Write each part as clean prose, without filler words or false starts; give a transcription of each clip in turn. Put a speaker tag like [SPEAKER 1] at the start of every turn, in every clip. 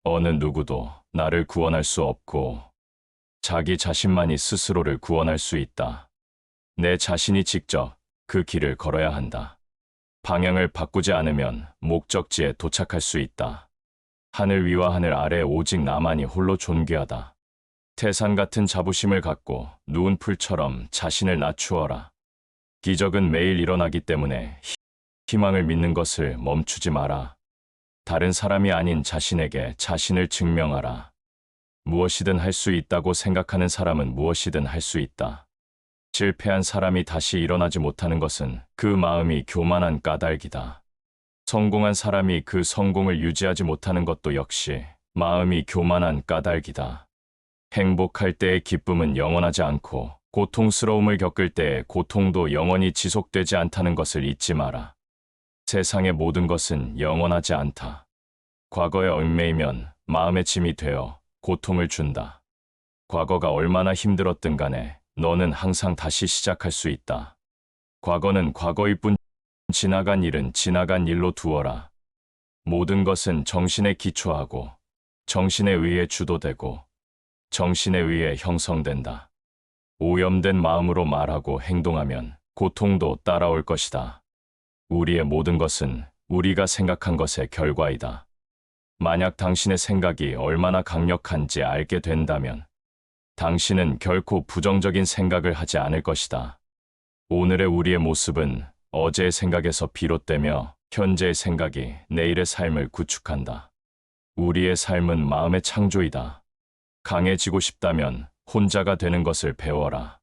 [SPEAKER 1] 어느 누구도 나를 구원할 수 없고 자기 자신만이 스스로를 구원할 수 있다. 내 자신이 직접 그 길을 걸어야 한다. 방향을 바꾸지 않으면 목적지에 도착할 수 있다. 하늘 위와 하늘 아래 오직 나만이 홀로 존귀하다. 태산 같은 자부심을 갖고 누운 풀처럼 자신을 낮추어라. 기적은 매일 일어나기 때문에 희망을 믿는 것을 멈추지 마라. 다른 사람이 아닌 자신에게 자신을 증명하라. 무엇이든 할 수 있다고 생각하는 사람은 무엇이든 할 수 있다. 실패한 사람이 다시 일어나지 못하는 것은 그 마음이 교만한 까닭이다. 성공한 사람이 그 성공을 유지하지 못하는 것도 역시 마음이 교만한 까닭이다. 행복할 때의 기쁨은 영원하지 않고 고통스러움을 겪을 때의 고통도 영원히 지속되지 않다는 것을 잊지 마라. 세상의 모든 것은 영원하지 않다. 과거에 얽매이면 마음의 짐이 되어 고통을 준다. 과거가 얼마나 힘들었든 간에 너는 항상 다시 시작할 수 있다. 과거는 과거일 뿐, 지나간 일은 지나간 일로 두어라. 모든 것은 정신에 기초하고 정신에 의해 주도되고 정신에 의해 형성된다. 오염된 마음으로 말하고 행동하면 고통도 따라올 것이다. 우리의 모든 것은 우리가 생각한 것의 결과이다. 만약 당신의 생각이 얼마나 강력한지 알게 된다면 당신은 결코 부정적인 생각을 하지 않을 것이다. 오늘의 우리의 모습은 어제의 생각에서 비롯되며 현재의 생각이 내일의 삶을 구축한다. 우리의 삶은 마음의 창조이다. 강해지고 싶다면 혼자가 되는 것을 배워라.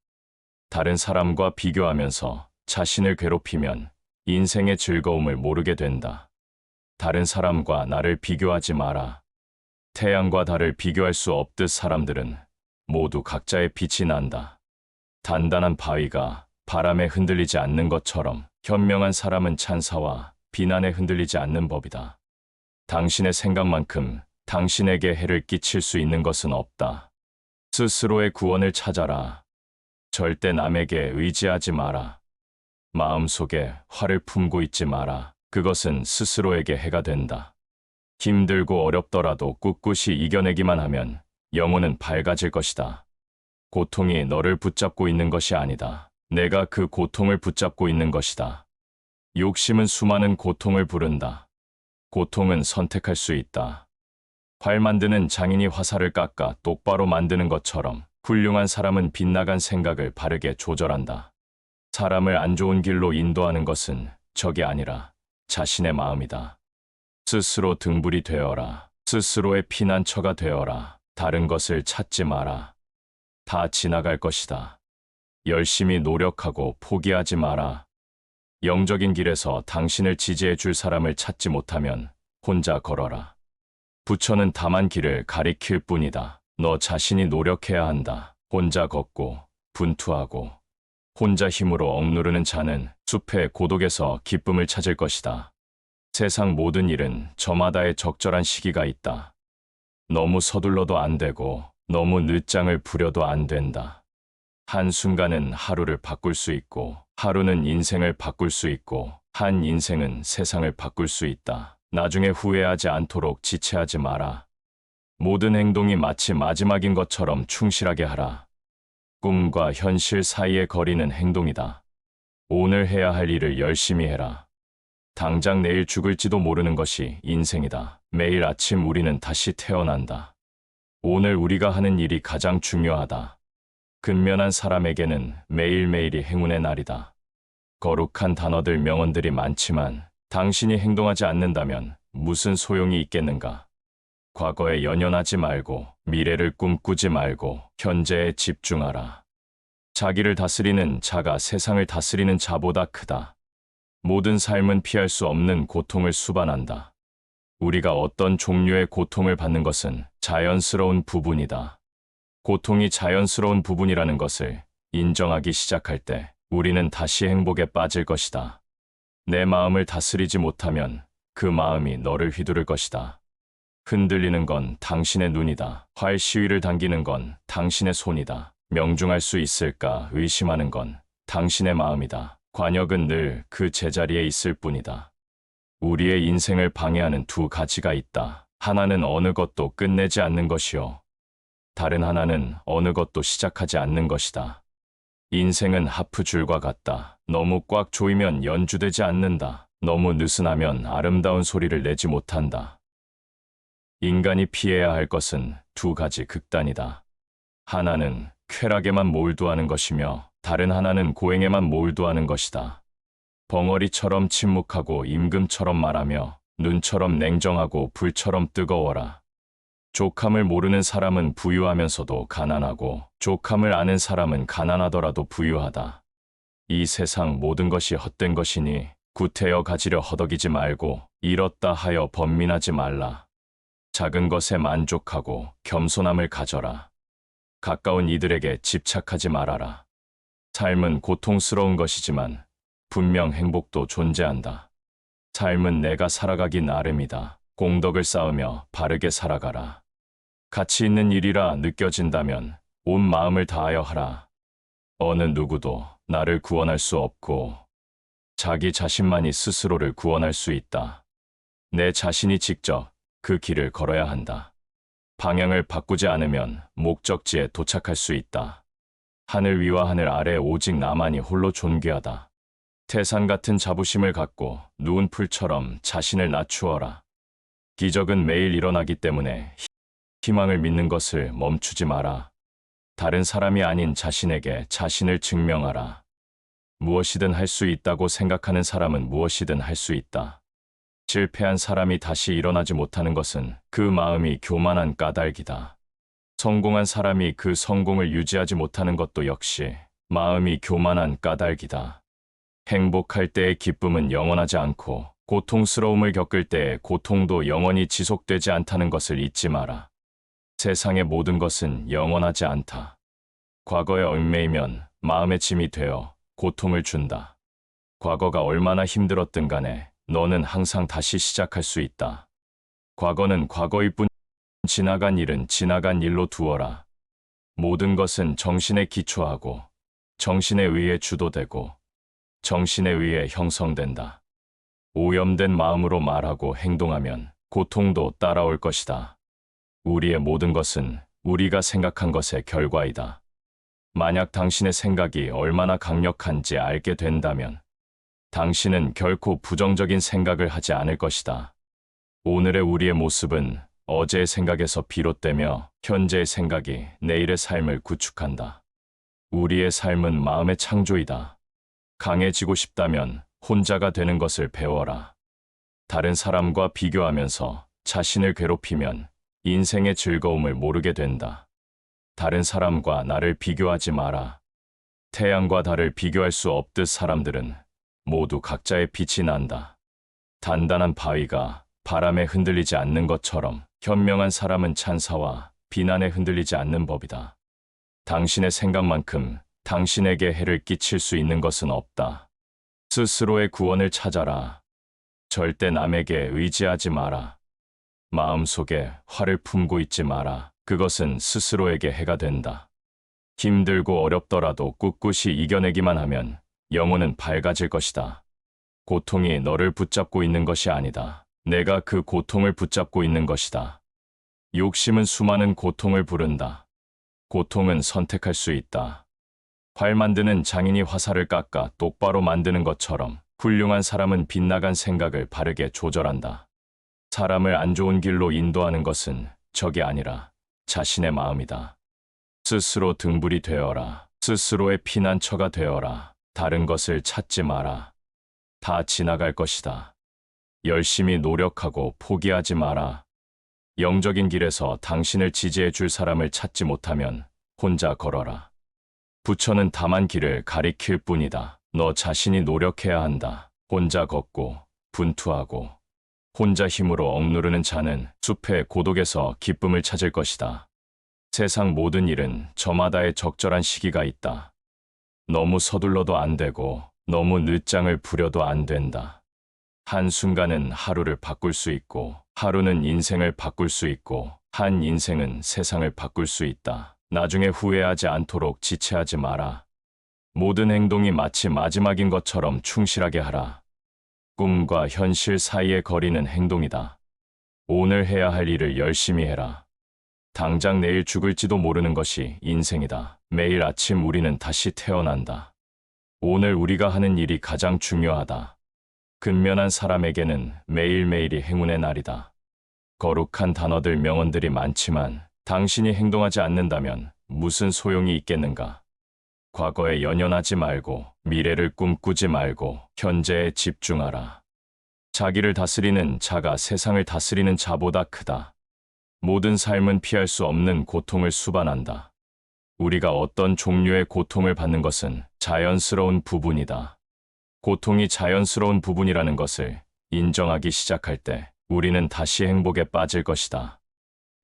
[SPEAKER 1] 다른 사람과 비교하면서 자신을 괴롭히면 인생의 즐거움을 모르게 된다. 다른 사람과 나를 비교하지 마라. 태양과 달을 비교할 수 없듯 사람들은 모두 각자의 빛이 난다. 단단한 바위가 바람에 흔들리지 않는 것처럼 현명한 사람은 찬사와 비난에 흔들리지 않는 법이다. 당신의 생각만큼 당신에게 해를 끼칠 수 있는 것은 없다. 스스로의 구원을 찾아라. 절대 남에게 의지하지 마라. 마음속에 화를 품고 있지 마라. 그것은 스스로에게 해가 된다. 힘들고 어렵더라도 꿋꿋이 이겨내기만 하면 영혼은 밝아질 것이다. 고통이 너를 붙잡고 있는 것이 아니다. 내가 그 고통을 붙잡고 있는 것이다. 욕심은 수많은 고통을 부른다. 고통은 선택할 수 있다. 활 만드는 장인이 화살을 깎아 똑바로 만드는 것처럼 훌륭한 사람은 빗나간 생각을 바르게 조절한다. 사람을 안 좋은 길로 인도하는 것은 적이 아니라 자신의 마음이다. 스스로 등불이 되어라. 스스로의 피난처가 되어라. 다른 것을 찾지 마라. 다 지나갈 것이다. 열심히 노력하고 포기하지 마라. 영적인 길에서 당신을 지지해 줄 사람을 찾지 못하면 혼자 걸어라. 부처는 다만 길을 가리킬 뿐이다. 너 자신이 노력해야 한다. 혼자 걷고 분투하고 혼자 힘으로 억누르는 자는 숲의 고독에서 기쁨을 찾을 것이다. 세상 모든 일은 저마다의 적절한 시기가 있다. 너무 서둘러도 안 되고 너무 늦장을 부려도 안 된다. 한순간은 하루를 바꿀 수 있고 하루는 인생을 바꿀 수 있고 한 인생은 세상을 바꿀 수 있다. 나중에 후회하지 않도록 지체하지 마라. 모든 행동이 마치 마지막인 것처럼 충실하게 하라. 꿈과 현실 사이의 거리는 행동이다. 오늘 해야 할 일을 열심히 해라. 당장 내일 죽을지도 모르는 것이 인생이다. 매일 아침 우리는 다시 태어난다. 오늘 우리가 하는 일이 가장 중요하다. 근면한 사람에게는 매일매일이 행운의 날이다. 거룩한 단어들 명언들이 많지만 당신이 행동하지 않는다면 무슨 소용이 있겠는가? 과거에 연연하지 말고 미래를 꿈꾸지 말고 현재에 집중하라. 자기를 다스리는 자가 세상을 다스리는 자보다 크다. 모든 삶은 피할 수 없는 고통을 수반한다. 우리가 어떤 종류의 고통을 받는 것은 자연스러운 부분이다. 고통이 자연스러운 부분이라는 것을 인정하기 시작할 때 우리는 다시 행복에 빠질 것이다. 내 마음을 다스리지 못하면 그 마음이 너를 휘두를 것이다. 흔들리는 건 당신의 눈이다. 활 시위를 당기는 건 당신의 손이다. 명중할 수 있을까 의심하는 건 당신의 마음이다. 관역은 늘 그 제자리에 있을 뿐이다. 우리의 인생을 방해하는 두 가지가 있다. 하나는 어느 것도 끝내지 않는 것이요. 다른 하나는 어느 것도 시작하지 않는 것이다. 인생은 하프줄과 같다. 너무 꽉 조이면 연주되지 않는다. 너무 느슨하면 아름다운 소리를 내지 못한다. 인간이 피해야 할 것은 두 가지 극단이다. 하나는 쾌락에만 몰두하는 것이며 다른 하나는 고행에만 몰두하는 것이다. 벙어리처럼 침묵하고 임금처럼 말하며 눈처럼 냉정하고 불처럼 뜨거워라. 족함을 모르는 사람은 부유하면서도 가난하고 족함을 아는 사람은 가난하더라도 부유하다. 이 세상 모든 것이 헛된 것이니 구태여 가지려 허덕이지 말고 잃었다 하여 번민하지 말라. 작은 것에 만족하고 겸손함을 가져라. 가까운 이들에게 집착하지 말아라. 삶은 고통스러운 것이지만 분명 행복도 존재한다. 삶은 내가 살아가기 나름이다. 공덕을 쌓으며 바르게 살아가라. 가치 있는 일이라 느껴진다면 온 마음을 다하여 하라. 어느 누구도 나를 구원할 수 없고 자기 자신만이 스스로를 구원할 수 있다. 내 자신이 직접 그 길을 걸어야 한다. 방향을 바꾸지 않으면 목적지에 도착할 수 있다. 하늘 위와 하늘 아래 오직 나만이 홀로 존귀하다. 태산 같은 자부심을 갖고 누운 풀처럼 자신을 낮추어라. 기적은 매일 일어나기 때문에 희망을 믿는 것을 멈추지 마라. 다른 사람이 아닌 자신에게 자신을 증명하라. 무엇이든 할 수 있다고 생각하는 사람은 무엇이든 할 수 있다. 실패한 사람이 다시 일어나지 못하는 것은 그 마음이 교만한 까닭이다. 성공한 사람이 그 성공을 유지하지 못하는 것도 역시 마음이 교만한 까닭이다. 행복할 때의 기쁨은 영원하지 않고 고통스러움을 겪을 때의 고통도 영원히 지속되지 않다는 것을 잊지 마라. 세상의 모든 것은 영원하지 않다. 과거에 얽매이면 마음의 짐이 되어 고통을 준다. 과거가 얼마나 힘들었든 간에 너는 항상 다시 시작할 수 있다. 과거는 과거일 뿐 지나간 일은 지나간 일로 두어라. 모든 것은 정신에 기초하고 정신에 의해 주도되고 정신에 의해 형성된다. 오염된 마음으로 말하고 행동하면 고통도 따라올 것이다. 우리의 모든 것은 우리가 생각한 것의 결과이다. 만약 당신의 생각이 얼마나 강력한지 알게 된다면 당신은 결코 부정적인 생각을 하지 않을 것이다. 오늘의 우리의 모습은 어제의 생각에서 비롯되며 현재의 생각이 내일의 삶을 구축한다. 우리의 삶은 마음의 창조이다. 강해지고 싶다면 혼자가 되는 것을 배워라. 다른 사람과 비교하면서 자신을 괴롭히면 인생의 즐거움을 모르게 된다. 다른 사람과 나를 비교하지 마라. 태양과 달을 비교할 수 없듯 사람들은 모두 각자의 빛이 난다. 단단한 바위가 바람에 흔들리지 않는 것처럼 현명한 사람은 찬사와 비난에 흔들리지 않는 법이다. 당신의 생각만큼 당신에게 해를 끼칠 수 있는 것은 없다. 스스로의 구원을 찾아라. 절대 남에게 의지하지 마라. 마음속에 화를 품고 있지 마라. 그것은 스스로에게 해가 된다. 힘들고 어렵더라도 꿋꿋이 이겨내기만 하면 영혼은 밝아질 것이다. 고통이 너를 붙잡고 있는 것이 아니다. 내가 그 고통을 붙잡고 있는 것이다. 욕심은 수많은 고통을 부른다. 고통은 선택할 수 있다. 활 만드는 장인이 화살을 깎아 똑바로 만드는 것처럼 훌륭한 사람은 빗나간 생각을 바르게 조절한다. 사람을 안 좋은 길로 인도하는 것은 적이 아니라 자신의 마음이다. 스스로 등불이 되어라. 스스로의 피난처가 되어라. 다른 것을 찾지 마라. 다 지나갈 것이다. 열심히 노력하고 포기하지 마라. 영적인 길에서 당신을 지지해 줄 사람을 찾지 못하면 혼자 걸어라. 부처는 다만 길을 가리킬 뿐이다. 너 자신이 노력해야 한다. 혼자 걷고 분투하고 혼자 힘으로 억누르는 자는 숲의 고독에서 기쁨을 찾을 것이다. 세상 모든 일은 저마다의 적절한 시기가 있다. 너무 서둘러도 안 되고 너무 늦장을 부려도 안 된다. 한순간은 하루를 바꿀 수 있고 하루는 인생을 바꿀 수 있고 한 인생은 세상을 바꿀 수 있다. 나중에 후회하지 않도록 지체하지 마라. 모든 행동이 마치 마지막인 것처럼 충실하게 하라. 꿈과 현실 사이의 거리는 행동이다. 오늘 해야 할 일을 열심히 해라. 당장 내일 죽을지도 모르는 것이 인생이다. 매일 아침 우리는 다시 태어난다. 오늘 우리가 하는 일이 가장 중요하다. 근면한 사람에게는 매일매일이 행운의 날이다. 거룩한 단어들 명언들이 많지만 당신이 행동하지 않는다면 무슨 소용이 있겠는가? 과거에 연연하지 말고 미래를 꿈꾸지 말고 현재에 집중하라. 자기를 다스리는 자가 세상을 다스리는 자보다 크다. 모든 삶은 피할 수 없는 고통을 수반한다. 우리가 어떤 종류의 고통을 받는 것은 자연스러운 부분이다. 고통이 자연스러운 부분이라는 것을 인정하기 시작할 때 우리는 다시 행복에 빠질 것이다.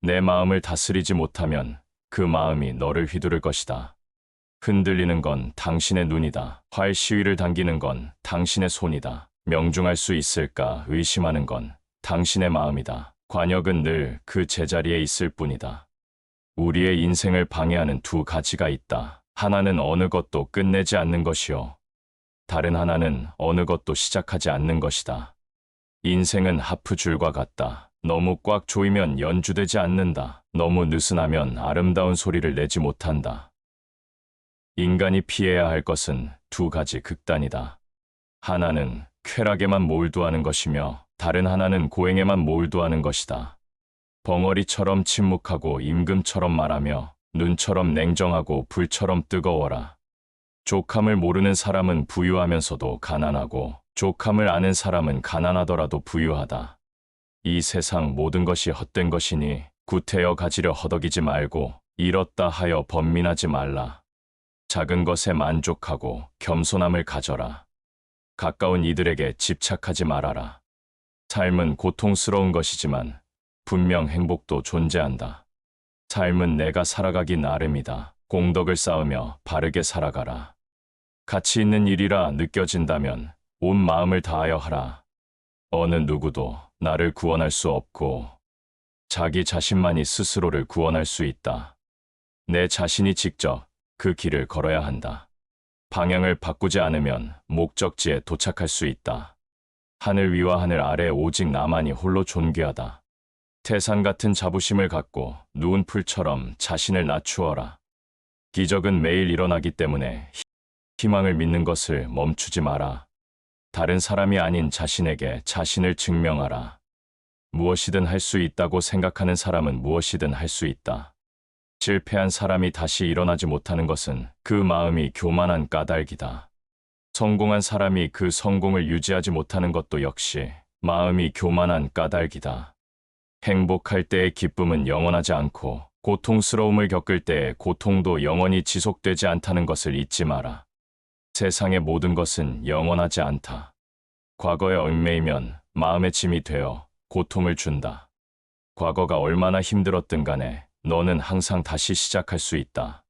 [SPEAKER 1] 내 마음을 다스리지 못하면 그 마음이 너를 휘두를 것이다. 흔들리는 건 당신의 눈이다. 활 시위를 당기는 건 당신의 손이다. 명중할 수 있을까 의심하는 건 당신의 마음이다. 관역은 늘 그 제자리에 있을 뿐이다. 우리의 인생을 방해하는 두 가지가 있다. 하나는 어느 것도 끝내지 않는 것이요. 다른 하나는 어느 것도 시작하지 않는 것이다. 인생은 하프줄과 같다. 너무 꽉 조이면 연주되지 않는다. 너무 느슨하면 아름다운 소리를 내지 못한다. 인간이 피해야 할 것은 두 가지 극단이다. 하나는 쾌락에만 몰두하는 것이며 다른 하나는 고행에만 몰두하는 것이다. 벙어리처럼 침묵하고 임금처럼 말하며 눈처럼 냉정하고 불처럼 뜨거워라. 족함을 모르는 사람은 부유하면서도 가난하고 족함을 아는 사람은 가난하더라도 부유하다. 이 세상 모든 것이 헛된 것이니 구태여 가지려 허덕이지 말고 잃었다 하여 번민하지 말라. 작은 것에 만족하고 겸손함을 가져라. 가까운 이들에게 집착하지 말아라. 삶은 고통스러운 것이지만 분명 행복도 존재한다. 삶은 내가 살아가기 나름이다. 공덕을 쌓으며 바르게 살아가라. 가치 있는 일이라 느껴진다면 온 마음을 다하여 하라. 어느 누구도 나를 구원할 수 없고 자기 자신만이 스스로를 구원할 수 있다. 내 자신이 직접 그 길을 걸어야 한다. 방향을 바꾸지 않으면 목적지에 도착할 수 있다. 하늘 위와 하늘 아래 오직 나만이 홀로 존귀하다. 태산 같은 자부심을 갖고 누운 풀처럼 자신을 낮추어라. 기적은 매일 일어나기 때문에 희망을 믿는 것을 멈추지 마라. 다른 사람이 아닌 자신에게 자신을 증명하라. 무엇이든 할 수 있다고 생각하는 사람은 무엇이든 할 수 있다. 실패한 사람이 다시 일어나지 못하는 것은 그 마음이 교만한 까닭이다. 성공한 사람이 그 성공을 유지하지 못하는 것도 역시 마음이 교만한 까닭이다. 행복할 때의 기쁨은 영원하지 않고 고통스러움을 겪을 때의 고통도 영원히 지속되지 않다는 것을 잊지 마라. 세상의 모든 것은 영원하지 않다. 과거에 얽매이면 마음의 짐이 되어 고통을 준다. 과거가 얼마나 힘들었든 간에 너는 항상 다시 시작할 수 있다.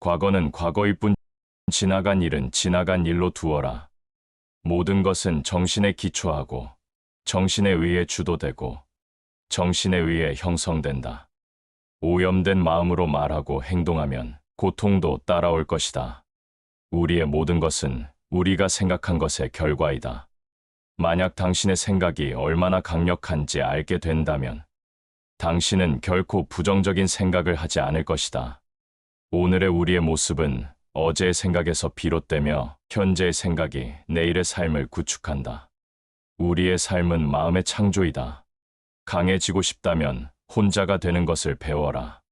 [SPEAKER 1] 과거는 과거일 뿐 지나간 일은 지나간 일로 두어라. 모든 것은 정신에 기초하고 정신에 의해 주도되고 정신에 의해 형성된다. 오염된 마음으로 말하고 행동하면 고통도 따라올 것이다. 우리의 모든 것은 우리가 생각한 것의 결과이다. 만약 당신의 생각이 얼마나 강력한지 알게 된다면 당신은 결코 부정적인 생각을 하지 않을 것이다. 오늘의 우리의 모습은 어제의 생각에서 비롯되며 현재의 생각이 내일의 삶을 구축한다. 우리의 삶은 마음의 창조이다. 강해지고 싶다면 혼자가 되는 것을 배워라.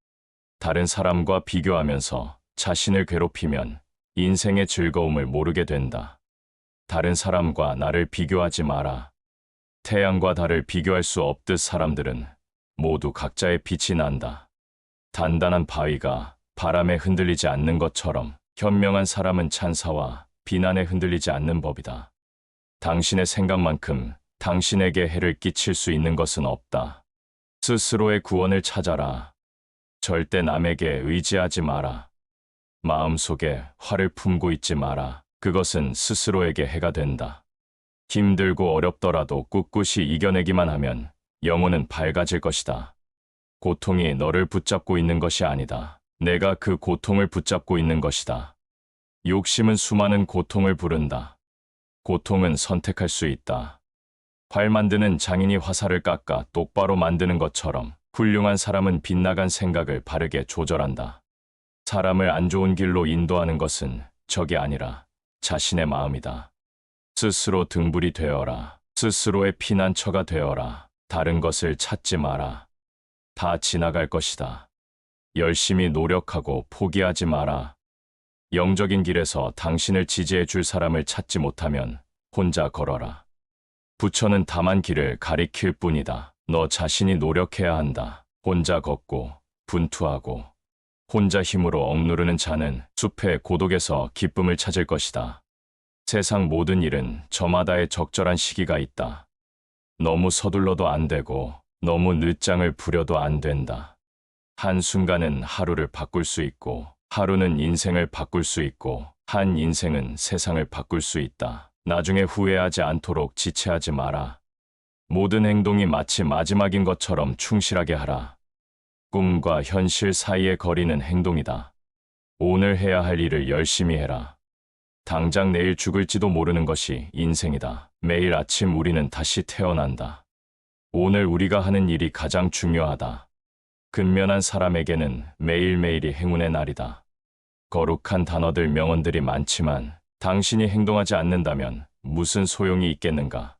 [SPEAKER 1] 다른 사람과 비교하면서 자신을 괴롭히면 인생의 즐거움을 모르게 된다. 다른 사람과 나를 비교하지 마라. 태양과 달을 비교할 수 없듯 사람들은 모두 각자의 빛이 난다. 단단한 바위가 바람에 흔들리지 않는 것처럼 현명한 사람은 찬사와 비난에 흔들리지 않는 법이다. 당신의 생각만큼 당신에게 해를 끼칠 수 있는 것은 없다. 스스로의 구원을 찾아라. 절대 남에게 의지하지 마라. 마음속에 화를 품고 있지 마라. 그것은 스스로에게 해가 된다. 힘들고 어렵더라도 꿋꿋이 이겨내기만 하면 영혼은 밝아질 것이다. 고통이 너를 붙잡고 있는 것이 아니다. 내가 그 고통을 붙잡고 있는 것이다. 욕심은 수많은 고통을 부른다. 고통은 선택할 수 있다. 활 만드는 장인이 화살을 깎아 똑바로 만드는 것처럼 훌륭한 사람은 빗나간 생각을 바르게 조절한다. 사람을 안 좋은 길로 인도하는 것은 적이 아니라 자신의 마음이다. 스스로 등불이 되어라. 스스로의 피난처가 되어라. 다른 것을 찾지 마라. 다 지나갈 것이다. 열심히 노력하고 포기하지 마라. 영적인 길에서 당신을 지지해 줄 사람을 찾지 못하면 혼자 걸어라. 부처는 다만 길을 가리킬 뿐이다. 너 자신이 노력해야 한다. 혼자 걷고 분투하고 혼자 힘으로 억누르는 자는 숲의 고독에서 기쁨을 찾을 것이다. 세상 모든 일은 저마다의 적절한 시기가 있다. 너무 서둘러도 안 되고 너무 늦장을 부려도 안 된다. 한순간은 하루를 바꿀 수 있고 하루는 인생을 바꿀 수 있고 한 인생은 세상을 바꿀 수 있다. 나중에 후회하지 않도록 지체하지 마라. 모든 행동이 마치 마지막인 것처럼 충실하게 하라. 꿈과 현실 사이의 거리는 행동이다. 오늘 해야 할 일을 열심히 해라. 당장 내일 죽을지도 모르는 것이 인생이다. 매일 아침 우리는 다시 태어난다. 오늘 우리가 하는 일이 가장 중요하다. 근면한 사람에게는 매일매일이 행운의 날이다. 거룩한 단어들 명언들이 많지만 당신이 행동하지 않는다면 무슨 소용이 있겠는가?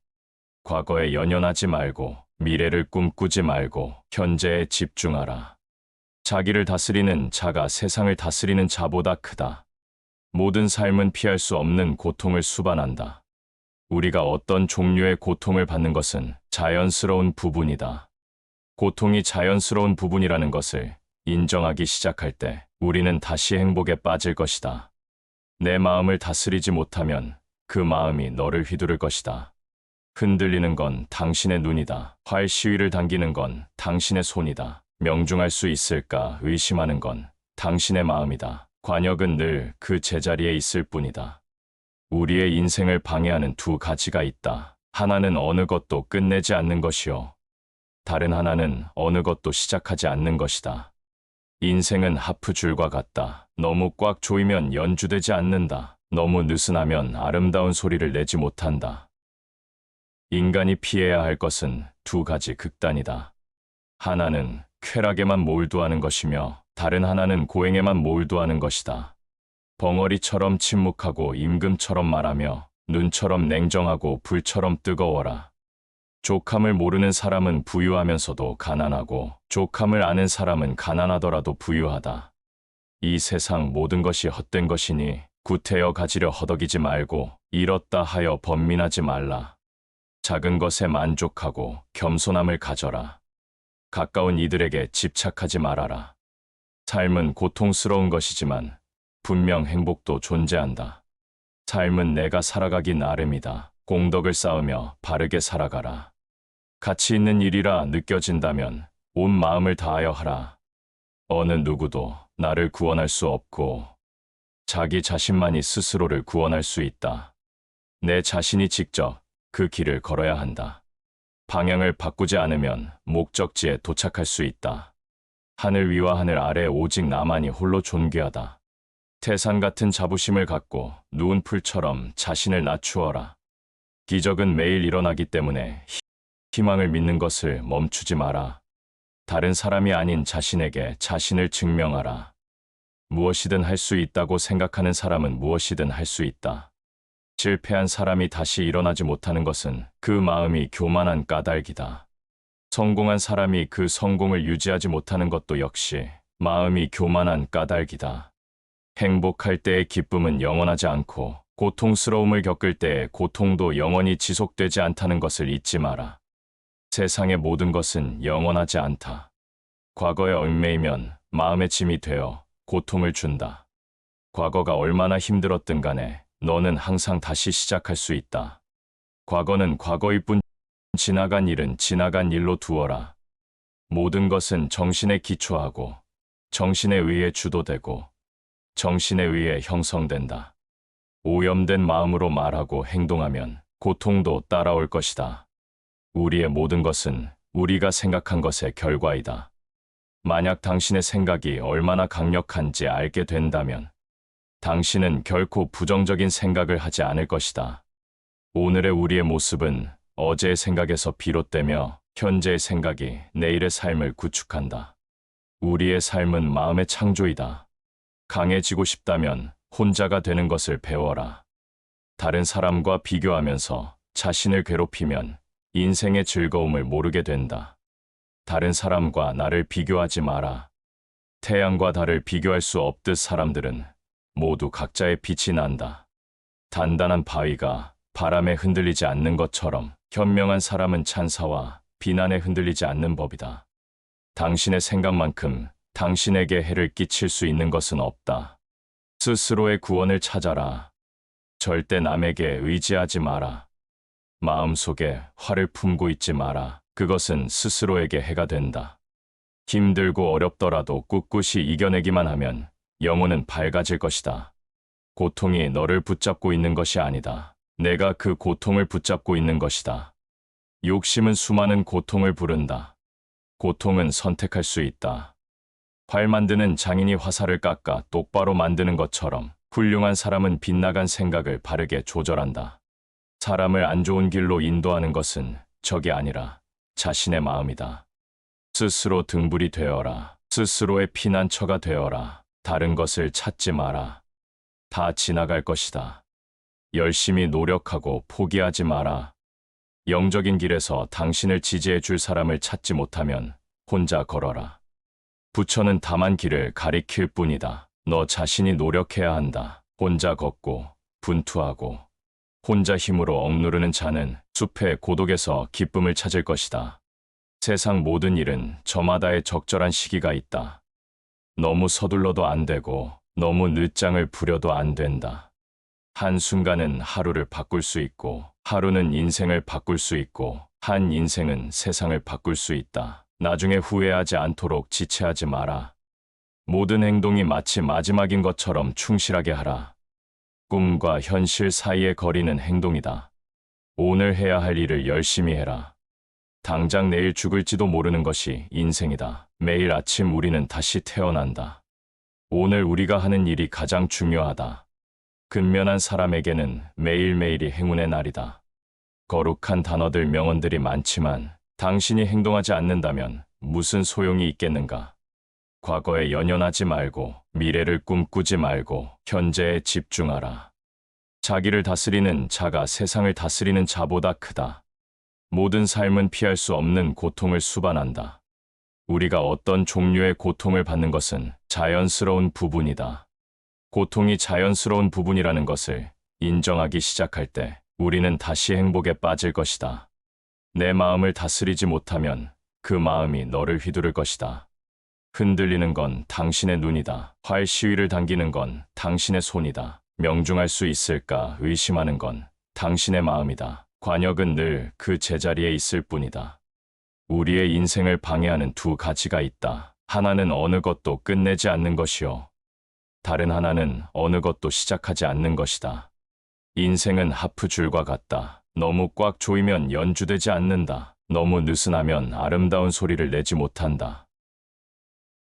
[SPEAKER 1] 과거에 연연하지 말고 미래를 꿈꾸지 말고 현재에 집중하라. 자기를 다스리는 자가 세상을 다스리는 자보다 크다. 모든 삶은 피할 수 없는 고통을 수반한다. 우리가 어떤 종류의 고통을 받는 것은 자연스러운 부분이다. 고통이 자연스러운 부분이라는 것을 인정하기 시작할 때 우리는 다시 행복에 빠질 것이다. 내 마음을 다스리지 못하면 그 마음이 너를 휘두를 것이다. 흔들리는 건 당신의 눈이다. 활 시위를 당기는 건 당신의 손이다. 명중할 수 있을까 의심하는 건 당신의 마음이다. 관역은 늘 그 제자리에 있을 뿐이다. 우리의 인생을 방해하는 두 가지가 있다. 하나는 어느 것도 끝내지 않는 것이요. 다른 하나는 어느 것도 시작하지 않는 것이다. 인생은 하프줄과 같다. 너무 꽉 조이면 연주되지 않는다. 너무 느슨하면 아름다운 소리를 내지 못한다. 인간이 피해야 할 것은 두 가지 극단이다. 하나는 쾌락에만 몰두하는 것이며 다른 하나는 고행에만 몰두하는 것이다. 벙어리처럼 침묵하고 임금처럼 말하며 눈처럼 냉정하고 불처럼 뜨거워라. 족함을 모르는 사람은 부유하면서도 가난하고 족함을 아는 사람은 가난하더라도 부유하다. 이 세상 모든 것이 헛된 것이니 구태여 가지려 허덕이지 말고 잃었다 하여 번민하지 말라. 작은 것에 만족하고 겸손함을 가져라. 가까운 이들에게 집착하지 말아라. 삶은 고통스러운 것이지만 분명 행복도 존재한다. 삶은 내가 살아가기 나름이다. 공덕을 쌓으며 바르게 살아가라. 가치 있는 일이라 느껴진다면 온 마음을 다하여 하라. 어느 누구도 나를 구원할 수 없고 자기 자신만이 스스로를 구원할 수 있다. 내 자신이 직접 그 길을 걸어야 한다. 방향을 바꾸지 않으면 목적지에 도착할 수 있다. 하늘 위와 하늘 아래 오직 나만이 홀로 존귀하다. 태산 같은 자부심을 갖고 누운 풀처럼 자신을 낮추어라. 기적은 매일 일어나기 때문에 희망을 믿는 것을 멈추지 마라. 다른 사람이 아닌 자신에게 자신을 증명하라. 무엇이든 할 수 있다고 생각하는 사람은 무엇이든 할 수 있다. 실패한 사람이 다시 일어나지 못하는 것은 그 마음이 교만한 까닭이다. 성공한 사람이 그 성공을 유지하지 못하는 것도 역시 마음이 교만한 까닭이다. 행복할 때의 기쁨은 영원하지 않고 고통스러움을 겪을 때의 고통도 영원히 지속되지 않다는 것을 잊지 마라. 세상의 모든 것은 영원하지 않다. 과거에 얽매이면 마음의 짐이 되어 고통을 준다. 과거가 얼마나 힘들었든 간에 너는 항상 다시 시작할 수 있다. 과거는 과거일 뿐 지나간 일은 지나간 일로 두어라. 모든 것은 정신에 기초하고 정신에 의해 주도되고 정신에 의해 형성된다. 오염된 마음으로 말하고 행동하면 고통도 따라올 것이다. 우리의 모든 것은 우리가 생각한 것의 결과이다. 만약 당신의 생각이 얼마나 강력한지 알게 된다면 당신은 결코 부정적인 생각을 하지 않을 것이다. 오늘의 우리의 모습은 어제의 생각에서 비롯되며 현재의 생각이 내일의 삶을 구축한다. 우리의 삶은 마음의 창조이다. 강해지고 싶다면 혼자가 되는 것을 배워라. 다른 사람과 비교하면서 자신을 괴롭히면 인생의 즐거움을 모르게 된다. 다른 사람과 나를 비교하지 마라. 태양과 달을 비교할 수 없듯 사람들은 모두 각자의 빛이 난다. 단단한 바위가 바람에 흔들리지 않는 것처럼 현명한 사람은 찬사와 비난에 흔들리지 않는 법이다. 당신의 생각만큼 당신에게 해를 끼칠 수 있는 것은 없다. 스스로의 구원을 찾아라. 절대 남에게 의지하지 마라. 마음속에 화를 품고 있지 마라. 그것은 스스로에게 해가 된다. 힘들고 어렵더라도 꿋꿋이 이겨내기만 하면 영혼은 밝아질 것이다. 고통이 너를 붙잡고 있는 것이 아니다. 내가 그 고통을 붙잡고 있는 것이다. 욕심은 수많은 고통을 부른다. 고통은 선택할 수 있다. 활 만드는 장인이 화살을 깎아 똑바로 만드는 것처럼 훌륭한 사람은 빗나간 생각을 바르게 조절한다. 사람을 안 좋은 길로 인도하는 것은 적이 아니라 자신의 마음이다. 스스로 등불이 되어라. 스스로의 피난처가 되어라. 다른 것을 찾지 마라. 다 지나갈 것이다. 열심히 노력하고 포기하지 마라. 영적인 길에서 당신을 지지해 줄 사람을 찾지 못하면 혼자 걸어라. 부처는 다만 길을 가리킬 뿐이다. 너 자신이 노력해야 한다. 혼자 걷고 분투하고 혼자 힘으로 억누르는 자는 숲의 고독에서 기쁨을 찾을 것이다. 세상 모든 일은 저마다의 적절한 시기가 있다. 너무 서둘러도 안 되고 너무 늦장을 부려도 안 된다. 한순간은 하루를 바꿀 수 있고 하루는 인생을 바꿀 수 있고 한 인생은 세상을 바꿀 수 있다. 나중에 후회하지 않도록 지체하지 마라. 모든 행동이 마치 마지막인 것처럼 충실하게 하라. 꿈과 현실 사이의 거리는 행동이다. 오늘 해야 할 일을 열심히 해라. 당장 내일 죽을지도 모르는 것이 인생이다. 매일 아침 우리는 다시 태어난다. 오늘 우리가 하는 일이 가장 중요하다. 근면한 사람에게는 매일매일이 행운의 날이다. 거룩한 단어들 명언들이 많지만 당신이 행동하지 않는다면 무슨 소용이 있겠는가? 과거에 연연하지 말고 미래를 꿈꾸지 말고 현재에 집중하라. 자기를 다스리는 자가 세상을 다스리는 자보다 크다. 모든 삶은 피할 수 없는 고통을 수반한다. 우리가 어떤 종류의 고통을 받는 것은 자연스러운 부분이다. 고통이 자연스러운 부분이라는 것을 인정하기 시작할 때 우리는 다시 행복에 빠질 것이다. 내 마음을 다스리지 못하면 그 마음이 너를 휘두를 것이다. 흔들리는 건 당신의 눈이다. 활 시위를 당기는 건 당신의 손이다. 명중할 수 있을까 의심하는 건 당신의 마음이다. 관역은 늘 그 제자리에 있을 뿐이다. 우리의 인생을 방해하는 두 가지가 있다. 하나는 어느 것도 끝내지 않는 것이요. 다른 하나는 어느 것도 시작하지 않는 것이다. 인생은 하프줄과 같다. 너무 꽉 조이면 연주되지 않는다. 너무 느슨하면 아름다운 소리를 내지 못한다.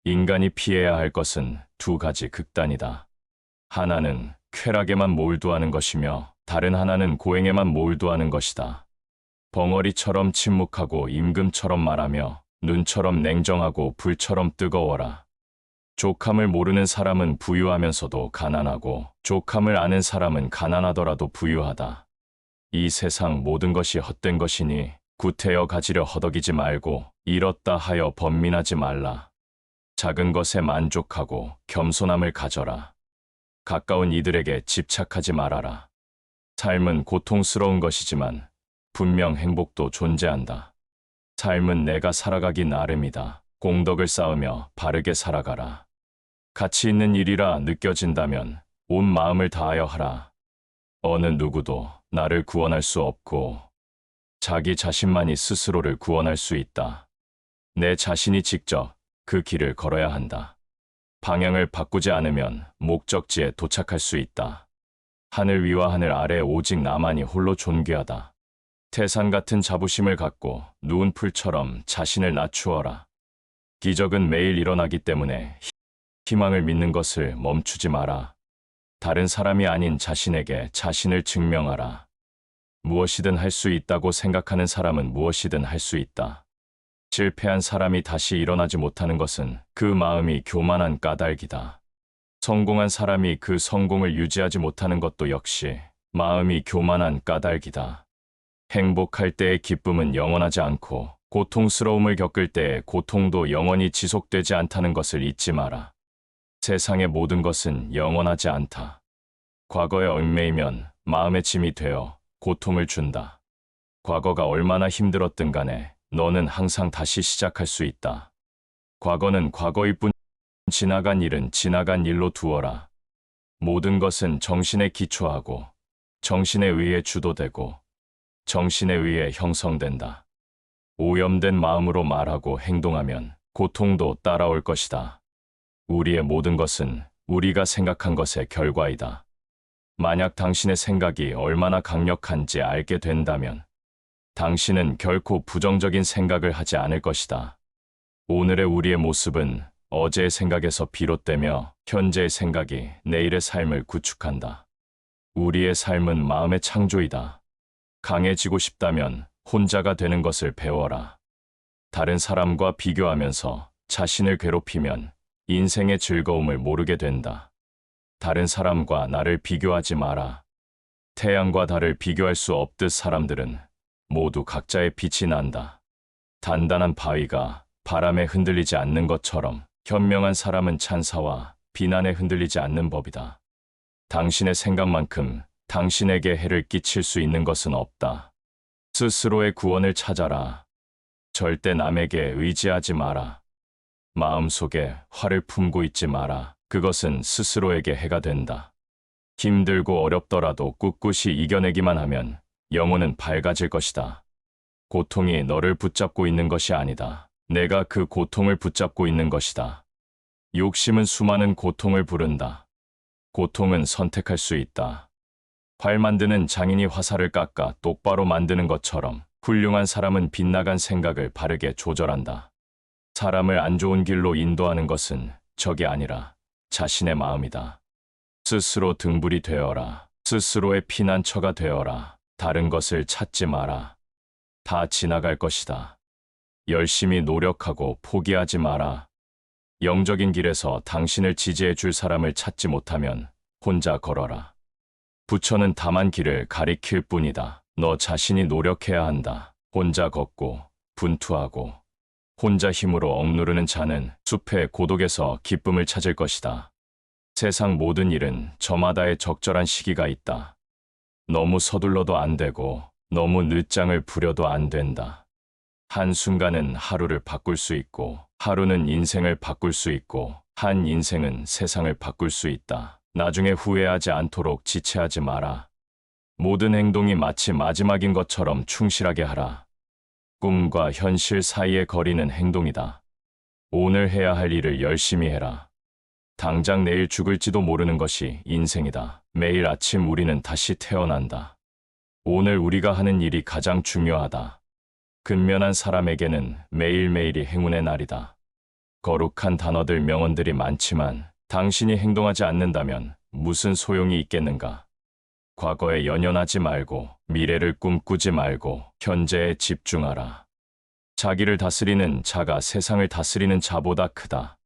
[SPEAKER 1] 인간이 피해야 할 것은 두 가지 극단이다. 하나는 쾌락에만 몰두하는 것이며 다른 하나는 고행에만 몰두하는 것이다. 벙어리처럼 침묵하고 임금처럼 말하며 눈처럼 냉정하고 불처럼 뜨거워라. 족함을 모르는 사람은 부유하면서도 가난하고 족함을 아는 사람은 가난하더라도 부유하다. 이 세상 모든 것이 헛된 것이니 구태여 가지려 허덕이지 말고 잃었다 하여 번민하지 말라. 작은 것에 만족하고 겸손함을 가져라. 가까운 이들에게 집착하지 말아라. 삶은 고통스러운 것이지만 분명 행복도 존재한다. 삶은 내가 살아가기 나름이다. 공덕을 쌓으며 바르게 살아가라. 가치 있는 일이라 느껴진다면 온 마음을 다하여 하라. 어느 누구도 나를 구원할 수 없고 자기 자신만이 스스로를 구원할 수 있다. 내 자신이 직접 그 길을 걸어야 한다. 방향을 바꾸지 않으면 목적지에 도착할 수 있다. 하늘 위와 하늘 아래 오직 나만이 홀로 존귀하다. 태산 같은 자부심을 갖고 누운 풀처럼 자신을 낮추어라. 기적은 매일 일어나기 때문에 희망을 믿는 것을 멈추지 마라. 다른 사람이 아닌 자신에게 자신을 증명하라. 무엇이든 할 수 있다고 생각하는 사람은 무엇이든 할 수 있다. 실패한 사람이 다시 일어나지 못하는 것은 그 마음이 교만한 까닭이다. 성공한 사람이 그 성공을 유지하지 못하는 것도 역시 마음이 교만한 까닭이다. 행복할 때의 기쁨은 영원하지 않고 고통스러움을 겪을 때의 고통도 영원히 지속되지 않다는 것을 잊지 마라. 세상의 모든 것은 영원하지 않다. 과거에 얽매이면 마음의 짐이 되어 고통을 준다. 과거가 얼마나 힘들었든 간에 너는 항상 다시 시작할 수 있다. 과거는 과거일 뿐, 지나간 일은 지나간 일로 두어라. 모든 것은 정신에 기초하고 정신에 의해 주도되고 정신에 의해 형성된다. 오염된 마음으로 말하고 행동하면 고통도 따라올 것이다. 우리의 모든 것은 우리가 생각한 것의 결과이다. 만약 당신의 생각이 얼마나 강력한지 알게 된다면 당신은 결코 부정적인 생각을 하지 않을 것이다. 오늘의 우리의 모습은 어제의 생각에서 비롯되며 현재의 생각이 내일의 삶을 구축한다. 우리의 삶은 마음의 창조이다. 강해지고 싶다면 혼자가 되는 것을 배워라. 다른 사람과 비교하면서 자신을 괴롭히면 인생의 즐거움을 모르게 된다. 다른 사람과 나를 비교하지 마라. 태양과 달을 비교할 수 없듯 사람들은 모두 각자의 빛이 난다. 단단한 바위가 바람에 흔들리지 않는 것처럼 현명한 사람은 찬사와 비난에 흔들리지 않는 법이다. 당신의 생각만큼 당신에게 해를 끼칠 수 있는 것은 없다. 스스로의 구원을 찾아라. 절대 남에게 의지하지 마라. 마음속에 화를 품고 있지 마라. 그것은 스스로에게 해가 된다. 힘들고 어렵더라도 꿋꿋이 이겨내기만 하면 영혼은 밝아질 것이다. 고통이 너를 붙잡고 있는 것이 아니다. 내가 그 고통을 붙잡고 있는 것이다. 욕심은 수많은 고통을 부른다. 고통은 선택할 수 있다. 활 만드는 장인이 화살을 깎아 똑바로 만드는 것처럼 훌륭한 사람은 빗나간 생각을 바르게 조절한다. 사람을 안 좋은 길로 인도하는 것은 적이 아니라 자신의 마음이다. 스스로 등불이 되어라. 스스로의 피난처가 되어라. 다른 것을 찾지 마라. 다 지나갈 것이다. 열심히 노력하고 포기하지 마라. 영적인 길에서 당신을 지지해 줄 사람을 찾지 못하면 혼자 걸어라. 부처는 다만 길을 가리킬 뿐이다. 너 자신이 노력해야 한다. 혼자 걷고 분투하고 혼자 힘으로 억누르는 자는 숲의 고독에서 기쁨을 찾을 것이다. 세상 모든 일은 저마다의 적절한 시기가 있다. 너무 서둘러도 안 되고 너무 늦장을 부려도 안 된다. 한순간은 하루를 바꿀 수 있고 하루는 인생을 바꿀 수 있고 한 인생은 세상을 바꿀 수 있다. 나중에 후회하지 않도록 지체하지 마라. 모든 행동이 마치 마지막인 것처럼 충실하게 하라. 꿈과 현실 사이의 거리는 행동이다. 오늘 해야 할 일을 열심히 해라. 당장 내일 죽을지도 모르는 것이 인생이다. 매일 아침 우리는 다시 태어난다. 오늘 우리가 하는 일이 가장 중요하다. 근면한 사람에게는 매일매일이 행운의 날이다. 거룩한 단어들 명언들이 많지만 당신이 행동하지 않는다면 무슨 소용이 있겠는가? 과거에 연연하지 말고 미래를 꿈꾸지 말고 현재에 집중하라. 자기를 다스리는 자가 세상을 다스리는 자보다 크다.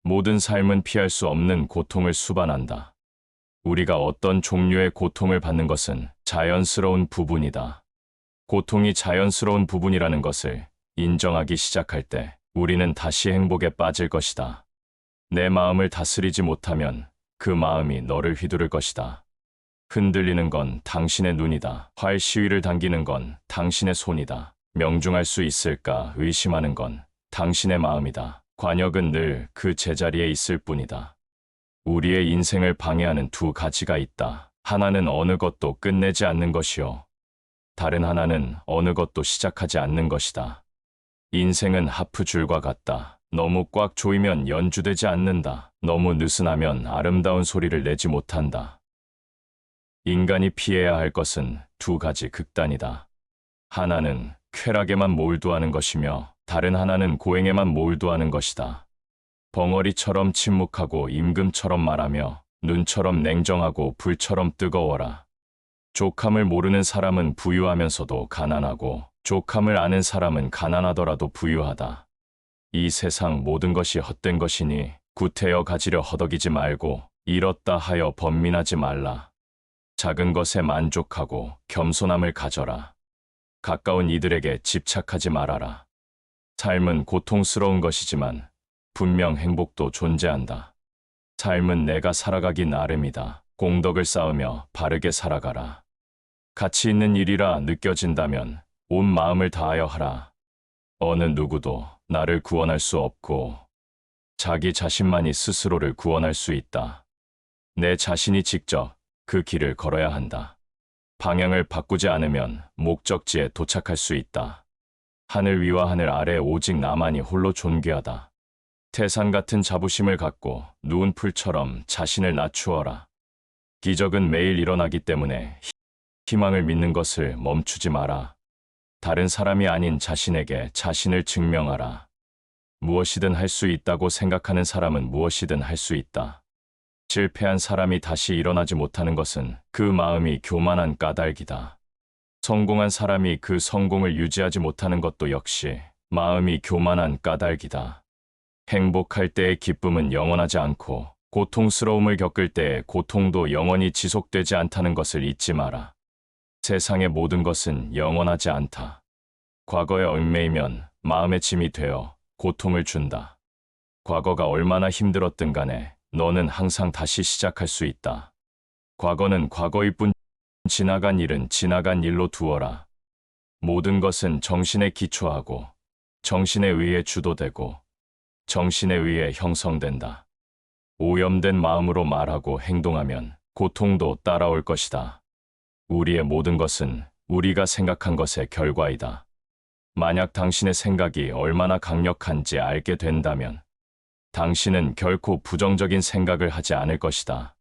[SPEAKER 1] 모든 삶은 피할 수 없는 고통을 수반한다. 우리가 어떤 종류의 고통을 받는 것은 자연스러운 부분이다. 고통이 자연스러운 부분이라는 것을 인정하기 시작할 때 우리는 다시 행복에 빠질 것이다. 내 마음을 다스리지 못하면 그 마음이 너를 휘두를 것이다. 흔들리는 건 당신의 눈이다. 활 시위를 당기는 건 당신의 손이다. 명중할 수 있을까 의심하는 건 당신의 마음이다. 관역은 늘 그 제자리에 있을 뿐이다. 우리의 인생을 방해하는 두 가지가 있다. 하나는 어느 것도 끝내지 않는 것이요. 다른 하나는 어느 것도 시작하지 않는 것이다. 인생은 하프줄과 같다. 너무 꽉 조이면 연주되지 않는다. 너무 느슨하면 아름다운 소리를 내지 못한다. 인간이 피해야 할 것은 두 가지 극단이다. 하나는 쾌락에만 몰두하는 것이며 다른 하나는 고행에만 몰두하는 것이다. 벙어리처럼 침묵하고 임금처럼 말하며 눈처럼 냉정하고 불처럼 뜨거워라. 족함을 모르는 사람은 부유하면서도 가난하고 족함을 아는 사람은 가난하더라도 부유하다. 이 세상 모든 것이 헛된 것이니 구태여 가지려 허덕이지 말고 잃었다 하여 번민하지 말라. 작은 것에 만족하고 겸손함을 가져라. 가까운 이들에게 집착하지 말아라. 삶은 고통스러운 것이지만 분명 행복도 존재한다. 삶은 내가 살아가기 나름이다. 공덕을 쌓으며 바르게 살아가라. 가치 있는 일이라 느껴진다면 온 마음을 다하여 하라. 어느 누구도 나를 구원할 수 없고 자기 자신만이 스스로를 구원할 수 있다. 내 자신이 직접 그 길을 걸어야 한다. 방향을 바꾸지 않으면 목적지에 도착할 수 있다. 하늘 위와 하늘 아래 오직 나만이 홀로 존귀하다. 태산 같은 자부심을 갖고 누운 풀처럼 자신을 낮추어라. 기적은 매일 일어나기 때문에 희망을 믿는 것을 멈추지 마라. 다른 사람이 아닌 자신에게 자신을 증명하라. 무엇이든 할 수 있다고 생각하는 사람은 무엇이든 할 수 있다. 실패한 사람이 다시 일어나지 못하는 것은 그 마음이 교만한 까닭이다. 성공한 사람이 그 성공을 유지하지 못하는 것도 역시 마음이 교만한 까닭이다. 행복할 때의 기쁨은 영원하지 않고 고통스러움을 겪을 때의 고통도 영원히 지속되지 않다는 것을 잊지 마라. 세상의 모든 것은 영원하지 않다. 과거에 얽매이면 마음의 짐이 되어 고통을 준다. 과거가 얼마나 힘들었든 간에 너는 항상 다시 시작할 수 있다. 과거는 과거일 뿐 지나간 일은 지나간 일로 두어라. 모든 것은 정신에 기초하고 정신에 의해 주도되고 정신에 의해 형성된다. 오염된 마음으로 말하고 행동하면 고통도 따라올 것이다. 우리의 모든 것은 우리가 생각한 것의 결과이다. 만약 당신의 생각이 얼마나 강력한지 알게 된다면 당신은 결코 부정적인 생각을 하지 않을 것이다.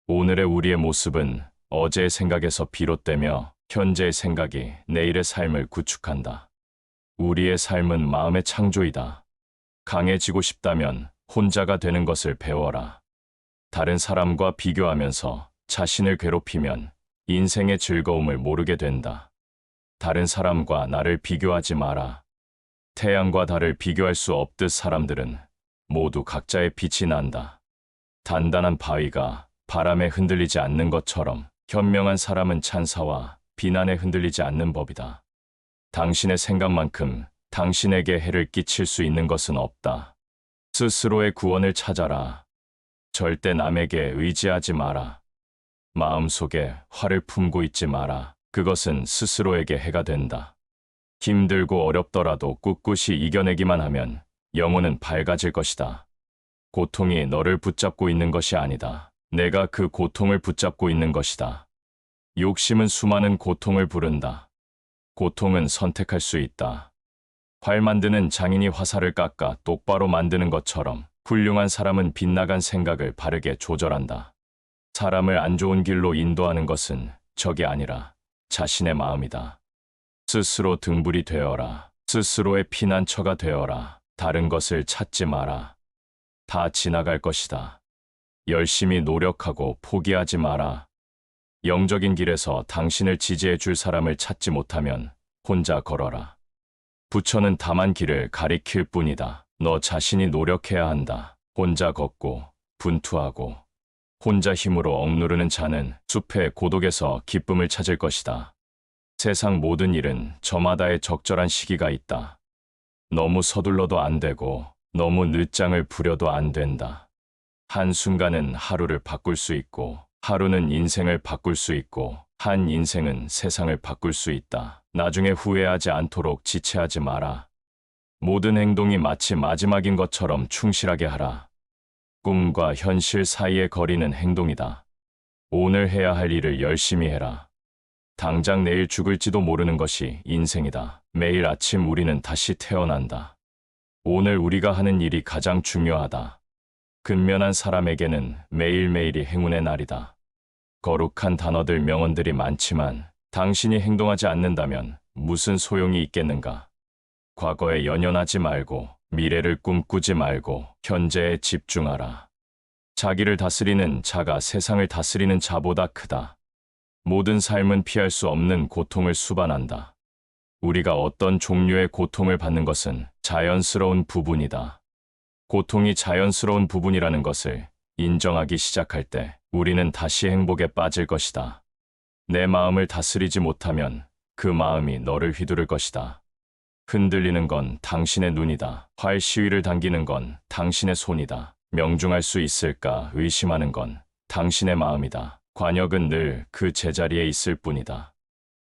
[SPEAKER 1] 오늘의 우리의 모습은 어제의 생각에서 비롯되며 현재의 생각이 내일의 삶을 구축한다. 우리의 삶은 마음의 창조이다. 강해지고 싶다면 혼자가 되는 것을 배워라. 다른 사람과 비교하면서 자신을 괴롭히면 인생의 즐거움을 모르게 된다. 다른 사람과 나를 비교하지 마라. 태양과 달을 비교할 수 없듯 사람들은 모두 각자의 빛이 난다. 단단한 바위가 바람에 흔들리지 않는 것처럼 현명한 사람은 찬사와 비난에 흔들리지 않는 법이다. 당신의 생각만큼 당신에게 해를 끼칠 수 있는 것은 없다. 스스로의 구원을 찾아라. 절대 남에게 의지하지 마라. 마음속에 화를 품고 있지 마라. 그것은 스스로에게 해가 된다. 힘들고 어렵더라도 꿋꿋이 이겨내기만 하면 영혼은 밝아질 것이다. 고통이 너를 붙잡고 있는 것이 아니다. 내가 그 고통을 붙잡고 있는 것이다. 욕심은 수많은 고통을 부른다. 고통은 선택할 수 있다. 활 만드는 장인이 화살을 깎아 똑바로 만드는 것처럼 훌륭한 사람은 빗나간 생각을 바르게 조절한다. 사람을 안 좋은 길로 인도하는 것은 적이 아니라 자신의 마음이다. 스스로 등불이 되어라. 스스로의 피난처가 되어라. 다른 것을 찾지 마라. 다 지나갈 것이다. 열심히 노력하고 포기하지 마라. 영적인 길에서 당신을 지지해 줄 사람을 찾지 못하면 혼자 걸어라. 부처는 다만 길을 가리킬 뿐이다. 너 자신이 노력해야 한다. 혼자 걷고 분투하고 혼자 힘으로 억누르는 자는 숲의 고독에서 기쁨을 찾을 것이다. 세상 모든 일은 저마다의 적절한 시기가 있다. 너무 서둘러도 안 되고 너무 늦장을 부려도 안 된다. 한순간은 하루를 바꿀 수 있고 하루는 인생을 바꿀 수 있고 한 인생은 세상을 바꿀 수 있다. 나중에 후회하지 않도록 지체하지 마라. 모든 행동이 마치 마지막인 것처럼 충실하게 하라. 꿈과 현실 사이의 거리는 행동이다. 오늘 해야 할 일을 열심히 해라. 당장 내일 죽을지도 모르는 것이 인생이다. 매일 아침 우리는 다시 태어난다. 오늘 우리가 하는 일이 가장 중요하다. 근면한 사람에게는 매일매일이 행운의 날이다. 거룩한 단어들 명언들이 많지만 당신이 행동하지 않는다면 무슨 소용이 있겠는가? 과거에 연연하지 말고 미래를 꿈꾸지 말고 현재에 집중하라. 자기를 다스리는 자가 세상을 다스리는 자보다 크다. 모든 삶은 피할 수 없는 고통을 수반한다. 우리가 어떤 종류의 고통을 받는 것은 자연스러운 부분이다. 고통이 자연스러운 부분이라는 것을 인정하기 시작할 때 우리는 다시 행복에 빠질 것이다. 내 마음을 다스리지 못하면 그 마음이 너를 휘두를 것이다. 흔들리는 건 당신의 눈이다. 활 시위를 당기는 건 당신의 손이다. 명중할 수 있을까 의심하는 건 당신의 마음이다. 관역은 늘 그 제자리에 있을 뿐이다.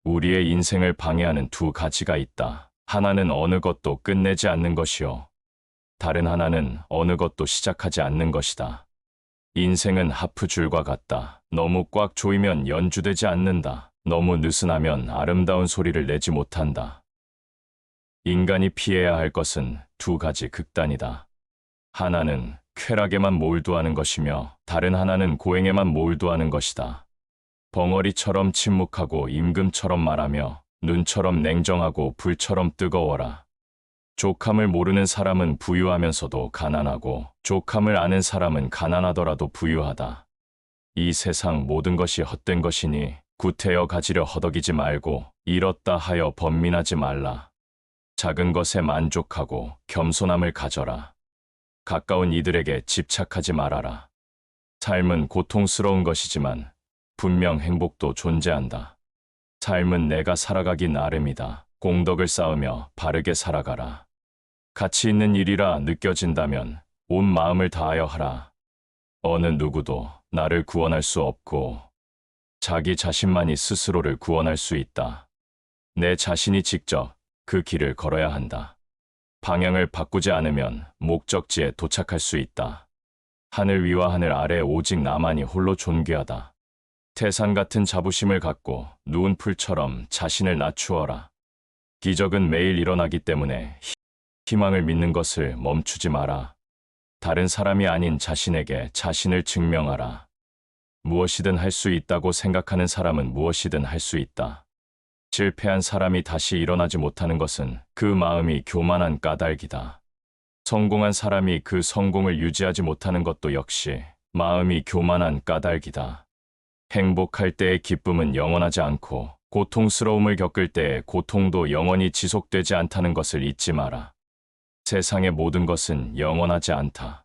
[SPEAKER 1] 우리의 인생을 방해하는 두 가지가 있다. 하나는 어느 것도 끝내지 않는 것이요. 다른 하나는 어느 것도 시작하지 않는 것이다. 인생은 하프줄과 같다. 너무 꽉 조이면 연주되지 않는다. 너무 느슨하면 아름다운 소리를 내지 못한다. 인간이 피해야 할 것은 두 가지 극단이다. 하나는 쾌락에만 몰두하는 것이며 다른 하나는 고행에만 몰두하는 것이다. 벙어리처럼 침묵하고 임금처럼 말하며 눈처럼 냉정하고 불처럼 뜨거워라. 족함을 모르는 사람은 부유하면서도 가난하고 족함을 아는 사람은 가난하더라도 부유하다. 이 세상 모든 것이 헛된 것이니 구태여 가지려 허덕이지 말고 잃었다 하여 번민하지 말라. 작은 것에 만족하고 겸손함을 가져라. 가까운 이들에게 집착하지 말아라. 삶은 고통스러운 것이지만 분명 행복도 존재한다. 삶은 내가 살아가기 나름이다. 공덕을 쌓으며 바르게 살아가라. 가치 있는 일이라 느껴진다면 온 마음을 다하여 하라. 어느 누구도 나를 구원할 수 없고 자기 자신만이 스스로를 구원할 수 있다. 내 자신이 직접 그 길을 걸어야 한다. 방향을 바꾸지 않으면 목적지에 도착할 수 있다. 하늘 위와 하늘 아래 오직 나만이 홀로 존귀하다. 태산 같은 자부심을 갖고 누운 풀처럼 자신을 낮추어라. 기적은 매일 일어나기 때문에 희망을 믿는 것을 멈추지 마라. 다른 사람이 아닌 자신에게 자신을 증명하라. 무엇이든 할 수 있다고 생각하는 사람은 무엇이든 할 수 있다. 실패한 사람이 다시 일어나지 못하는 것은 그 마음이 교만한 까닭이다. 성공한 사람이 그 성공을 유지하지 못하는 것도 역시 마음이 교만한 까닭이다. 행복할 때의 기쁨은 영원하지 않고 고통스러움을 겪을 때의 고통도 영원히 지속되지 않다는 것을 잊지 마라. 세상의 모든 것은 영원하지 않다.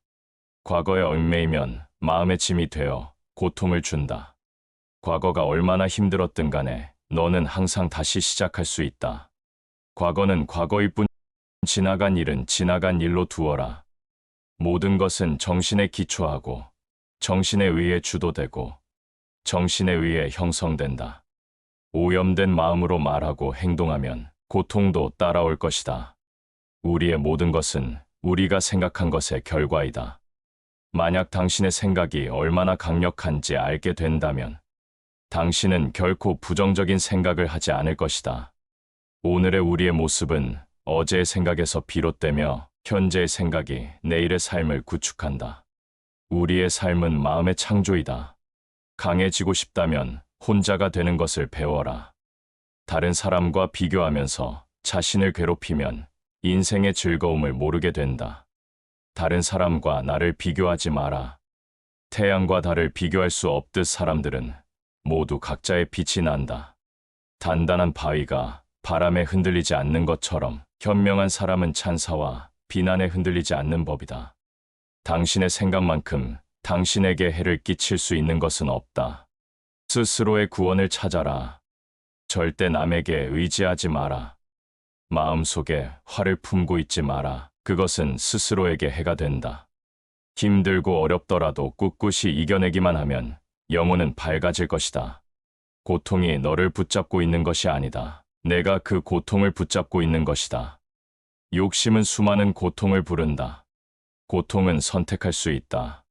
[SPEAKER 1] 과거에 얽매이면 마음의 짐이 되어 고통을 준다. 과거가 얼마나 힘들었든 간에 너는 항상 다시 시작할 수 있다. 과거는 과거일 뿐, 지나간 일은 지나간 일로 두어라. 모든 것은 정신에 기초하고 정신에 의해 주도되고 정신에 의해 형성된다. 오염된 마음으로 말하고 행동하면 고통도 따라올 것이다. 우리의 모든 것은 우리가 생각한 것의 결과이다. 만약 당신의 생각이 얼마나 강력한지 알게 된다면 당신은 결코 부정적인 생각을 하지 않을 것이다. 오늘의 우리의 모습은 어제의 생각에서 비롯되며 현재의 생각이 내일의 삶을 구축한다. 우리의 삶은 마음의 창조이다. 강해지고 싶다면 혼자가 되는 것을 배워라. 다른 사람과 비교하면서 자신을 괴롭히면 인생의 즐거움을 모르게 된다. 다른 사람과 나를 비교하지 마라. 태양과 달을 비교할 수 없듯 사람들은 모두 각자의 빛이 난다. 단단한 바위가 바람에 흔들리지 않는 것처럼 현명한 사람은 찬사와 비난에 흔들리지 않는 법이다. 당신의 생각만큼 당신에게 해를 끼칠 수 있는 것은 없다. 스스로의 구원을 찾아라. 절대 남에게 의지하지 마라. 마음속에 화를 품고 있지 마라. 그것은 스스로에게 해가 된다. 힘들고 어렵더라도 꿋꿋이 이겨내기만 하면 영혼은 밝아질 것이다. 고통이 너를 붙잡고 있는 것이 아니다. 내가 그 고통을 붙잡고 있는 것이다. 욕심은 수많은 고통을 부른다. 고통은 선택할 수 있다.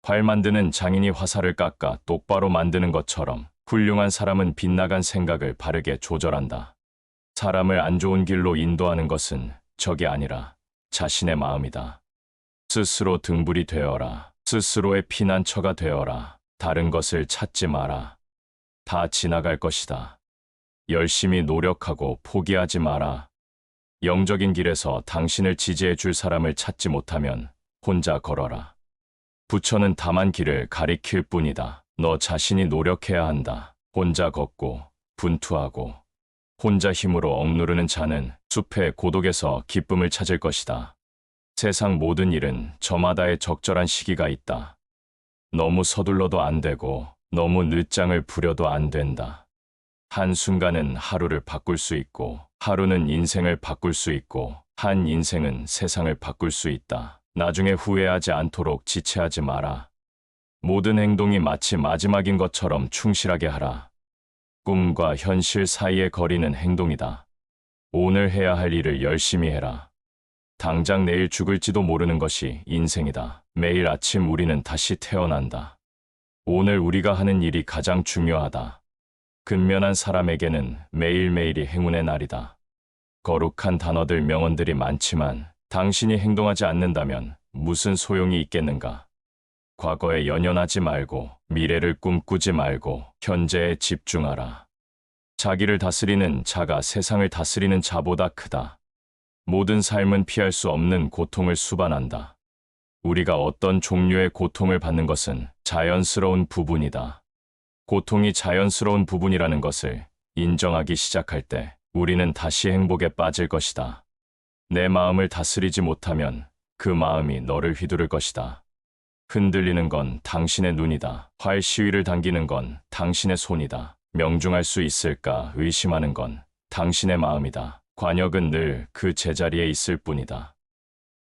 [SPEAKER 1] 활 만드는 장인이 화살을 깎아 똑바로 만드는 것처럼 훌륭한 사람은 빗나간 생각을 바르게 조절한다. 사람을 안 좋은 길로 인도하는 것은 적이 아니라 자신의 마음이다. 스스로 등불이 되어라. 스스로의 피난처가 되어라. 다른 것을 찾지 마라. 다 지나갈 것이다. 열심히 노력하고 포기하지 마라. 영적인 길에서 당신을 지지해 줄 사람을 찾지 못하면 혼자 걸어라. 부처는 다만 길을 가리킬 뿐이다. 너 자신이 노력해야 한다. 혼자 걷고 분투하고 혼자 힘으로 억누르는 자는 숲의 고독에서 기쁨을 찾을 것이다. 세상 모든 일은 저마다의 적절한 시기가 있다. 너무 서둘러도 안 되고 너무 늦장을 부려도 안 된다. 한순간은 하루를 바꿀 수 있고 하루는 인생을 바꿀 수 있고 한 인생은 세상을 바꿀 수 있다. 나중에 후회하지 않도록 지체하지 마라. 모든 행동이 마치 마지막인 것처럼 충실하게 하라. 꿈과 현실 사이의 거리는 행동이다. 오늘 해야 할 일을 열심히 해라. 당장 내일 죽을지도 모르는 것이 인생이다. 매일 아침 우리는 다시 태어난다. 오늘 우리가 하는 일이 가장 중요하다. 근면한 사람에게는 매일매일이 행운의 날이다. 거룩한 단어들 명언들이 많지만 당신이 행동하지 않는다면 무슨 소용이 있겠는가? 과거에 연연하지 말고 미래를 꿈꾸지 말고 현재에 집중하라. 자기를 다스리는 자가 세상을 다스리는 자보다 크다. 모든 삶은 피할 수 없는 고통을 수반한다. 우리가 어떤 종류의 고통을 받는 것은 자연스러운 부분이다. 고통이 자연스러운 부분이라는 것을 인정하기 시작할 때 우리는 다시 행복에 빠질 것이다. 내 마음을 다스리지 못하면 그 마음이 너를 휘두를 것이다. 흔들리는 건 당신의 눈이다. 활 시위를 당기는 건 당신의 손이다. 명중할 수 있을까 의심하는 건 당신의 마음이다. 관역은 늘 그 제자리에 있을 뿐이다.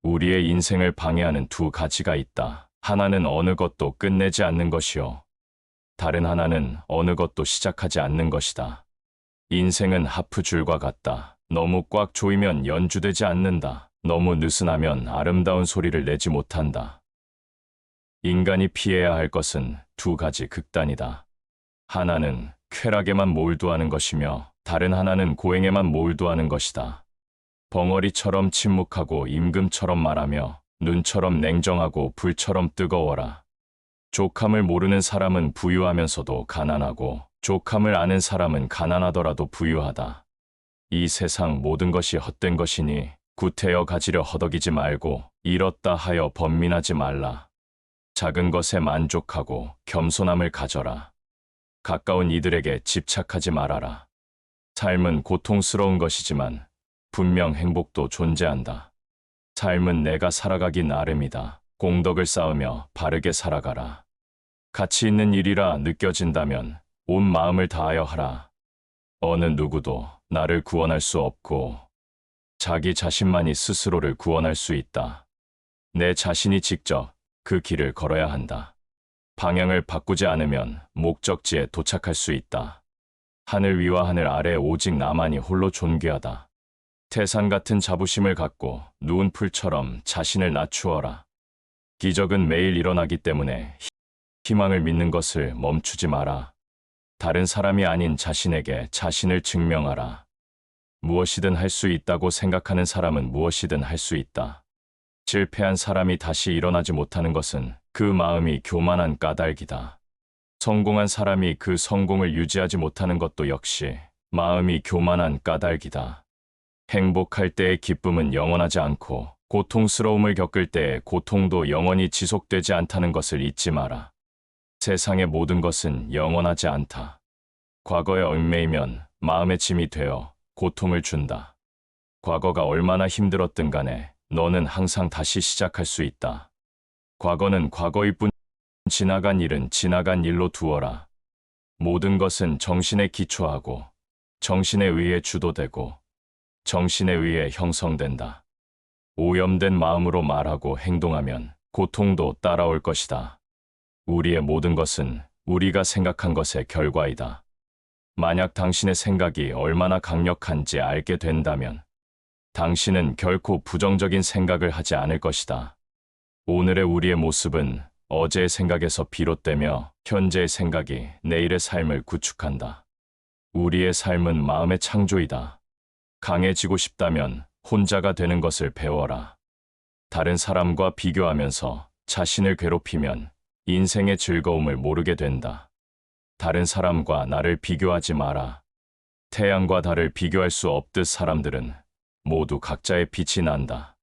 [SPEAKER 1] 우리의 인생을 방해하는 두 가지가 있다. 하나는 어느 것도 끝내지 않는 것이요. 다른 하나는 어느 것도 시작하지 않는 것이다. 인생은 하프줄과 같다. 너무 꽉 조이면 연주되지 않는다. 너무 느슨하면 아름다운 소리를 내지 못한다. 인간이 피해야 할 것은 두 가지 극단이다. 하나는 쾌락에만 몰두하는 것이며 다른 하나는 고행에만 몰두하는 것이다. 벙어리처럼 침묵하고 임금처럼 말하며 눈처럼 냉정하고 불처럼 뜨거워라. 족함을 모르는 사람은 부유하면서도 가난하고 족함을 아는 사람은 가난하더라도 부유하다. 이 세상 모든 것이 헛된 것이니 구태여 가지려 허덕이지 말고 잃었다 하여 번민하지 말라. 작은 것에 만족하고 겸손함을 가져라. 가까운 이들에게 집착하지 말아라. 삶은 고통스러운 것이지만 분명 행복도 존재한다. 삶은 내가 살아가기 나름이다. 공덕을 쌓으며 바르게 살아가라. 가치 있는 일이라 느껴진다면 온 마음을 다하여 하라. 어느 누구도 나를 구원할 수 없고 자기 자신만이 스스로를 구원할 수 있다. 내 자신이 직접 그 길을 걸어야 한다. 방향을 바꾸지 않으면 목적지에 도착할 수 있다. 하늘 위와 하늘 아래 오직 나만이 홀로 존귀하다. 태산 같은 자부심을 갖고 누운 풀처럼 자신을 낮추어라. 기적은 매일 일어나기 때문에 희망을 믿는 것을 멈추지 마라. 다른 사람이 아닌 자신에게 자신을 증명하라. 무엇이든 할 수 있다고 생각하는 사람은 무엇이든 할 수 있다. 실패한 사람이 다시 일어나지 못하는 것은 그 마음이 교만한 까닭이다. 성공한 사람이 그 성공을 유지하지 못하는 것도 역시 마음이 교만한 까닭이다. 행복할 때의 기쁨은 영원하지 않고 고통스러움을 겪을 때의 고통도 영원히 지속되지 않다는 것을 잊지 마라. 세상의 모든 것은 영원하지 않다. 과거에 얽매이면 마음의 짐이 되어 고통을 준다. 과거가 얼마나 힘들었든 간에 너는 항상 다시 시작할 수 있다. 과거는 과거일 뿐, 지나간 일은 지나간 일로 두어라. 모든 것은 정신에 기초하고 정신에 의해 주도되고 정신에 의해 형성된다. 오염된 마음으로 말하고 행동하면 고통도 따라올 것이다. 우리의 모든 것은 우리가 생각한 것의 결과이다. 만약 당신의 생각이 얼마나 강력한지 알게 된다면 당신은 결코 부정적인 생각을 하지 않을 것이다. 오늘의 우리의 모습은 어제의 생각에서 비롯되며 현재의 생각이 내일의 삶을 구축한다. 우리의 삶은 마음의 창조이다. 강해지고 싶다면 혼자가 되는 것을 배워라. 다른 사람과 비교하면서 자신을 괴롭히면 인생의 즐거움을 모르게 된다. 다른 사람과 나를 비교하지 마라. 태양과 달을 비교할 수 없듯 사람들은 모두 각자의 빛이 난다.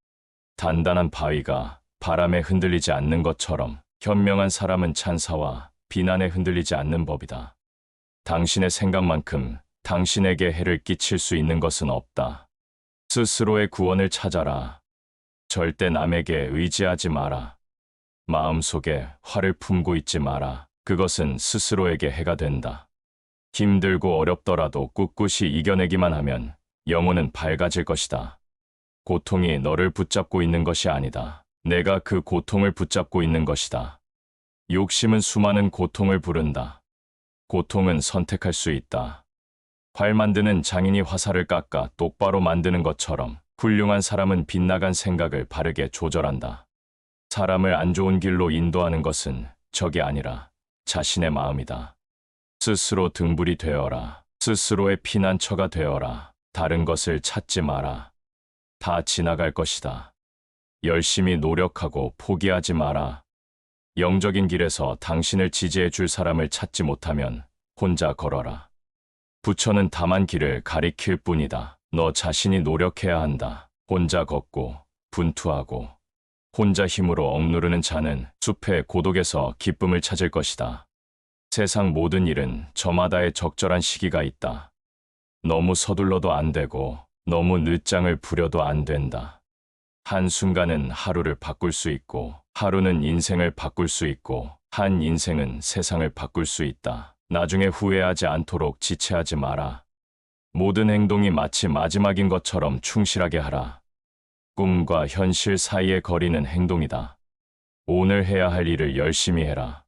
[SPEAKER 1] 단단한 바위가 바람에 흔들리지 않는 것처럼 현명한 사람은 찬사와 비난에 흔들리지 않는 법이다. 당신의 생각만큼 당신에게 해를 끼칠 수 있는 것은 없다. 스스로의 구원을 찾아라. 절대 남에게 의지하지 마라. 마음속에 화를 품고 있지 마라. 그것은 스스로에게 해가 된다. 힘들고 어렵더라도 꿋꿋이 이겨내기만 하면 영혼은 밝아질 것이다. 고통이 너를 붙잡고 있는 것이 아니다. 내가 그 고통을 붙잡고 있는 것이다. 욕심은 수많은 고통을 부른다. 고통은 선택할 수 있다. 활 만드는 장인이 화살을 깎아 똑바로 만드는 것처럼 훌륭한 사람은 빗나간 생각을 바르게 조절한다. 사람을 안 좋은 길로 인도하는 것은 적이 아니라 자신의 마음이다. 스스로 등불이 되어라. 스스로의 피난처가 되어라. 다른 것을 찾지 마라. 다 지나갈 것이다. 열심히 노력하고 포기하지 마라. 영적인 길에서 당신을 지지해 줄 사람을 찾지 못하면 혼자 걸어라. 부처는 다만 길을 가리킬 뿐이다. 너 자신이 노력해야 한다. 혼자 걷고 분투하고 혼자 힘으로 억누르는 자는 숲의 고독에서 기쁨을 찾을 것이다. 세상 모든 일은 저마다의 적절한 시기가 있다. 너무 서둘러도 안 되고 너무 늦장을 부려도 안 된다. 한순간은 하루를 바꿀 수 있고 하루는 인생을 바꿀 수 있고 한 인생은 세상을 바꿀 수 있다. 나중에 후회하지 않도록 지체하지 마라. 모든 행동이 마치 마지막인 것처럼 충실하게 하라. 꿈과 현실 사이의 거리는 행동이다. 오늘 해야 할 일을 열심히 해라.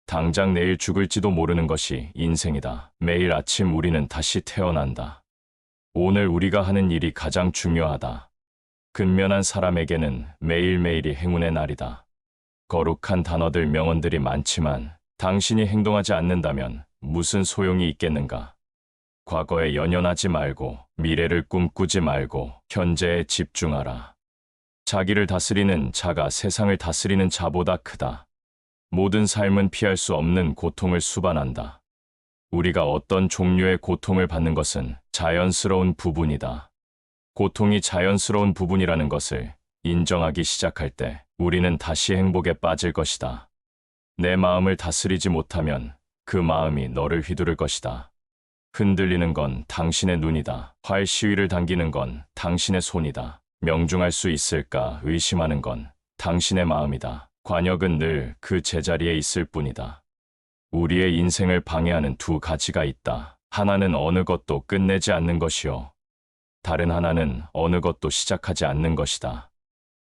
[SPEAKER 1] 당장 내일 죽을지도 모르는 것이 인생이다. 매일 아침 우리는 다시 태어난다. 오늘 우리가 하는 일이 가장 중요하다. 근면한 사람에게는 매일매일이 행운의 날이다. 거룩한 단어들 명언들이 많지만 당신이 행동하지 않는다면 무슨 소용이 있겠는가? 과거에 연연하지 말고 미래를 꿈꾸지 말고 현재에 집중하라. 자기를 다스리는 자가 세상을 다스리는 자보다 크다. 모든 삶은 피할 수 없는 고통을 수반한다. 우리가 어떤 종류의 고통을 받는 것은 자연스러운 부분이다. 고통이 자연스러운 부분이라는 것을 인정하기 시작할 때 우리는 다시 행복에 빠질 것이다. 내 마음을 다스리지 못하면 그 마음이 너를 휘두를 것이다. 흔들리는 건 당신의 눈이다. 활 시위를 당기는 건 당신의 손이다. 명중할 수 있을까 의심하는 건 당신의 마음이다. 관역은 늘 그 제자리에 있을 뿐이다. 우리의 인생을 방해하는 두 가지가 있다. 하나는 어느 것도 끝내지 않는 것이요. 다른 하나는 어느 것도 시작하지 않는 것이다.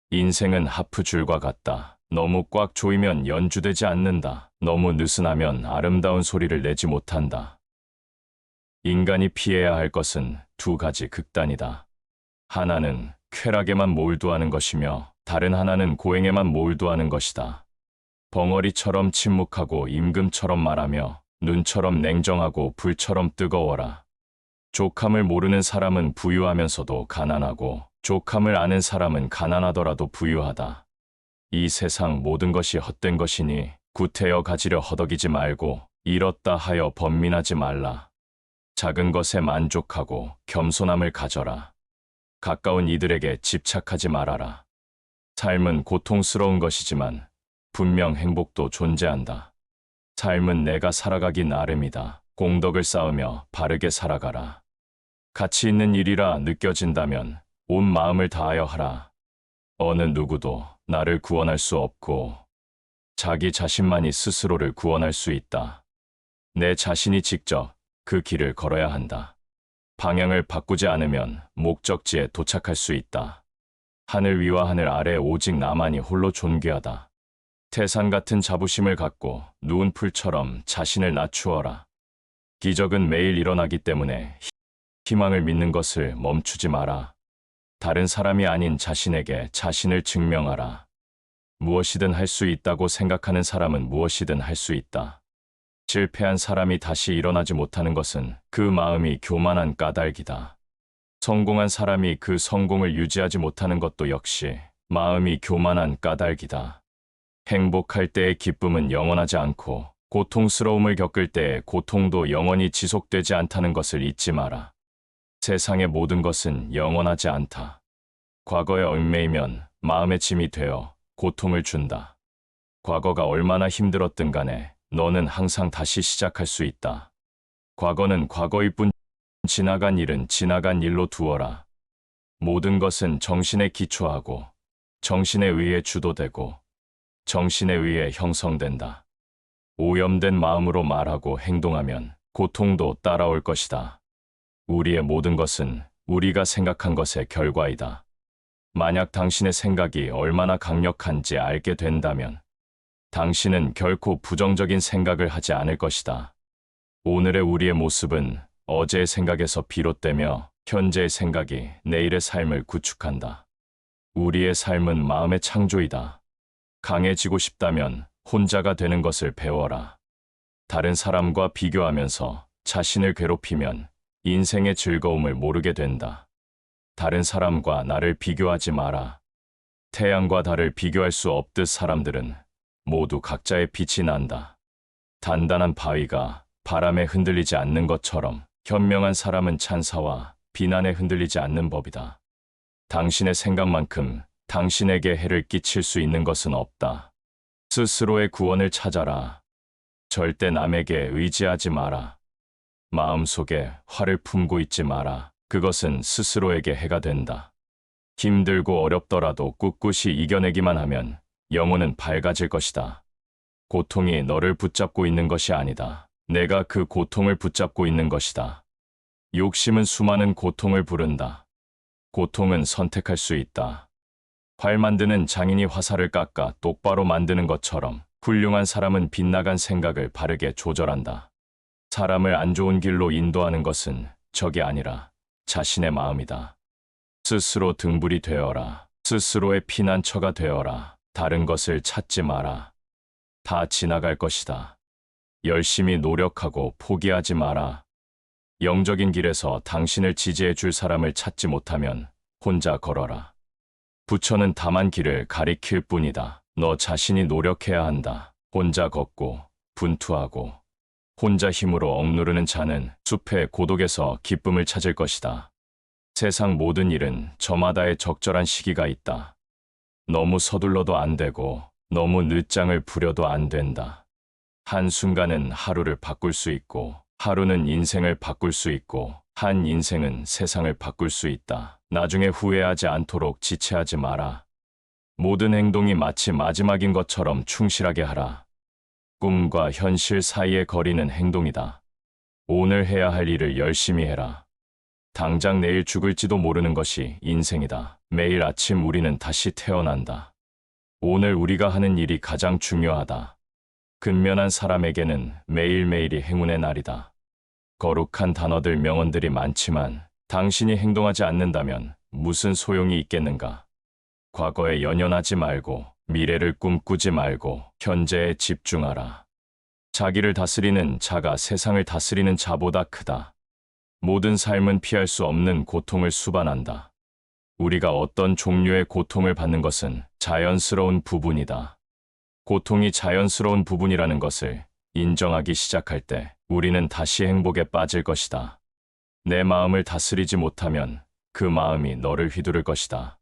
[SPEAKER 1] 인생은 하프줄과 같다. 너무 꽉 조이면 연주되지 않는다. 너무 느슨하면 아름다운 소리를 내지 못한다. 인간이 피해야 할 것은 두 가지 극단이다. 하나는 쾌락에만 몰두하는 것이며 다른 하나는 고행에만 몰두하는 것이다. 벙어리처럼 침묵하고 임금처럼 말하며 눈처럼 냉정하고 불처럼 뜨거워라. 족함을 모르는 사람은 부유하면서도 가난하고 족함을 아는 사람은 가난하더라도 부유하다. 이 세상 모든 것이 헛된 것이니 구태여 가지려 허덕이지 말고 잃었다 하여 번민하지 말라. 작은 것에 만족하고 겸손함을 가져라. 가까운 이들에게 집착하지 말아라. 삶은 고통스러운 것이지만 분명 행복도 존재한다. 삶은 내가 살아가기 나름이다. 공덕을 쌓으며 바르게 살아가라. 가치 있는 일이라 느껴진다면 온 마음을 다하여 하라. 어느 누구도 나를 구원할 수 없고 자기 자신만이 스스로를 구원할 수 있다. 내 자신이 직접 그 길을 걸어야 한다. 방향을 바꾸지 않으면 목적지에 도착할 수 있다. 하늘 위와 하늘 아래 오직 나만이 홀로 존귀하다. 태산 같은 자부심을 갖고 누운 풀처럼 자신을 낮추어라. 기적은 매일 일어나기 때문에 희망을 믿는 것을 멈추지 마라. 다른 사람이 아닌 자신에게 자신을 증명하라. 무엇이든 할 수 있다고 생각하는 사람은 무엇이든 할 수 있다. 실패한 사람이 다시 일어나지 못하는 것은 그 마음이 교만한 까닭이다. 성공한 사람이 그 성공을 유지하지 못하는 것도 역시 마음이 교만한 까닭이다. 행복할 때의 기쁨은 영원하지 않고 고통스러움을 겪을 때의 고통도 영원히 지속되지 않다는 것을 잊지 마라. 세상의 모든 것은 영원하지 않다. 과거에 얽매이면 마음의 짐이 되어 고통을 준다. 과거가 얼마나 힘들었든 간에 너는 항상 다시 시작할 수 있다. 과거는 과거일 뿐, 지나간 일은 지나간 일로 두어라. 모든 것은 정신에 기초하고 정신에 의해 주도되고 정신에 의해 형성된다. 오염된 마음으로 말하고 행동하면 고통도 따라올 것이다. 우리의 모든 것은 우리가 생각한 것의 결과이다. 만약 당신의 생각이 얼마나 강력한지 알게 된다면 당신은 결코 부정적인 생각을 하지 않을 것이다. 오늘의 우리의 모습은 어제의 생각에서 비롯되며 현재의 생각이 내일의 삶을 구축한다. 우리의 삶은 마음의 창조이다. 강해지고 싶다면 혼자가 되는 것을 배워라. 다른 사람과 비교하면서 자신을 괴롭히면 인생의 즐거움을 모르게 된다. 다른 사람과 나를 비교하지 마라. 태양과 달을 비교할 수 없듯 사람들은 모두 각자의 빛이 난다. 단단한 바위가 바람에 흔들리지 않는 것처럼 현명한 사람은 찬사와 비난에 흔들리지 않는 법이다. 당신의 생각만큼 당신에게 해를 끼칠 수 있는 것은 없다. 스스로의 구원을 찾아라. 절대 남에게 의지하지 마라. 마음속에 화를 품고 있지 마라. 그것은 스스로에게 해가 된다. 힘들고 어렵더라도 꿋꿋이 이겨내기만 하면 영혼은 밝아질 것이다. 고통이 너를 붙잡고 있는 것이 아니다. 내가 그 고통을 붙잡고 있는 것이다. 욕심은 수많은 고통을 부른다. 고통은 선택할 수 있다. 활 만드는 장인이 화살을 깎아 똑바로 만드는 것처럼 훌륭한 사람은 빗나간 생각을 바르게 조절한다. 사람을 안 좋은 길로 인도하는 것은 적이 아니라 자신의 마음이다. 스스로 등불이 되어라. 스스로의 피난처가 되어라. 다른 것을 찾지 마라. 다 지나갈 것이다. 열심히 노력하고 포기하지 마라. 영적인 길에서 당신을 지지해 줄 사람을 찾지 못하면 혼자 걸어라. 부처는 다만 길을 가리킬 뿐이다. 너 자신이 노력해야 한다. 혼자 걷고 분투하고 혼자 힘으로 억누르는 자는 숲의 고독에서 기쁨을 찾을 것이다. 세상 모든 일은 저마다의 적절한 시기가 있다. 너무 서둘러도 안 되고 너무 늦장을 부려도 안 된다. 한순간은 하루를 바꿀 수 있고 하루는 인생을 바꿀 수 있고 한 인생은 세상을 바꿀 수 있다. 나중에 후회하지 않도록 지체하지 마라. 모든 행동이 마치 마지막인 것처럼 충실하게 하라. 꿈과 현실 사이의 거리는 행동이다. 오늘 해야 할 일을 열심히 해라. 당장 내일 죽을지도 모르는 것이 인생이다. 매일 아침 우리는 다시 태어난다. 오늘 우리가 하는 일이 가장 중요하다. 근면한 사람에게는 매일매일이 행운의 날이다. 거룩한 단어들 명언들이 많지만 당신이 행동하지 않는다면 무슨 소용이 있겠는가? 과거에 연연하지 말고 미래를 꿈꾸지 말고 현재에 집중하라. 자기를 다스리는 자가 세상을 다스리는 자보다 크다. 모든 삶은 피할 수 없는 고통을 수반한다. 우리가 어떤 종류의 고통을 받는 것은 자연스러운 부분이다. 고통이 자연스러운 부분이라는 것을 인정하기 시작할 때 우리는 다시 행복에 빠질 것이다. 내 마음을 다스리지 못하면 그 마음이 너를 휘두를 것이다.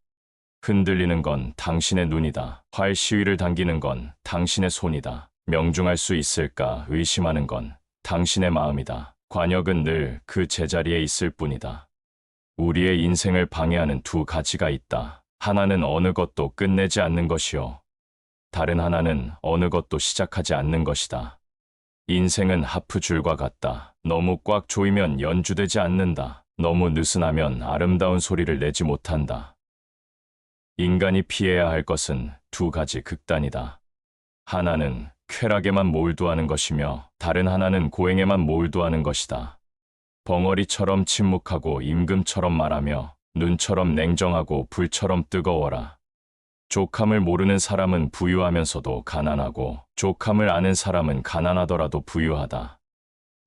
[SPEAKER 1] 흔들리는 건 당신의 눈이다. 활 시위를 당기는 건 당신의 손이다. 명중할 수 있을까 의심하는 건 당신의 마음이다. 관역은 늘 그 제자리에 있을 뿐이다. 우리의 인생을 방해하는 두 가지가 있다. 하나는 어느 것도 끝내지 않는 것이요. 다른 하나는 어느 것도 시작하지 않는 것이다. 인생은 하프줄과 같다. 너무 꽉 조이면 연주되지 않는다. 너무 느슨하면 아름다운 소리를 내지 못한다. 인간이 피해야 할 것은 두 가지 극단이다. 하나는 쾌락에만 몰두하는 것이며 다른 하나는 고행에만 몰두하는 것이다. 벙어리처럼 침묵하고 임금처럼 말하며 눈처럼 냉정하고 불처럼 뜨거워라. 족함을 모르는 사람은 부유하면서도 가난하고 족함을 아는 사람은 가난하더라도 부유하다.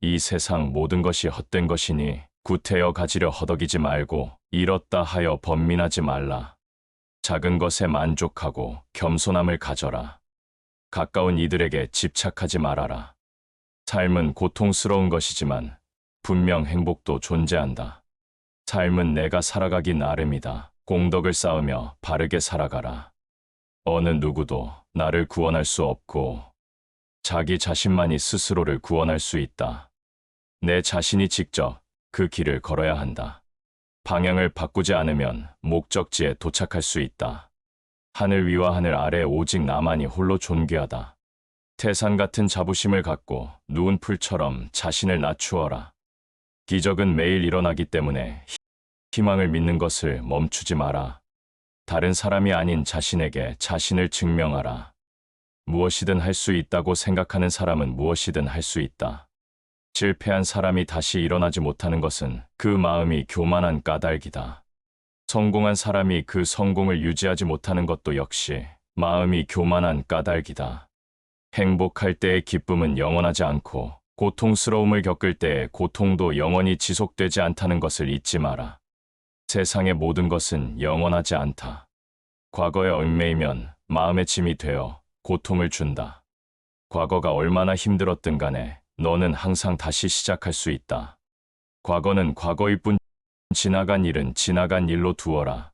[SPEAKER 1] 이 세상 모든 것이 헛된 것이니 구태여 가지려 허덕이지 말고 잃었다 하여 번민하지 말라. 작은 것에 만족하고 겸손함을 가져라. 가까운 이들에게 집착하지 말아라. 삶은 고통스러운 것이지만 분명 행복도 존재한다. 삶은 내가 살아가기 나름이다. 공덕을 쌓으며 바르게 살아가라. 어느 누구도 나를 구원할 수 없고 자기 자신만이 스스로를 구원할 수 있다. 내 자신이 직접 그 길을 걸어야 한다. 방향을 바꾸지 않으면 목적지에 도착할 수 있다. 하늘 위와 하늘 아래 오직 나만이 홀로 존귀하다. 태산 같은 자부심을 갖고 누운 풀처럼 자신을 낮추어라. 기적은 매일 일어나기 때문에 희망을 믿는 것을 멈추지 마라. 다른 사람이 아닌 자신에게 자신을 증명하라. 무엇이든 할 수 있다고 생각하는 사람은 무엇이든 할 수 있다. 실패한 사람이 다시 일어나지 못하는 것은 그 마음이 교만한 까닭이다. 성공한 사람이 그 성공을 유지하지 못하는 것도 역시 마음이 교만한 까닭이다. 행복할 때의 기쁨은 영원하지 않고 고통스러움을 겪을 때의 고통도 영원히 지속되지 않다는 것을 잊지 마라. 세상의 모든 것은 영원하지 않다. 과거에 얽매이면 마음의 짐이 되어 고통을 준다. 과거가 얼마나 힘들었든 간에 너는 항상 다시 시작할 수 있다. 과거는 과거일 뿐, 지나간 일은 지나간 일로 두어라.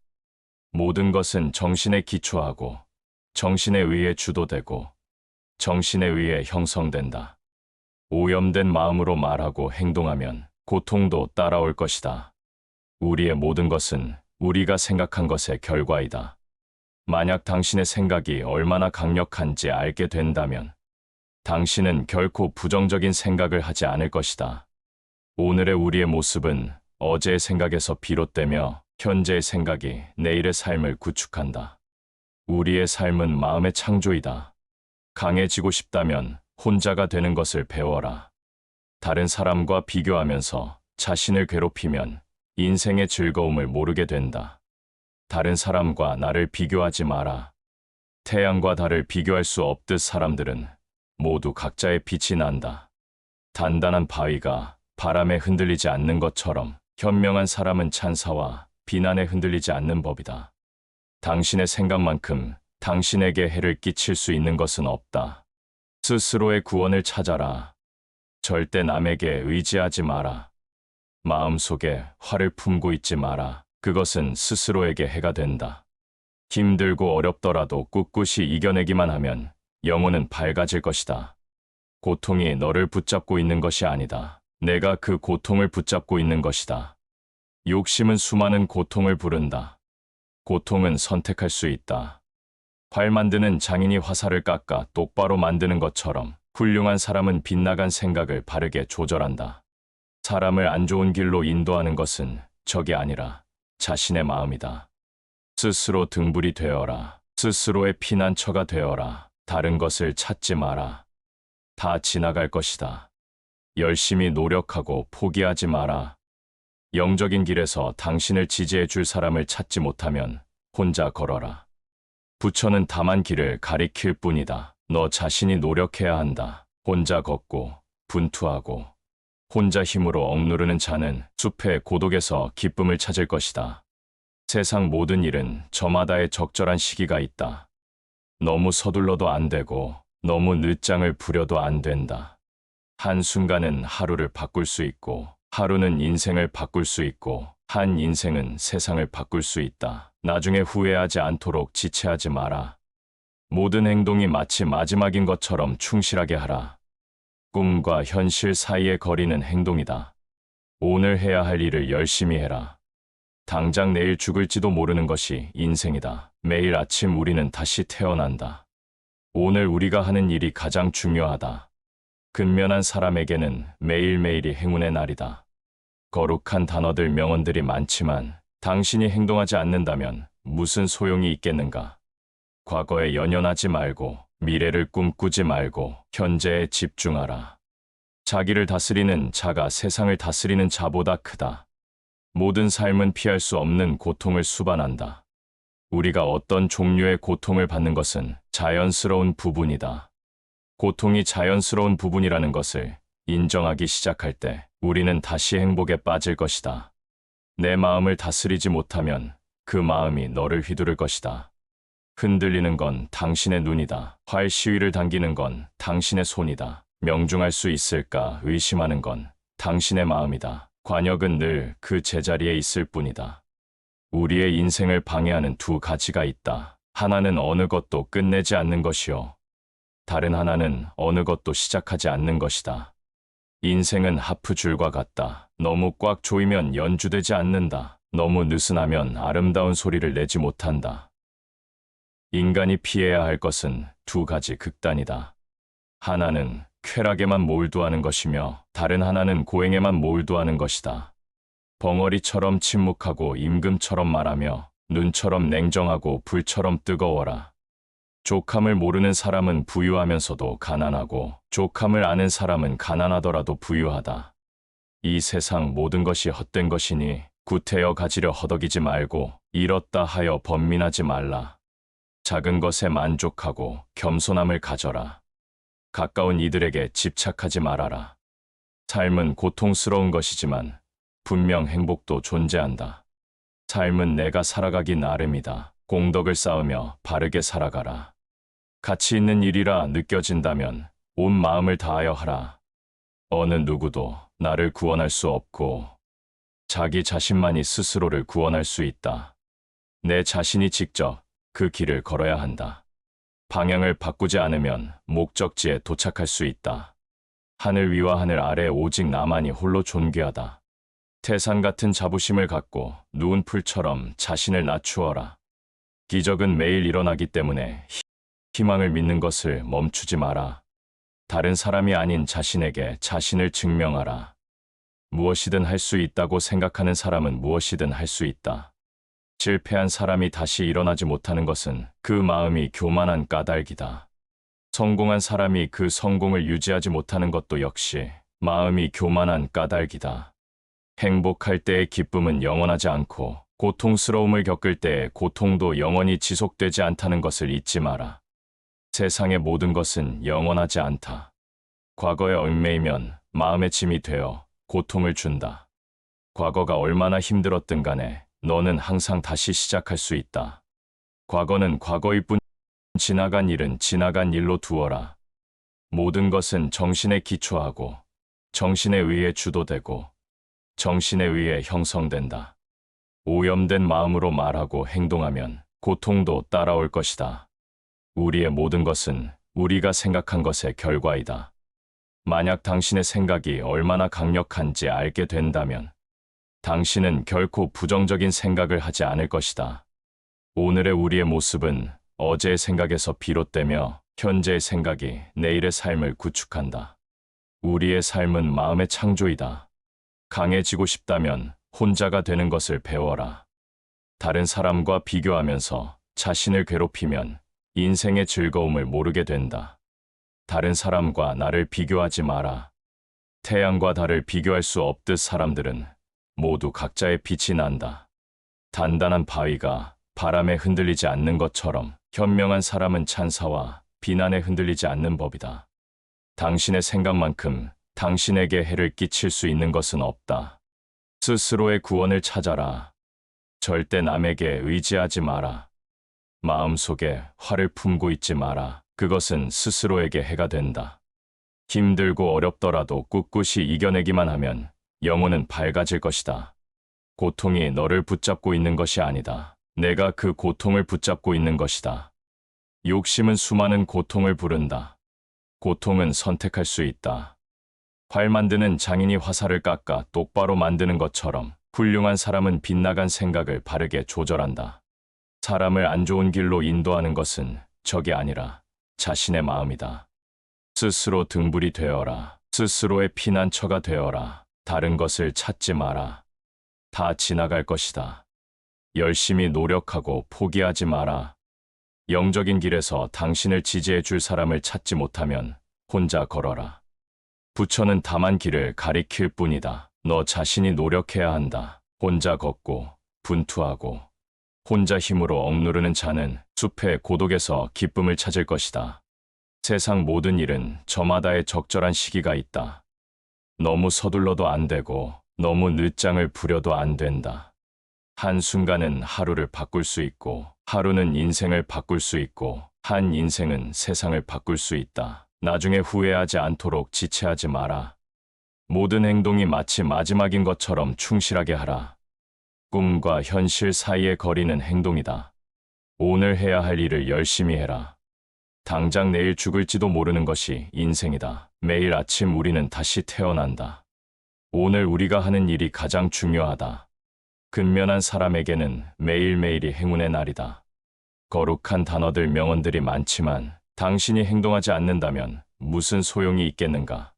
[SPEAKER 1] 모든 것은 정신에 기초하고 정신에 의해 주도되고 정신에 의해 형성된다. 오염된 마음으로 말하고 행동하면 고통도 따라올 것이다. 우리의 모든 것은 우리가 생각한 것의 결과이다. 만약 당신의 생각이 얼마나 강력한지 알게 된다면 당신은 결코 부정적인 생각을 하지 않을 것이다. 오늘의 우리의 모습은 어제의 생각에서 비롯되며 현재의 생각이 내일의 삶을 구축한다. 우리의 삶은 마음의 창조이다. 강해지고 싶다면 혼자가 되는 것을 배워라. 다른 사람과 비교하면서 자신을 괴롭히면 인생의 즐거움을 모르게 된다. 다른 사람과 나를 비교하지 마라. 태양과 달을 비교할 수 없듯 사람들은 모두 각자의 빛이 난다. 단단한 바위가 바람에 흔들리지 않는 것처럼 현명한 사람은 찬사와 비난에 흔들리지 않는 법이다. 당신의 생각만큼 당신에게 해를 끼칠 수 있는 것은 없다. 스스로의 구원을 찾아라. 절대 남에게 의지하지 마라. 마음속에 화를 품고 있지 마라. 그것은 스스로에게 해가 된다. 힘들고 어렵더라도 꿋꿋이 이겨내기만 하면 영혼은 밝아질 것이다. 고통이 너를 붙잡고 있는 것이 아니다. 내가 그 고통을 붙잡고 있는 것이다. 욕심은 수많은 고통을 부른다. 고통은 선택할 수 있다. 활 만드는 장인이 화살을 깎아 똑바로 만드는 것처럼 훌륭한 사람은 빗나간 생각을 바르게 조절한다. 사람을 안 좋은 길로 인도하는 것은 적이 아니라 자신의 마음이다. 스스로 등불이 되어라. 스스로의 피난처가 되어라. 다른 것을 찾지 마라. 다 지나갈 것이다. 열심히 노력하고 포기하지 마라. 영적인 길에서 당신을 지지해 줄 사람을 찾지 못하면 혼자 걸어라. 부처는 다만 길을 가리킬 뿐이다. 너 자신이 노력해야 한다. 혼자 걷고 분투하고 혼자 힘으로 억누르는 자는 숲의 고독에서 기쁨을 찾을 것이다. 세상 모든 일은 저마다의 적절한 시기가 있다. 너무 서둘러도 안 되고 너무 늦장을 부려도 안 된다. 한순간은 하루를 바꿀 수 있고 하루는 인생을 바꿀 수 있고 한 인생은 세상을 바꿀 수 있다. 나중에 후회하지 않도록 지체하지 마라. 모든 행동이 마치 마지막인 것처럼 충실하게 하라. 꿈과 현실 사이의 거리는 행동이다. 오늘 해야 할 일을 열심히 해라. 당장 내일 죽을지도 모르는 것이 인생이다. 매일 아침 우리는 다시 태어난다. 오늘 우리가 하는 일이 가장 중요하다. 근면한 사람에게는 매일매일이 행운의 날이다. 거룩한 단어들 명언들이 많지만 당신이 행동하지 않는다면 무슨 소용이 있겠는가? 과거에 연연하지 말고 미래를 꿈꾸지 말고 현재에 집중하라. 자기를 다스리는 자가 세상을 다스리는 자보다 크다. 모든 삶은 피할 수 없는 고통을 수반한다. 우리가 어떤 종류의 고통을 받는 것은 자연스러운 부분이다. 고통이 자연스러운 부분이라는 것을 인정하기 시작할 때 우리는 다시 행복에 빠질 것이다. 내 마음을 다스리지 못하면 그 마음이 너를 휘두를 것이다. 흔들리는 건 당신의 눈이다. 활 시위를 당기는 건 당신의 손이다. 명중할 수 있을까 의심하는 건 당신의 마음이다. 관역은 늘 그 제자리에 있을 뿐이다. 우리의 인생을 방해하는 두 가지가 있다. 하나는 어느 것도 끝내지 않는 것이요. 다른 하나는 어느 것도 시작하지 않는 것이다. 인생은 하프줄과 같다. 너무 꽉 조이면 연주되지 않는다. 너무 느슨하면 아름다운 소리를 내지 못한다. 인간이 피해야 할 것은 두 가지 극단이다. 하나는 쾌락에만 몰두하는 것이며 다른 하나는 고행에만 몰두하는 것이다. 벙어리처럼 침묵하고 임금처럼 말하며 눈처럼 냉정하고 불처럼 뜨거워라. 족함을 모르는 사람은 부유하면서도 가난하고 족함을 아는 사람은 가난하더라도 부유하다. 이 세상 모든 것이 헛된 것이니 구태여 가지려 허덕이지 말고 잃었다 하여 번민하지 말라. 작은 것에 만족하고 겸손함을 가져라. 가까운 이들에게 집착하지 말아라. 삶은 고통스러운 것이지만 분명 행복도 존재한다. 삶은 내가 살아가기 나름이다. 공덕을 쌓으며 바르게 살아가라. 가치 있는 일이라 느껴진다면 온 마음을 다하여 하라. 어느 누구도 나를 구원할 수 없고 자기 자신만이 스스로를 구원할 수 있다. 내 자신이 직접 그 길을 걸어야 한다. 방향을 바꾸지 않으면 목적지에 도착할 수 있다. 하늘 위와 하늘 아래 오직 나만이 홀로 존귀하다. 태산 같은 자부심을 갖고 누운 풀처럼 자신을 낮추어라. 기적은 매일 일어나기 때문에 희망을 믿는 것을 멈추지 마라. 다른 사람이 아닌 자신에게 자신을 증명하라. 무엇이든 할 수 있다고 생각하는 사람은 무엇이든 할 수 있다. 실패한 사람이 다시 일어나지 못하는 것은 그 마음이 교만한 까닭이다. 성공한 사람이 그 성공을 유지하지 못하는 것도 역시 마음이 교만한 까닭이다. 행복할 때의 기쁨은 영원하지 않고 고통스러움을 겪을 때의 고통도 영원히 지속되지 않다는 것을 잊지 마라. 세상의 모든 것은 영원하지 않다. 과거에 얽매이면 마음의 짐이 되어 고통을 준다. 과거가 얼마나 힘들었든 간에 너는 항상 다시 시작할 수 있다. 과거는 과거일 뿐, 지나간 일은 지나간 일로 두어라. 모든 것은 정신에 기초하고 정신에 의해 주도되고 정신에 의해 형성된다. 오염된 마음으로 말하고 행동하면 고통도 따라올 것이다. 우리의 모든 것은 우리가 생각한 것의 결과이다. 만약 당신의 생각이 얼마나 강력한지 알게 된다면 당신은 결코 부정적인 생각을 하지 않을 것이다. 오늘의 우리의 모습은 어제의 생각에서 비롯되며 현재의 생각이 내일의 삶을 구축한다. 우리의 삶은 마음의 창조이다. 강해지고 싶다면 혼자가 되는 것을 배워라. 다른 사람과 비교하면서 자신을 괴롭히면 인생의 즐거움을 모르게 된다. 다른 사람과 나를 비교하지 마라. 태양과 달을 비교할 수 없듯 사람들은 모두 각자의 빛이 난다. 단단한 바위가 바람에 흔들리지 않는 것처럼 현명한 사람은 찬사와 비난에 흔들리지 않는 법이다. 당신의 생각만큼 당신에게 해를 끼칠 수 있는 것은 없다. 스스로의 구원을 찾아라. 절대 남에게 의지하지 마라. 마음속에 화를 품고 있지 마라. 그것은 스스로에게 해가 된다. 힘들고 어렵더라도 꿋꿋이 이겨내기만 하면 영혼은 밝아질 것이다. 고통이 너를 붙잡고 있는 것이 아니다. 내가 그 고통을 붙잡고 있는 것이다. 욕심은 수많은 고통을 부른다. 고통은 선택할 수 있다. 활 만드는 장인이 화살을 깎아 똑바로 만드는 것처럼 훌륭한 사람은 빗나간 생각을 바르게 조절한다. 사람을 안 좋은 길로 인도하는 것은 적이 아니라 자신의 마음이다. 스스로 등불이 되어라. 스스로의 피난처가 되어라. 다른 것을 찾지 마라. 다 지나갈 것이다. 열심히 노력하고 포기하지 마라. 영적인 길에서 당신을 지지해 줄 사람을 찾지 못하면 혼자 걸어라. 부처는 다만 길을 가리킬 뿐이다. 너 자신이 노력해야 한다. 혼자 걷고 분투하고 혼자 힘으로 억누르는 자는 숲의 고독에서 기쁨을 찾을 것이다. 세상 모든 일은 저마다의 적절한 시기가 있다. 너무 서둘러도 안 되고 너무 늦장을 부려도 안 된다. 한순간은 하루를 바꿀 수 있고 하루는 인생을 바꿀 수 있고 한 인생은 세상을 바꿀 수 있다. 나중에 후회하지 않도록 지체하지 마라. 모든 행동이 마치 마지막인 것처럼 충실하게 하라. 꿈과 현실 사이의 거리는 행동이다. 오늘 해야 할 일을 열심히 해라. 당장 내일 죽을지도 모르는 것이 인생이다. 매일 아침 우리는 다시 태어난다. 오늘 우리가 하는 일이 가장 중요하다. 근면한 사람에게는 매일매일이 행운의 날이다. 거룩한 단어들, 명언들이 많지만 당신이 행동하지 않는다면 무슨 소용이 있겠는가?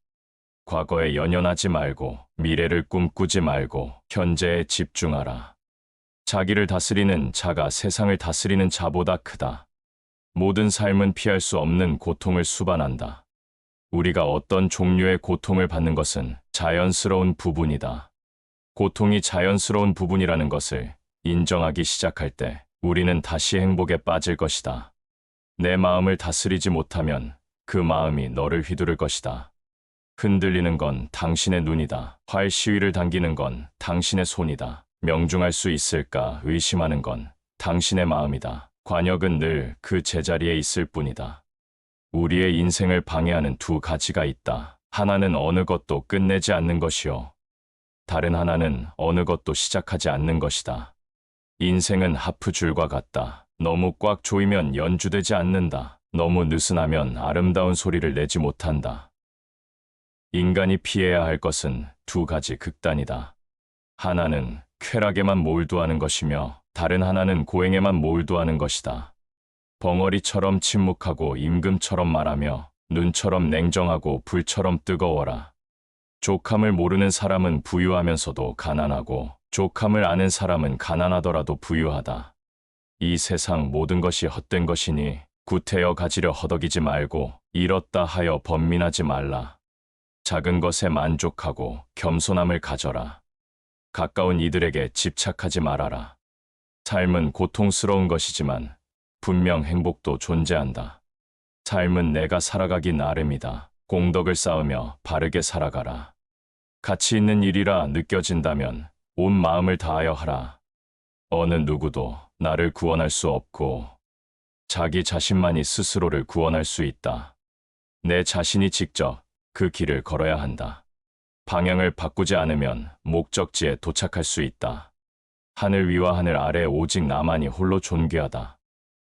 [SPEAKER 1] 과거에 연연하지 말고 미래를 꿈꾸지 말고 현재에 집중하라. 자기를 다스리는 자가 세상을 다스리는 자보다 크다. 모든 삶은 피할 수 없는 고통을 수반한다. 우리가 어떤 종류의 고통을 받는 것은 자연스러운 부분이다. 고통이 자연스러운 부분이라는 것을 인정하기 시작할 때 우리는 다시 행복에 빠질 것이다. 내 마음을 다스리지 못하면 그 마음이 너를 휘두를 것이다. 흔들리는 건 당신의 눈이다. 활 시위를 당기는 건 당신의 손이다. 명중할 수 있을까 의심하는 건 당신의 마음이다. 관역은 늘 그 제자리에 있을 뿐이다. 우리의 인생을 방해하는 두 가지가 있다. 하나는 어느 것도 끝내지 않는 것이요. 다른 하나는 어느 것도 시작하지 않는 것이다. 인생은 하프줄과 같다. 너무 꽉 조이면 연주되지 않는다. 너무 느슨하면 아름다운 소리를 내지 못한다. 인간이 피해야 할 것은 두 가지 극단이다. 하나는 쾌락에만 몰두하는 것이며 다른 하나는 고행에만 몰두하는 것이다. 벙어리처럼 침묵하고 임금처럼 말하며 눈처럼 냉정하고 불처럼 뜨거워라. 족함을 모르는 사람은 부유하면서도 가난하고 족함을 아는 사람은 가난하더라도 부유하다. 이 세상 모든 것이 헛된 것이니 구태여 가지려 허덕이지 말고 잃었다 하여 번민하지 말라. 작은 것에 만족하고 겸손함을 가져라. 가까운 이들에게 집착하지 말아라. 삶은 고통스러운 것이지만 분명 행복도 존재한다. 삶은 내가 살아가기 나름이다. 공덕을 쌓으며 바르게 살아가라. 가치 있는 일이라 느껴진다면 온 마음을 다하여 하라. 어느 누구도 나를 구원할 수 없고 자기 자신만이 스스로를 구원할 수 있다. 내 자신이 직접 그 길을 걸어야 한다. 방향을 바꾸지 않으면 목적지에 도착할 수 있다. 하늘 위와 하늘 아래 오직 나만이 홀로 존귀하다.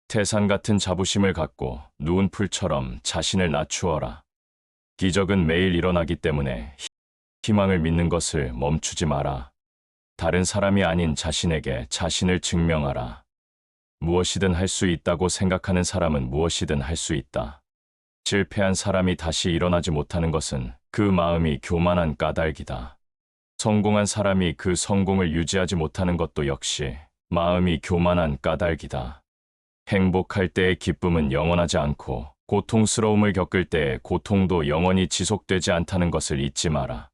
[SPEAKER 1] 태산 같은 자부심을 갖고 누운 풀처럼 자신을 낮추어라. 기적은 매일 일어나기 때문에 희망을 믿는 것을 멈추지 마라. 다른 사람이 아닌 자신에게 자신을 증명하라. 무엇이든 할 수 있다고 생각하는 사람은 무엇이든 할 수 있다. 실패한 사람이 다시 일어나지 못하는 것은 그 마음이 교만한 까닭이다. 성공한 사람이 그 성공을 유지하지 못하는 것도 역시 마음이 교만한 까닭이다. 행복할 때의 기쁨은 영원하지 않고 고통스러움을 겪을 때의 고통도 영원히 지속되지 않다는 것을 잊지 마라.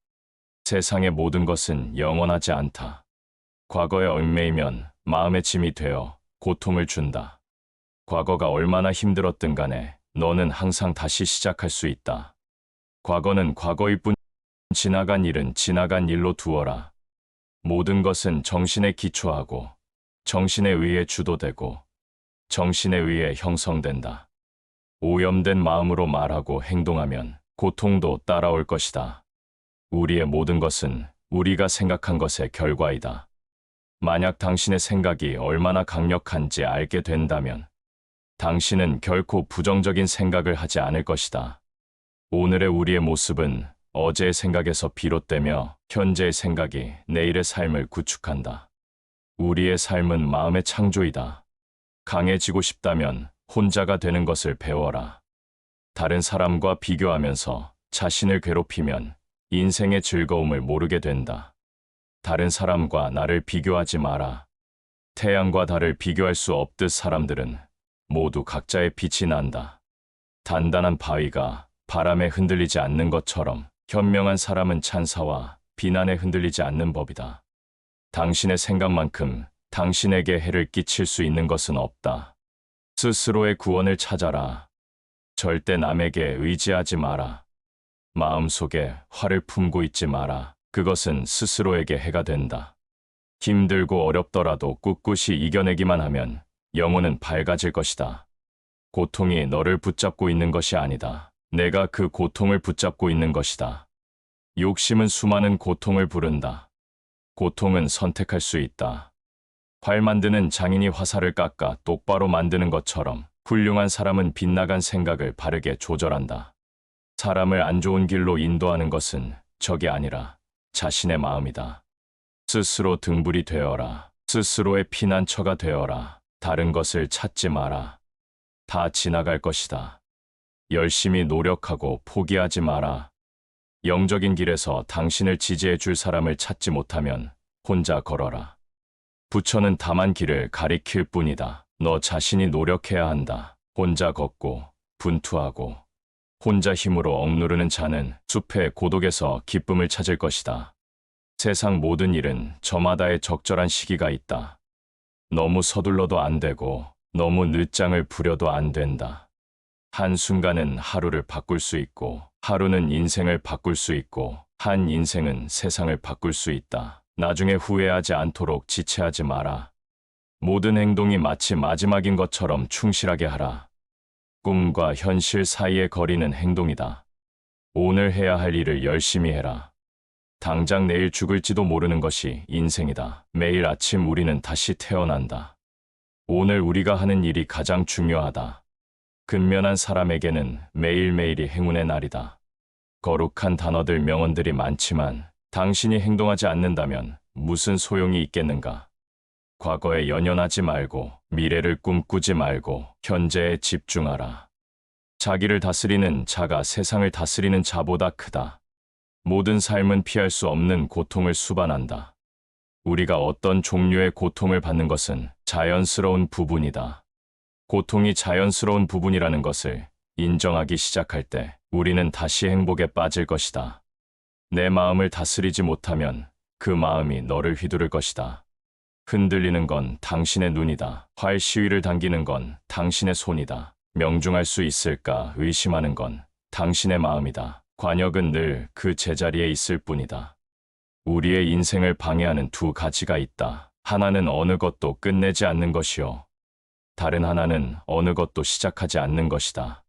[SPEAKER 1] 세상의 모든 것은 영원하지 않다. 과거에 얽매이면 마음의 짐이 되어 고통을 준다. 과거가 얼마나 힘들었든 간에 너는 항상 다시 시작할 수 있다. 과거는 과거일 뿐, 지나간 일은 지나간 일로 두어라. 모든 것은 정신에 기초하고 정신에 의해 주도되고 정신에 의해 형성된다. 오염된 마음으로 말하고 행동하면 고통도 따라올 것이다. 우리의 모든 것은 우리가 생각한 것의 결과이다. 만약 당신의 생각이 얼마나 강력한지 알게 된다면 당신은 결코 부정적인 생각을 하지 않을 것이다. 오늘의 우리의 모습은 어제의 생각에서 비롯되며 현재의 생각이 내일의 삶을 구축한다. 우리의 삶은 마음의 창조이다. 강해지고 싶다면 혼자가 되는 것을 배워라. 다른 사람과 비교하면서 자신을 괴롭히면 인생의 즐거움을 모르게 된다. 다른 사람과 나를 비교하지 마라. 태양과 달을 비교할 수 없듯 사람들은 모두 각자의 빛이 난다. 단단한 바위가 바람에 흔들리지 않는 것처럼 현명한 사람은 찬사와 비난에 흔들리지 않는 법이다. 당신의 생각만큼 당신에게 해를 끼칠 수 있는 것은 없다. 스스로의 구원을 찾아라. 절대 남에게 의지하지 마라. 마음속에 화를 품고 있지 마라. 그것은 스스로에게 해가 된다. 힘들고 어렵더라도 꿋꿋이 이겨내기만 하면 영혼은 밝아질 것이다. 고통이 너를 붙잡고 있는 것이 아니다. 내가 그 고통을 붙잡고 있는 것이다. 욕심은 수많은 고통을 부른다. 고통은 선택할 수 있다. 활 만드는 장인이 화살을 깎아 똑바로 만드는 것처럼 훌륭한 사람은 빗나간 생각을 바르게 조절한다. 사람을 안 좋은 길로 인도하는 것은 적이 아니라 자신의 마음이다. 스스로 등불이 되어라. 스스로의 피난처가 되어라. 다른 것을 찾지 마라. 다 지나갈 것이다. 열심히 노력하고 포기하지 마라. 영적인 길에서 당신을 지지해 줄 사람을 찾지 못하면 혼자 걸어라. 부처는 다만 길을 가리킬 뿐이다. 너 자신이 노력해야 한다. 혼자 걷고 분투하고 혼자 힘으로 억누르는 자는 숲의 고독에서 기쁨을 찾을 것이다. 세상 모든 일은 저마다의 적절한 시기가 있다. 너무 서둘러도 안 되고 너무 늦장을 부려도 안 된다. 한순간은 하루를 바꿀 수 있고 하루는 인생을 바꿀 수 있고 한 인생은 세상을 바꿀 수 있다. 나중에 후회하지 않도록 지체하지 마라. 모든 행동이 마치 마지막인 것처럼 충실하게 하라. 꿈과 현실 사이의 거리는 행동이다. 오늘 해야 할 일을 열심히 해라. 당장 내일 죽을지도 모르는 것이 인생이다. 매일 아침 우리는 다시 태어난다. 오늘 우리가 하는 일이 가장 중요하다. 근면한 사람에게는 매일매일이 행운의 날이다. 거룩한 단어들 명언들이 많지만 당신이 행동하지 않는다면 무슨 소용이 있겠는가? 과거에 연연하지 말고 미래를 꿈꾸지 말고 현재에 집중하라. 자기를 다스리는 자가 세상을 다스리는 자보다 크다. 모든 삶은 피할 수 없는 고통을 수반한다. 우리가 어떤 종류의 고통을 받는 것은 자연스러운 부분이다. 고통이 자연스러운 부분이라는 것을 인정하기 시작할 때 우리는 다시 행복에 빠질 것이다. 내 마음을 다스리지 못하면 그 마음이 너를 휘두를 것이다. 흔들리는 건 당신의 눈이다. 활 시위를 당기는 건 당신의 손이다. 명중할 수 있을까 의심하는 건 당신의 마음이다. 관역은 늘 그 제자리에 있을 뿐이다. 우리의 인생을 방해하는 두 가지가 있다. 하나는 어느 것도 끝내지 않는 것이요. 다른 하나는 어느 것도 시작하지 않는 것이다.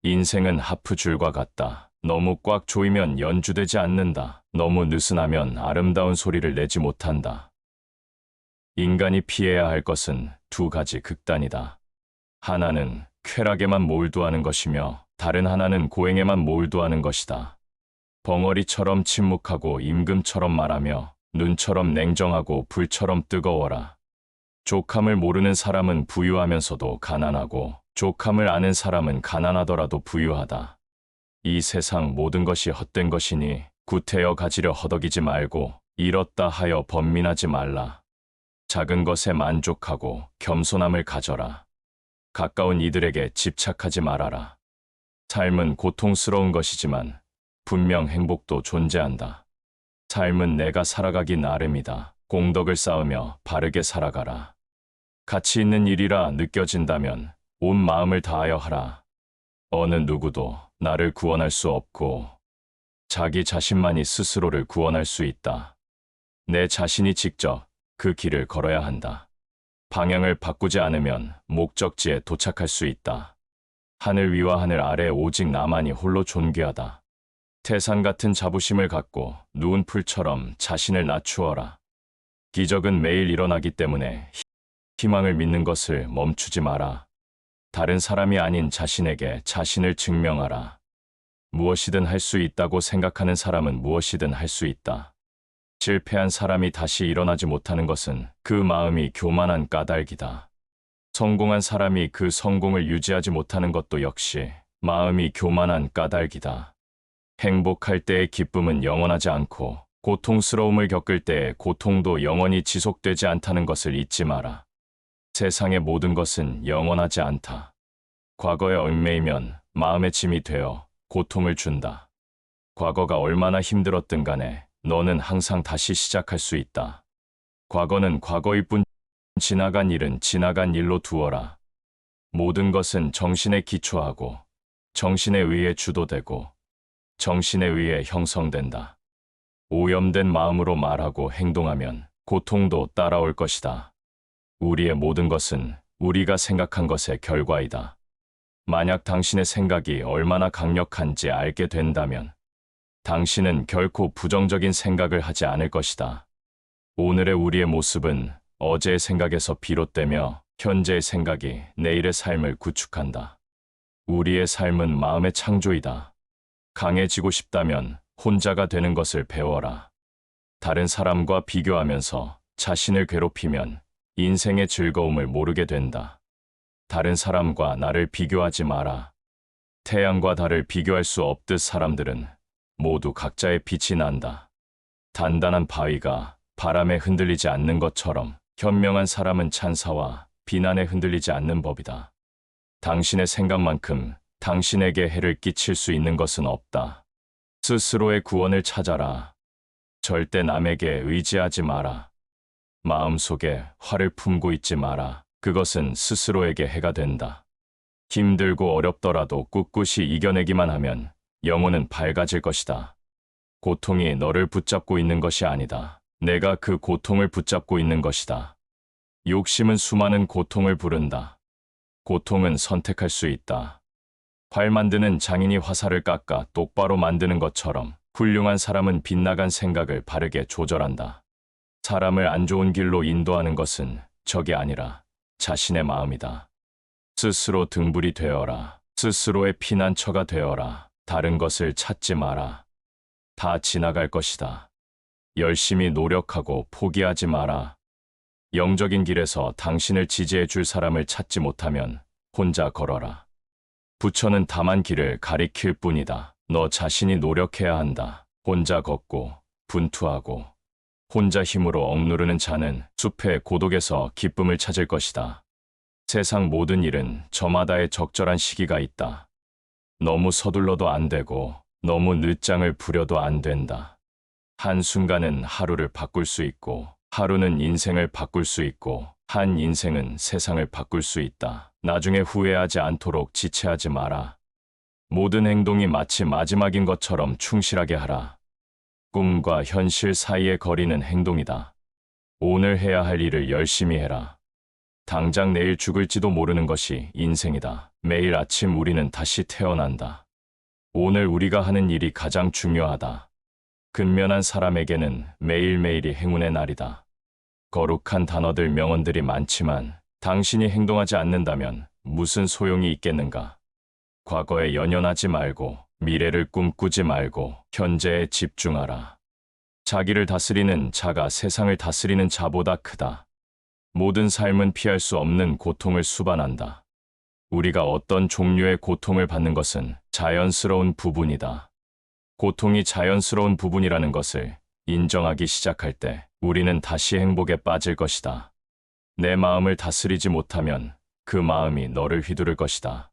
[SPEAKER 1] 인생은 하프줄과 같다. 너무 꽉 조이면 연주되지 않는다. 너무 느슨하면 아름다운 소리를 내지 못한다. 인간이 피해야 할 것은 두 가지 극단이다. 하나는 쾌락에만 몰두하는 것이며 다른 하나는 고행에만 몰두하는 것이다. 벙어리처럼 침묵하고 임금처럼 말하며 눈처럼 냉정하고 불처럼 뜨거워라. 족함을 모르는 사람은 부유하면서도 가난하고 족함을 아는 사람은 가난하더라도 부유하다. 이 세상 모든 것이 헛된 것이니 구태여 가지려 허덕이지 말고 잃었다 하여 번민하지 말라. 작은 것에 만족하고 겸손함을 가져라. 가까운 이들에게 집착하지 말아라. 삶은 고통스러운 것이지만 분명 행복도 존재한다. 삶은 내가 살아가기 나름이다. 공덕을 쌓으며 바르게 살아가라. 가치 있는 일이라 느껴진다면 온 마음을 다하여 하라. 어느 누구도 나를 구원할 수 없고 자기 자신만이 스스로를 구원할 수 있다. 내 자신이 직접 그 길을 걸어야 한다. 방향을 바꾸지 않으면 목적지에 도착할 수 있다. 하늘 위와 하늘 아래 오직 나만이 홀로 존귀하다. 태산 같은 자부심을 갖고 누운 풀처럼 자신을 낮추어라. 기적은 매일 일어나기 때문에 희망을 믿는 것을 멈추지 마라. 다른 사람이 아닌 자신에게 자신을 증명하라. 무엇이든 할 수 있다고 생각하는 사람은 무엇이든 할 수 있다. 실패한 사람이 다시 일어나지 못하는 것은 그 마음이 교만한 까닭이다. 성공한 사람이 그 성공을 유지하지 못하는 것도 역시 마음이 교만한 까닭이다. 행복할 때의 기쁨은 영원하지 않고 고통스러움을 겪을 때의 고통도 영원히 지속되지 않다는 것을 잊지 마라. 세상의 모든 것은 영원하지 않다. 과거에 얽매이면 마음의 짐이 되어 고통을 준다. 과거가 얼마나 힘들었든 간에 너는 항상 다시 시작할 수 있다. 과거는 과거일 뿐 지나간 일은 지나간 일로 두어라. 모든 것은 정신에 기초하고 정신에 의해 주도되고 정신에 의해 형성된다. 오염된 마음으로 말하고 행동하면 고통도 따라올 것이다. 우리의 모든 것은 우리가 생각한 것의 결과이다. 만약 당신의 생각이 얼마나 강력한지 알게 된다면 당신은 결코 부정적인 생각을 하지 않을 것이다. 오늘의 우리의 모습은 어제의 생각에서 비롯되며 현재의 생각이 내일의 삶을 구축한다. 우리의 삶은 마음의 창조이다. 강해지고 싶다면 혼자가 되는 것을 배워라. 다른 사람과 비교하면서 자신을 괴롭히면 인생의 즐거움을 모르게 된다. 다른 사람과 나를 비교하지 마라. 태양과 달을 비교할 수 없듯 사람들은 모두 각자의 빛이 난다. 단단한 바위가 바람에 흔들리지 않는 것처럼 현명한 사람은 찬사와 비난에 흔들리지 않는 법이다. 당신의 생각만큼 당신에게 해를 끼칠 수 있는 것은 없다. 스스로의 구원을 찾아라. 절대 남에게 의지하지 마라. 마음속에 화를 품고 있지 마라. 그것은 스스로에게 해가 된다. 힘들고 어렵더라도 꿋꿋이 이겨내기만 하면 영혼은 밝아질 것이다. 고통이 너를 붙잡고 있는 것이 아니다. 내가 그 고통을 붙잡고 있는 것이다. 욕심은 수많은 고통을 부른다. 고통은 선택할 수 있다. 활 만드는 장인이 화살을 깎아 똑바로 만드는 것처럼 훌륭한 사람은 빗나간 생각을 바르게 조절한다. 사람을 안 좋은 길로 인도하는 것은 적이 아니라 자신의 마음이다. 스스로 등불이 되어라. 스스로의 피난처가 되어라. 다른 것을 찾지 마라. 다 지나갈 것이다. 열심히 노력하고 포기하지 마라. 영적인 길에서 당신을 지지해 줄 사람을 찾지 못하면 혼자 걸어라. 부처는 다만 길을 가리킬 뿐이다. 너 자신이 노력해야 한다. 혼자 걷고 분투하고 혼자 힘으로 억누르는 자는 숲의 고독에서 기쁨을 찾을 것이다. 세상 모든 일은 저마다의 적절한 시기가 있다. 너무 서둘러도 안 되고 너무 늦장을 부려도 안 된다. 한순간은 하루를 바꿀 수 있고 하루는 인생을 바꿀 수 있고 한 인생은 세상을 바꿀 수 있다. 나중에 후회하지 않도록 지체하지 마라. 모든 행동이 마치 마지막인 것처럼 충실하게 하라. 꿈과 현실 사이의 거리는 행동이다. 오늘 해야 할 일을 열심히 해라. 당장 내일 죽을지도 모르는 것이 인생이다. 매일 아침 우리는 다시 태어난다. 오늘 우리가 하는 일이 가장 중요하다. 근면한 사람에게는 매일매일이 행운의 날이다. 거룩한 단어들 명언들이 많지만 당신이 행동하지 않는다면 무슨 소용이 있겠는가? 과거에 연연하지 말고 미래를 꿈꾸지 말고 현재에 집중하라. 자기를 다스리는 자가 세상을 다스리는 자보다 크다. 모든 삶은 피할 수 없는 고통을 수반한다. 우리가 어떤 종류의 고통을 받는 것은 자연스러운 부분이다. 고통이 자연스러운 부분이라는 것을 인정하기 시작할 때 우리는 다시 행복에 빠질 것이다. 내 마음을 다스리지 못하면 그 마음이 너를 휘두를 것이다.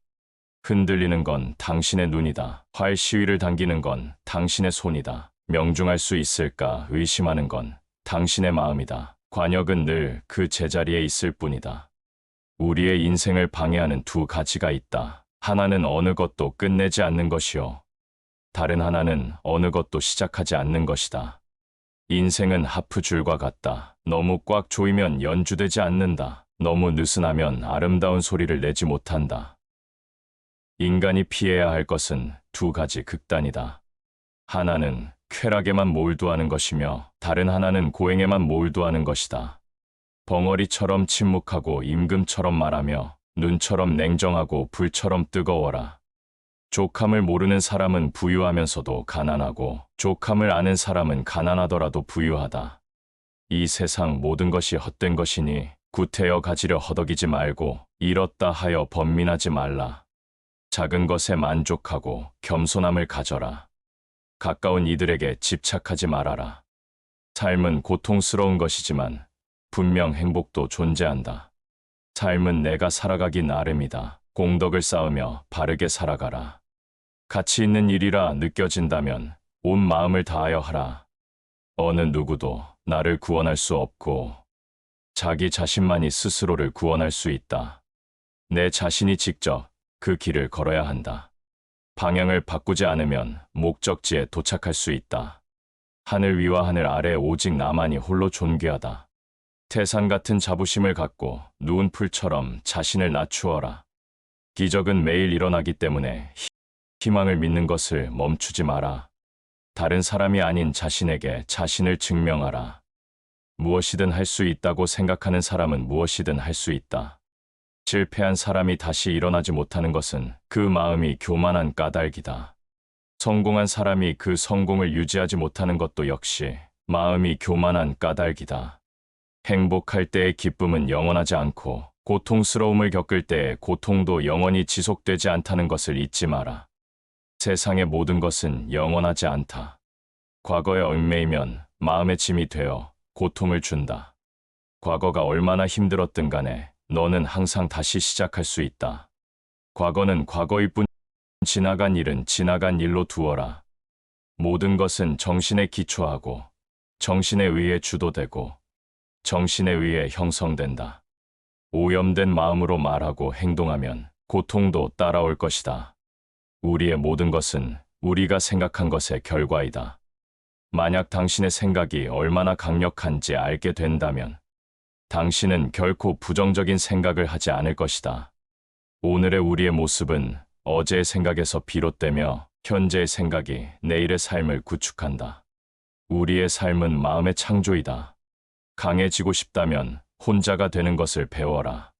[SPEAKER 1] 흔들리는 건 당신의 눈이다. 활 시위를 당기는 건 당신의 손이다. 명중할 수 있을까 의심하는 건 당신의 마음이다. 관역은 늘 그 제자리에 있을 뿐이다. 우리의 인생을 방해하는 두 가지가 있다. 하나는 어느 것도 끝내지 않는 것이요. 다른 하나는 어느 것도 시작하지 않는 것이다. 인생은 하프줄과 같다. 너무 꽉 조이면 연주되지 않는다. 너무 느슨하면 아름다운 소리를 내지 못한다. 인간이 피해야 할 것은 두 가지 극단이다. 하나는 쾌락에만 몰두하는 것이며 다른 하나는 고행에만 몰두하는 것이다. 벙어리처럼 침묵하고 임금처럼 말하며 눈처럼 냉정하고 불처럼 뜨거워라. 족함을 모르는 사람은 부유하면서도 가난하고 족함을 아는 사람은 가난하더라도 부유하다. 이 세상 모든 것이 헛된 것이니 구태여 가지려 허덕이지 말고 잃었다 하여 번민하지 말라. 작은 것에 만족하고 겸손함을 가져라. 가까운 이들에게 집착하지 말아라. 삶은 고통스러운 것이지만 분명 행복도 존재한다. 삶은 내가 살아가기 나름이다. 공덕을 쌓으며 바르게 살아가라. 가치 있는 일이라 느껴진다면 온 마음을 다하여 하라. 어느 누구도 나를 구원할 수 없고 자기 자신만이 스스로를 구원할 수 있다. 내 자신이 직접 그 길을 걸어야 한다. 방향을 바꾸지 않으면 목적지에 도착할 수 있다. 하늘 위와 하늘 아래 오직 나만이 홀로 존귀하다. 태산 같은 자부심을 갖고 누운 풀처럼 자신을 낮추어라. 기적은 매일 일어나기 때문에 희망을 믿는 것을 멈추지 마라. 다른 사람이 아닌 자신에게 자신을 증명하라. 무엇이든 할 수 있다고 생각하는 사람은 무엇이든 할 수 있다. 실패한 사람이 다시 일어나지 못하는 것은 그 마음이 교만한 까닭이다. 성공한 사람이 그 성공을 유지하지 못하는 것도 역시 마음이 교만한 까닭이다. 행복할 때의 기쁨은 영원하지 않고 고통스러움을 겪을 때의 고통도 영원히 지속되지 않다는 것을 잊지 마라. 세상의 모든 것은 영원하지 않다. 과거에 얽매이면 마음의 짐이 되어 고통을 준다. 과거가 얼마나 힘들었든 간에 너는 항상 다시 시작할 수 있다. 과거는 과거일 뿐, 지나간 일은 지나간 일로 두어라. 모든 것은 정신에 기초하고 정신에 의해 주도되고 정신에 의해 형성된다. 오염된 마음으로 말하고 행동하면 고통도 따라올 것이다. 우리의 모든 것은 우리가 생각한 것의 결과이다. 만약 당신의 생각이 얼마나 강력한지 알게 된다면 당신은 결코 부정적인 생각을 하지 않을 것이다. 오늘의 우리의 모습은 어제의 생각에서 비롯되며 현재의 생각이 내일의 삶을 구축한다. 우리의 삶은 마음의 창조이다. 강해지고 싶다면 혼자가 되는 것을 배워라.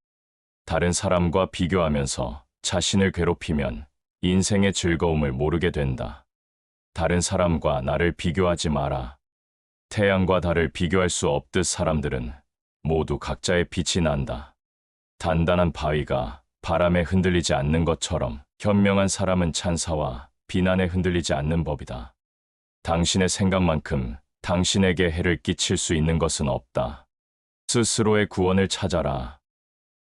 [SPEAKER 1] 다른 사람과 비교하면서 자신을 괴롭히면 인생의 즐거움을 모르게 된다. 다른 사람과 나를 비교하지 마라. 태양과 달을 비교할 수 없듯 사람들은 모두 각자의 빛이 난다. 단단한 바위가 바람에 흔들리지 않는 것처럼 현명한 사람은 찬사와 비난에 흔들리지 않는 법이다. 당신의 생각만큼 당신에게 해를 끼칠 수 있는 것은 없다. 스스로의 구원을 찾아라.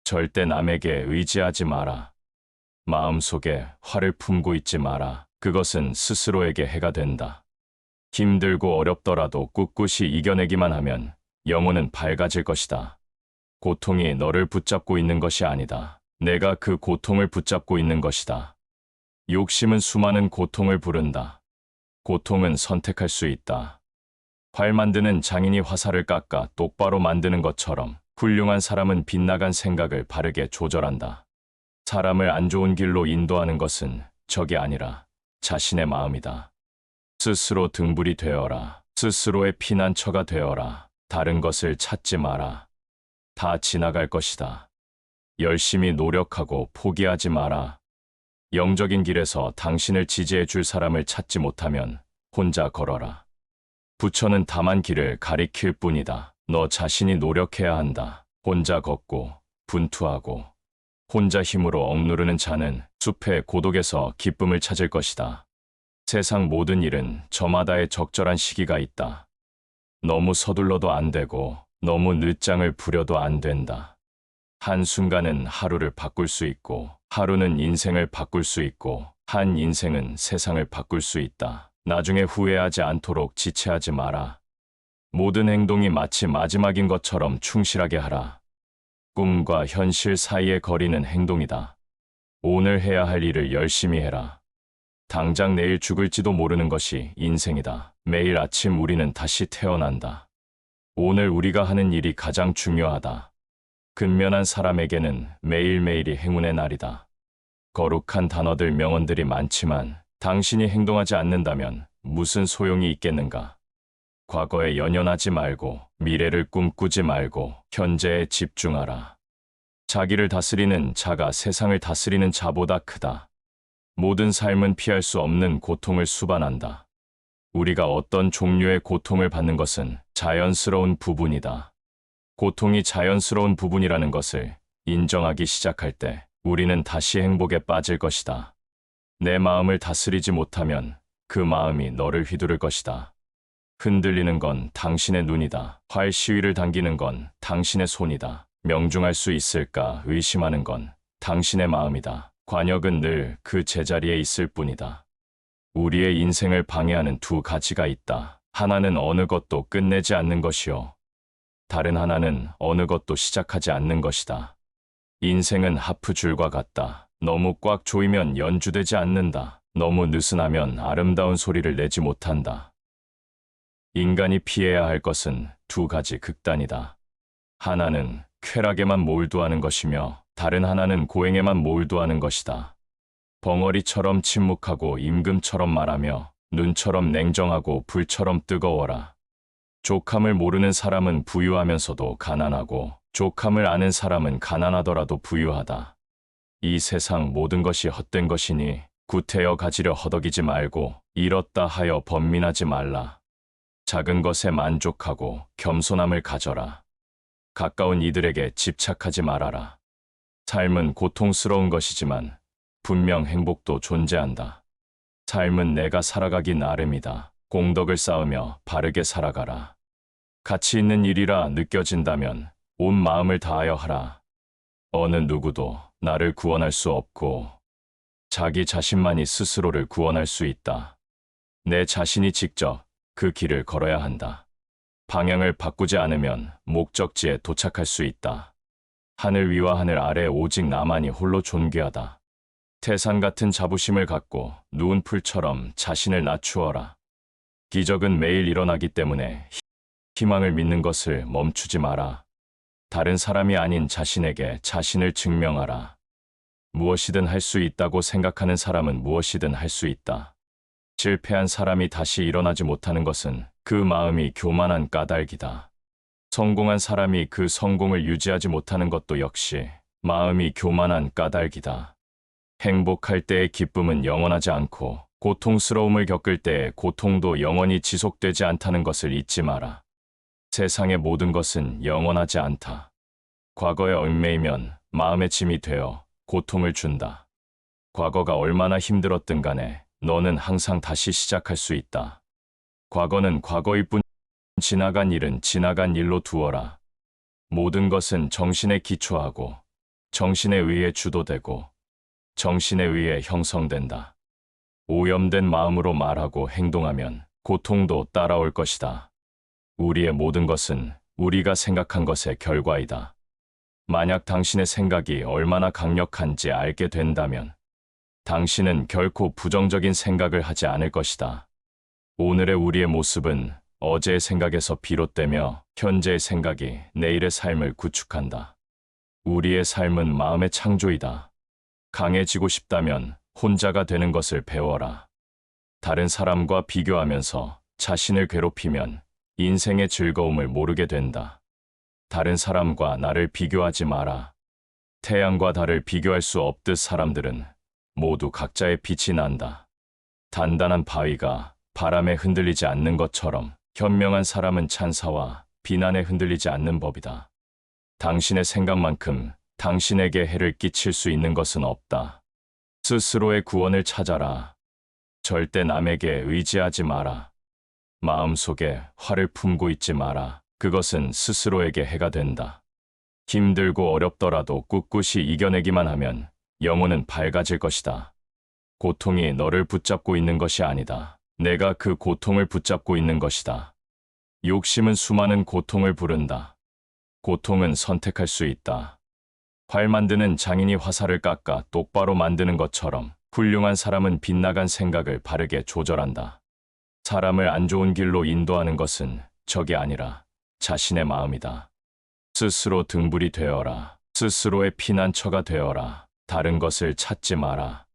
[SPEAKER 1] 절대 남에게 의지하지 마라. 마음속에 화를 품고 있지 마라. 그것은 스스로에게 해가 된다. 힘들고 어렵더라도 꿋꿋이 이겨내기만 하면 영혼은 밝아질 것이다. 고통이 너를 붙잡고 있는 것이 아니다. 내가 그 고통을 붙잡고 있는 것이다. 욕심은 수많은 고통을 부른다. 고통은 선택할 수 있다. 활 만드는 장인이 화살을 깎아 똑바로 만드는 것처럼 훌륭한 사람은 빗나간 생각을 바르게 조절한다. 사람을 안 좋은 길로 인도하는 것은 적이 아니라 자신의 마음이다. 스스로 등불이 되어라. 스스로의 피난처가 되어라. 다른 것을 찾지 마라. 다 지나갈 것이다. 열심히 노력하고 포기하지 마라. 영적인 길에서 당신을 지지해 줄 사람을 찾지 못하면 혼자 걸어라. 부처는 다만 길을 가리킬 뿐이다. 너 자신이 노력해야 한다. 혼자 걷고 분투하고 혼자 힘으로 억누르는 자는 숲의 고독에서 기쁨을 찾을 것이다. 세상 모든 일은 저마다의 적절한 시기가 있다. 너무 서둘러도 안 되고 너무 늦장을 부려도 안 된다. 한순간은 하루를 바꿀 수 있고 하루는 인생을 바꿀 수 있고 한 인생은 세상을 바꿀 수 있다. 나중에 후회하지 않도록 지체하지 마라. 모든 행동이 마치 마지막인 것처럼 충실하게 하라. 꿈과 현실 사이의 거리는 행동이다. 오늘 해야 할 일을 열심히 해라. 당장 내일 죽을지도 모르는 것이 인생이다. 매일 아침 우리는 다시 태어난다. 오늘 우리가 하는 일이 가장 중요하다. 근면한 사람에게는 매일매일이 행운의 날이다. 거룩한 단어들 명언들이 많지만 당신이 행동하지 않는다면 무슨 소용이 있겠는가? 과거에 연연하지 말고 미래를 꿈꾸지 말고 현재에 집중하라. 자기를 다스리는 자가 세상을 다스리는 자보다 크다. 모든 삶은 피할 수 없는 고통을 수반한다. 우리가 어떤 종류의 고통을 받는 것은 자연스러운 부분이다. 고통이 자연스러운 부분이라는 것을 인정하기 시작할 때 우리는 다시 행복에 빠질 것이다. 내 마음을 다스리지 못하면 그 마음이 너를 휘두를 것이다. 흔들리는 건 당신의 눈이다. 활 시위를 당기는 건 당신의 손이다. 명중할 수 있을까 의심하는 건 당신의 마음이다. 관역은 늘 그 제자리에 있을 뿐이다. 우리의 인생을 방해하는 두 가지가 있다. 하나는 어느 것도 끝내지 않는 것이요. 다른 하나는 어느 것도 시작하지 않는 것이다. 인생은 하프줄과 같다. 너무 꽉 조이면 연주되지 않는다. 너무 느슨하면 아름다운 소리를 내지 못한다. 인간이 피해야 할 것은 두 가지 극단이다. 하나는 쾌락에만 몰두하는 것이며 다른 하나는 고행에만 몰두하는 것이다. 벙어리처럼 침묵하고 임금처럼 말하며 눈처럼 냉정하고 불처럼 뜨거워라. 족함을 모르는 사람은 부유하면서도 가난하고 족함을 아는 사람은 가난하더라도 부유하다. 이 세상 모든 것이 헛된 것이니 구태여 가지려 허덕이지 말고 잃었다 하여 번민하지 말라. 작은 것에 만족하고 겸손함을 가져라. 가까운 이들에게 집착하지 말아라. 삶은 고통스러운 것이지만 분명 행복도 존재한다. 삶은 내가 살아가기 나름이다. 공덕을 쌓으며 바르게 살아가라. 가치 있는 일이라 느껴진다면 온 마음을 다하여 하라. 어느 누구도 나를 구원할 수 없고 자기 자신만이 스스로를 구원할 수 있다. 내 자신이 직접 그 길을 걸어야 한다. 방향을 바꾸지 않으면 목적지에 도착할 수 있다. 하늘 위와 하늘 아래 오직 나만이 홀로 존귀하다. 태산 같은 자부심을 갖고 누운 풀처럼 자신을 낮추어라. 기적은 매일 일어나기 때문에 희망을 믿는 것을 멈추지 마라. 다른 사람이 아닌 자신에게 자신을 증명하라. 무엇이든 할 수 있다고 생각하는 사람은 무엇이든 할 수 있다. 실패한 사람이 다시 일어나지 못하는 것은 그 마음이 교만한 까닭이다. 성공한 사람이 그 성공을 유지하지 못하는 것도 역시 마음이 교만한 까닭이다. 행복할 때의 기쁨은 영원하지 않고 고통스러움을 겪을 때의 고통도 영원히 지속되지 않다는 것을 잊지 마라. 세상의 모든 것은 영원하지 않다. 과거에 얽매이면 마음의 짐이 되어 고통을 준다. 과거가 얼마나 힘들었든 간에 너는 항상 다시 시작할 수 있다. 과거는 과거일 뿐, 지나간 일은 지나간 일로 두어라. 모든 것은 정신에 기초하고 정신에 의해 주도되고 정신에 의해 형성된다. 오염된 마음으로 말하고 행동하면 고통도 따라올 것이다. 우리의 모든 것은 우리가 생각한 것의 결과이다. 만약 당신의 생각이 얼마나 강력한지 알게 된다면 당신은 결코 부정적인 생각을 하지 않을 것이다. 오늘의 우리의 모습은 어제의 생각에서 비롯되며 현재의 생각이 내일의 삶을 구축한다. 우리의 삶은 마음의 창조이다. 강해지고 싶다면 혼자가 되는 것을 배워라. 다른 사람과 비교하면서 자신을 괴롭히면 인생의 즐거움을 모르게 된다. 다른 사람과 나를 비교하지 마라. 태양과 달을 비교할 수 없듯 사람들은 모두 각자의 빛이 난다. 단단한 바위가 바람에 흔들리지 않는 것처럼 현명한 사람은 찬사와 비난에 흔들리지 않는 법이다. 당신의 생각만큼 당신에게 해를 끼칠 수 있는 것은 없다. 스스로의 구원을 찾아라. 절대 남에게 의지하지 마라. 마음속에 화를 품고 있지 마라. 그것은 스스로에게 해가 된다. 힘들고 어렵더라도 꿋꿋이 이겨내기만 하면 영혼은 밝아질 것이다. 고통이 너를 붙잡고 있는 것이 아니다. 내가 그 고통을 붙잡고 있는 것이다. 욕심은 수많은 고통을 부른다. 고통은 선택할 수 있다. 활 만드는 장인이 화살을 깎아 똑바로 만드는 것처럼 훌륭한 사람은 빗나간 생각을 바르게 조절한다. 사람을 안 좋은 길로 인도하는 것은 적이 아니라 자신의 마음이다. 스스로 등불이 되어라. 스스로의 피난처가 되어라. 다른 것을 찾지 마라.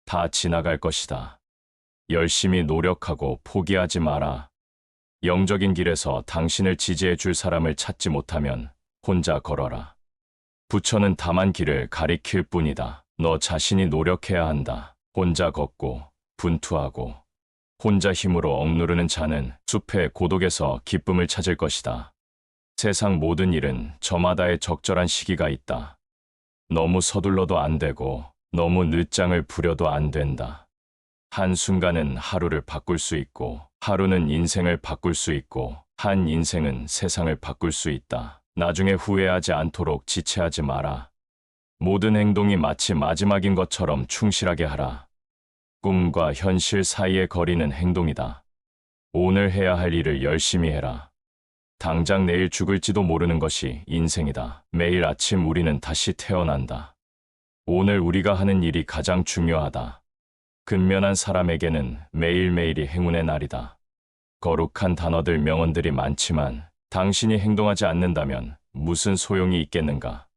[SPEAKER 1] 다 지나갈 것이다. 열심히 노력하고 포기하지 마라. 영적인 길에서 당신을 지지해 줄 사람을 찾지 못하면 혼자 걸어라. 부처는 다만 길을 가리킬 뿐이다. 너 자신이 노력해야 한다. 혼자 걷고 분투하고 혼자 힘으로 억누르는 자는 숲의 고독에서 기쁨을 찾을 것이다. 세상 모든 일은 저마다의 적절한 시기가 있다. 너무 서둘러도 안 되고 너무 늦장을 부려도 안 된다. 한순간은 하루를 바꿀 수 있고 하루는 인생을 바꿀 수 있고 한 인생은 세상을 바꿀 수 있다. 나중에 후회하지 않도록 지체하지 마라. 모든 행동이 마치 마지막인 것처럼 충실하게 하라. 꿈과 현실 사이의 거리는 행동이다. 오늘 해야 할 일을 열심히 해라. 당장 내일 죽을지도 모르는 것이 인생이다. 매일 아침 우리는 다시 태어난다. 오늘 우리가 하는 일이 가장 중요하다. 근면한 사람에게는 매일매일이 행운의 날이다. 거룩한 단어들 명언들이 많지만 당신이 행동하지 않는다면 무슨 소용이 있겠는가?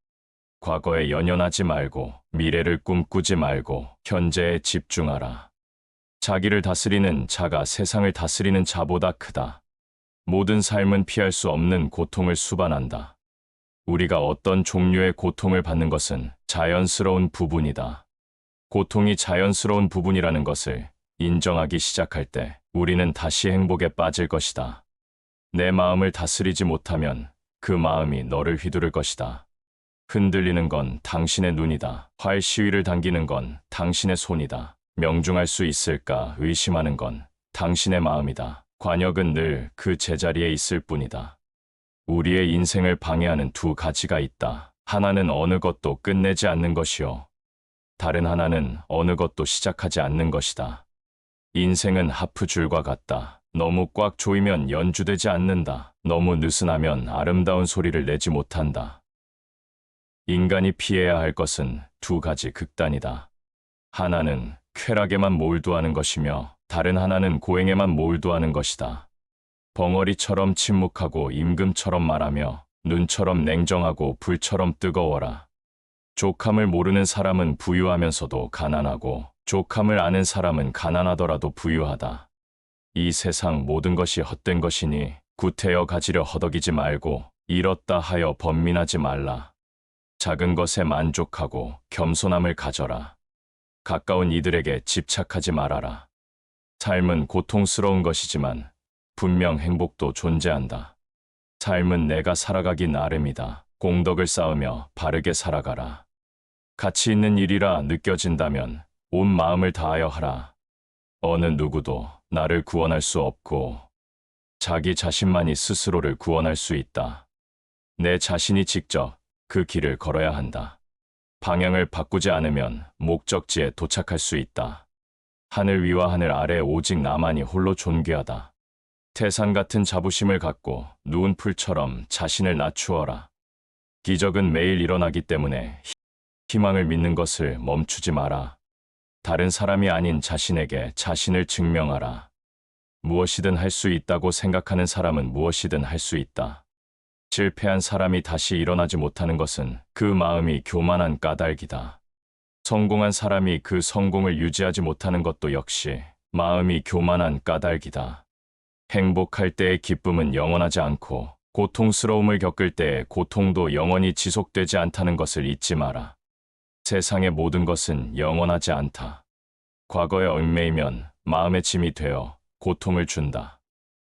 [SPEAKER 1] 과거에 연연하지 말고 미래를 꿈꾸지 말고 현재에 집중하라. 자기를 다스리는 자가 세상을 다스리는 자보다 크다. 모든 삶은 피할 수 없는 고통을 수반한다. 우리가 어떤 종류의 고통을 받는 것은 자연스러운 부분이다. 고통이 자연스러운 부분이라는 것을 인정하기 시작할 때 우리는 다시 행복에 빠질 것이다. 내 마음을 다스리지 못하면 그 마음이 너를 휘두를 것이다. 흔들리는 건 당신의 눈이다. 활 시위를 당기는 건 당신의 손이다. 명중할 수 있을까 의심하는 건 당신의 마음이다. 관역은 늘 그 제자리에 있을 뿐이다. 우리의 인생을 방해하는 두 가지가 있다. 하나는 어느 것도 끝내지 않는 것이요. 다른 하나는 어느 것도 시작하지 않는 것이다. 인생은 하프줄과 같다. 너무 꽉 조이면 연주되지 않는다. 너무 느슨하면 아름다운 소리를 내지 못한다. 인간이 피해야 할 것은 두 가지 극단이다. 하나는 쾌락에만 몰두하는 것이며 다른 하나는 고행에만 몰두하는 것이다. 벙어리처럼 침묵하고 임금처럼 말하며 눈처럼 냉정하고 불처럼 뜨거워라. 족함을 모르는 사람은 부유하면서도 가난하고 족함을 아는 사람은 가난하더라도 부유하다. 이 세상 모든 것이 헛된 것이니 구태여 가지려 허덕이지 말고 잃었다 하여 번민하지 말라. 작은 것에 만족하고 겸손함을 가져라. 가까운 이들에게 집착하지 말아라. 삶은 고통스러운 것이지만 분명 행복도 존재한다. 삶은 내가 살아가기 나름이다. 공덕을 쌓으며 바르게 살아가라. 가치 있는 일이라 느껴진다면 온 마음을 다하여 하라. 어느 누구도 나를 구원할 수 없고 자기 자신만이 스스로를 구원할 수 있다. 내 자신이 직접 그 길을 걸어야 한다. 방향을 바꾸지 않으면 목적지에 도착할 수 있다. 하늘 위와 하늘 아래 오직 나만이 홀로 존귀하다. 태산 같은 자부심을 갖고 누운 풀처럼 자신을 낮추어라. 기적은 매일 일어나기 때문에 희망을 믿는 것을 멈추지 마라. 다른 사람이 아닌 자신에게 자신을 증명하라. 무엇이든 할 수 있다고 생각하는 사람은 무엇이든 할 수 있다. 실패한 사람이 다시 일어나지 못하는 것은 그 마음이 교만한 까닭이다. 성공한 사람이 그 성공을 유지하지 못하는 것도 역시 마음이 교만한 까닭이다. 행복할 때의 기쁨은 영원하지 않고 고통스러움을 겪을 때의 고통도 영원히 지속되지 않다는 것을 잊지 마라. 세상의 모든 것은 영원하지 않다. 과거에 얽매이면 마음의 짐이 되어 고통을 준다.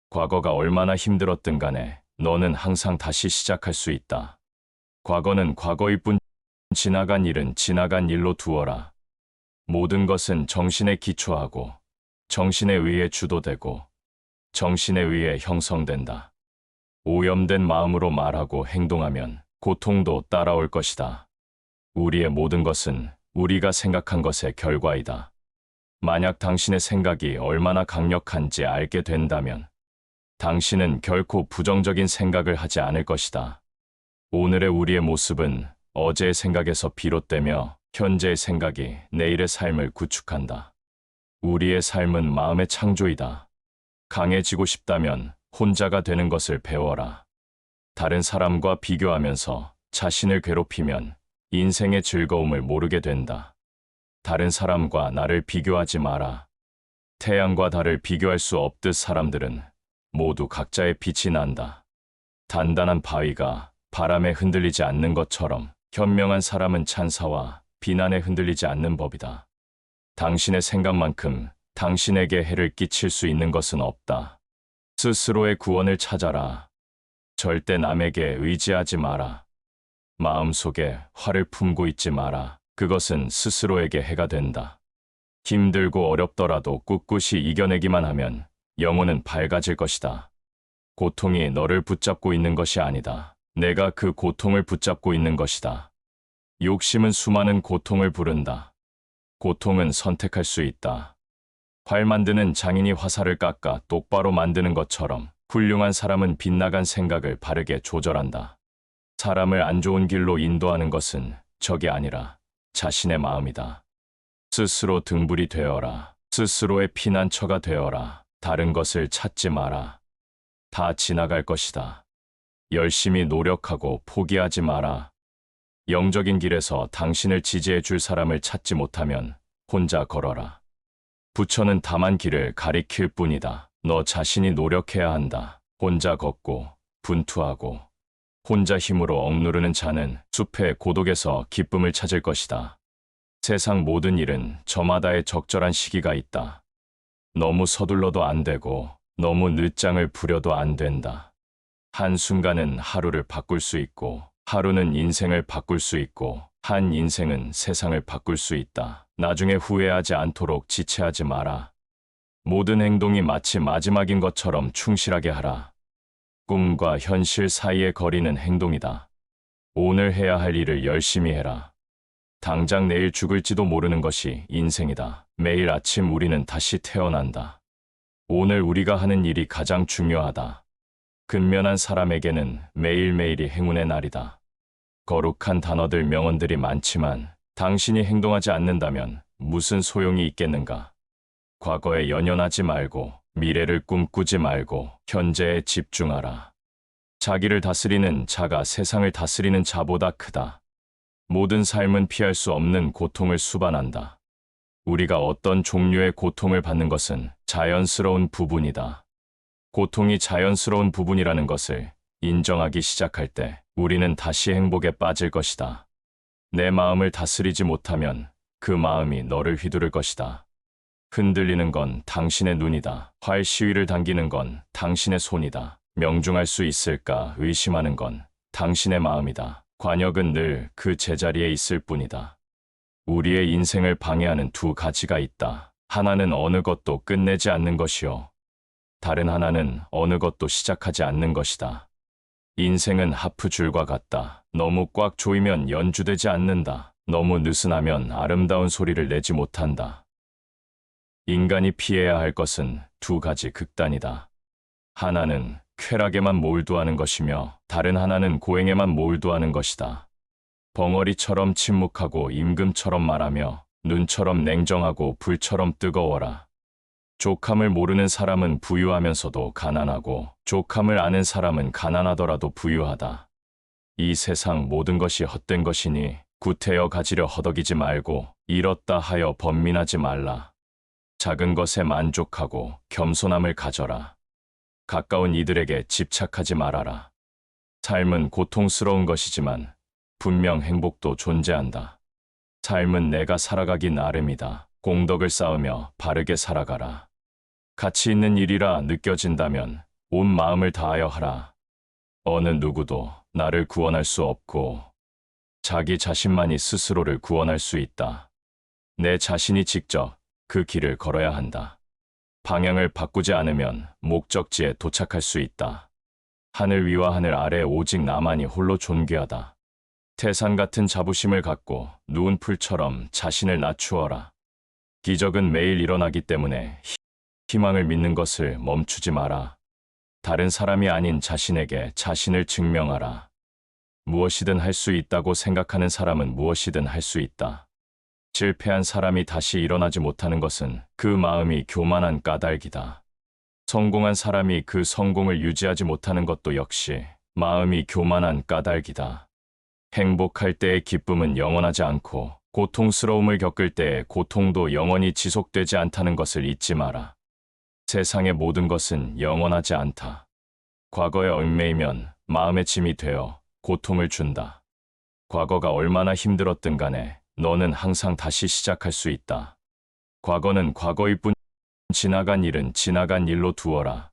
[SPEAKER 1] 과거가 얼마나 힘들었든 간에 너는 항상 다시 시작할 수 있다. 과거는 과거일 뿐 지나간 일은 지나간 일로 두어라. 모든 것은 정신에 기초하고 정신에 의해 주도되고 정신에 의해 형성된다. 오염된 마음으로 말하고 행동하면 고통도 따라올 것이다. 우리의 모든 것은 우리가 생각한 것의 결과이다. 만약 당신의 생각이 얼마나 강력한지 알게 된다면 당신은 결코 부정적인 생각을 하지 않을 것이다. 오늘의 우리의 모습은 어제의 생각에서 비롯되며 현재의 생각이 내일의 삶을 구축한다. 우리의 삶은 마음의 창조이다. 강해지고 싶다면 혼자가 되는 것을 배워라. 다른 사람과 비교하면서 자신을 괴롭히면 인생의 즐거움을 모르게 된다. 다른 사람과 나를 비교하지 마라. 태양과 달을 비교할 수 없듯 사람들은 모두 각자의 빛이 난다. 단단한 바위가 바람에 흔들리지 않는 것처럼 현명한 사람은 찬사와 비난에 흔들리지 않는 법이다. 당신의 생각만큼 당신에게 해를 끼칠 수 있는 것은 없다. 스스로의 구원을 찾아라. 절대 남에게 의지하지 마라. 마음속에 화를 품고 있지 마라. 그것은 스스로에게 해가 된다. 힘들고 어렵더라도 꿋꿋이 이겨내기만 하면 영혼은 밝아질 것이다. 고통이 너를 붙잡고 있는 것이 아니다. 내가 그 고통을 붙잡고 있는 것이다. 욕심은 수많은 고통을 부른다. 고통은 선택할 수 있다. 활 만드는 장인이 화살을 깎아 똑바로 만드는 것처럼 훌륭한 사람은 빗나간 생각을 바르게 조절한다. 사람을 안 좋은 길로 인도하는 것은 적이 아니라 자신의 마음이다. 스스로 등불이 되어라. 스스로의 피난처가 되어라. 다른 것을 찾지 마라. 다 지나갈 것이다. 열심히 노력하고 포기하지 마라. 영적인 길에서 당신을 지지해 줄 사람을 찾지 못하면 혼자 걸어라. 부처는 다만 길을 가리킬 뿐이다. 너 자신이 노력해야 한다. 혼자 걷고 분투하고 혼자 힘으로 억누르는 자는 숲의 고독에서 기쁨을 찾을 것이다. 세상 모든 일은 저마다의 적절한 시기가 있다. 너무 서둘러도 안 되고 너무 늦장을 부려도 안 된다. 한순간은 하루를 바꿀 수 있고 하루는 인생을 바꿀 수 있고 한 인생은 세상을 바꿀 수 있다. 나중에 후회하지 않도록 지체하지 마라. 모든 행동이 마치 마지막인 것처럼 충실하게 하라. 꿈과 현실 사이의 거리는 행동이다. 오늘 해야 할 일을 열심히 해라. 당장 내일 죽을지도 모르는 것이 인생이다. 매일 아침 우리는 다시 태어난다. 오늘 우리가 하는 일이 가장 중요하다. 근면한 사람에게는 매일매일이 행운의 날이다. 거룩한 단어들 명언들이 많지만 당신이 행동하지 않는다면 무슨 소용이 있겠는가? 과거에 연연하지 말고 미래를 꿈꾸지 말고 현재에 집중하라. 자기를 다스리는 자가 세상을 다스리는 자보다 크다. 모든 삶은 피할 수 없는 고통을 수반한다. 우리가 어떤 종류의 고통을 받는 것은 자연스러운 부분이다. 고통이 자연스러운 부분이라는 것을 인정하기 시작할 때 우리는 다시 행복에 빠질 것이다. 내 마음을 다스리지 못하면 그 마음이 너를 휘두를 것이다. 흔들리는 건 당신의 눈이다. 활 시위를 당기는 건 당신의 손이다. 명중할 수 있을까 의심하는 건 당신의 마음이다. 관역은 늘 그 제자리에 있을 뿐이다. 우리의 인생을 방해하는 두 가지가 있다. 하나는 어느 것도 끝내지 않는 것이요. 다른 하나는 어느 것도 시작하지 않는 것이다. 인생은 하프줄과 같다. 너무 꽉 조이면 연주되지 않는다. 너무 느슨하면 아름다운 소리를 내지 못한다. 인간이 피해야 할 것은 두 가지 극단이다. 하나는 쾌락에만 몰두하는 것이며 다른 하나는 고행에만 몰두하는 것이다. 벙어리처럼 침묵하고 임금처럼 말하며 눈처럼 냉정하고 불처럼 뜨거워라. 족함을 모르는 사람은 부유하면서도 가난하고 족함을 아는 사람은 가난하더라도 부유하다. 이 세상 모든 것이 헛된 것이니 구태여 가지려 허덕이지 말고 잃었다 하여 번민하지 말라. 작은 것에 만족하고 겸손함을 가져라. 가까운 이들에게 집착하지 말아라. 삶은 고통스러운 것이지만 분명 행복도 존재한다. 삶은 내가 살아가기 나름이다. 공덕을 쌓으며 바르게 살아가라. 가치 있는 일이라 느껴진다면 온 마음을 다하여 하라. 어느 누구도 나를 구원할 수 없고 자기 자신만이 스스로를 구원할 수 있다. 내 자신이 직접 그 길을 걸어야 한다. 방향을 바꾸지 않으면 목적지에 도착할 수 있다. 하늘 위와 하늘 아래 오직 나만이 홀로 존귀하다. 태산 같은 자부심을 갖고 누운 풀처럼 자신을 낮추어라. 기적은 매일 일어나기 때문에 희망을 믿는 것을 멈추지 마라. 다른 사람이 아닌 자신에게 자신을 증명하라. 무엇이든 할 수 있다고 생각하는 사람은 무엇이든 할 수 있다. 실패한 사람이 다시 일어나지 못하는 것은 그 마음이 교만한 까닭이다. 성공한 사람이 그 성공을 유지하지 못하는 것도 역시 마음이 교만한 까닭이다. 행복할 때의 기쁨은 영원하지 않고 고통스러움을 겪을 때의 고통도 영원히 지속되지 않다는 것을 잊지 마라. 세상의 모든 것은 영원하지 않다. 과거에 얽매이면 마음의 짐이 되어 고통을 준다. 과거가 얼마나 힘들었든 간에 너는 항상 다시 시작할 수 있다. 과거는 과거일 뿐 지나간 일은 지나간 일로 두어라.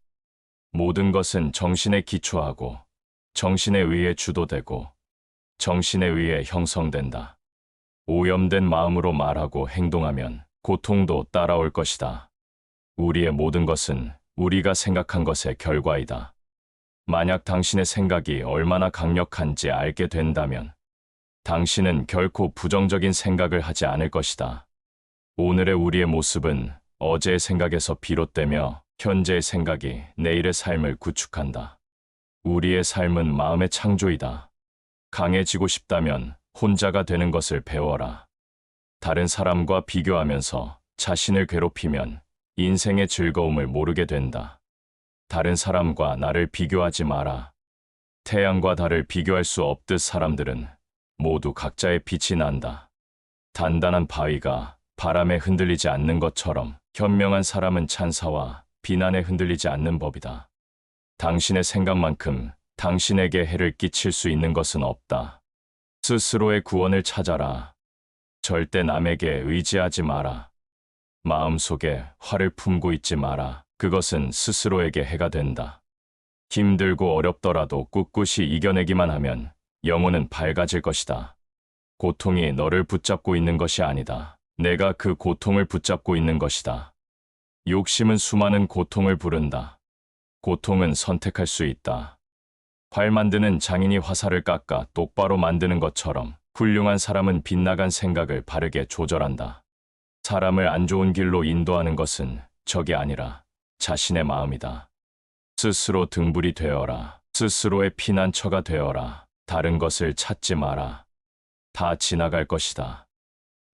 [SPEAKER 1] 모든 것은 정신에 기초하고 정신에 의해 주도되고 정신에 의해 형성된다. 오염된 마음으로 말하고 행동하면 고통도 따라올 것이다. 우리의 모든 것은 우리가 생각한 것의 결과이다. 만약 당신의 생각이 얼마나 강력한지 알게 된다면 당신은 결코 부정적인 생각을 하지 않을 것이다. 오늘의 우리의 모습은 어제의 생각에서 비롯되며 현재의 생각이 내일의 삶을 구축한다. 우리의 삶은 마음의 창조이다. 강해지고 싶다면 혼자가 되는 것을 배워라. 다른 사람과 비교하면서 자신을 괴롭히면 인생의 즐거움을 모르게 된다. 다른 사람과 나를 비교하지 마라. 태양과 달을 비교할 수 없듯 사람들은 모두 각자의 빛이 난다. 단단한 바위가 바람에 흔들리지 않는 것처럼 현명한 사람은 찬사와 비난에 흔들리지 않는 법이다. 당신의 생각만큼 당신에게 해를 끼칠 수 있는 것은 없다. 스스로의 구원을 찾아라. 절대 남에게 의지하지 마라. 마음속에 화를 품고 있지 마라. 그것은 스스로에게 해가 된다. 힘들고 어렵더라도 꿋꿋이 이겨내기만 하면 영혼은 밝아질 것이다. 고통이 너를 붙잡고 있는 것이 아니다. 내가 그 고통을 붙잡고 있는 것이다. 욕심은 수많은 고통을 부른다. 고통은 선택할 수 있다. 활 만드는 장인이 화살을 깎아 똑바로 만드는 것처럼 훌륭한 사람은 빗나간 생각을 바르게 조절한다. 사람을 안 좋은 길로 인도하는 것은 적이 아니라 자신의 마음이다. 스스로 등불이 되어라. 스스로의 피난처가 되어라. 다른 것을 찾지 마라. 다 지나갈 것이다.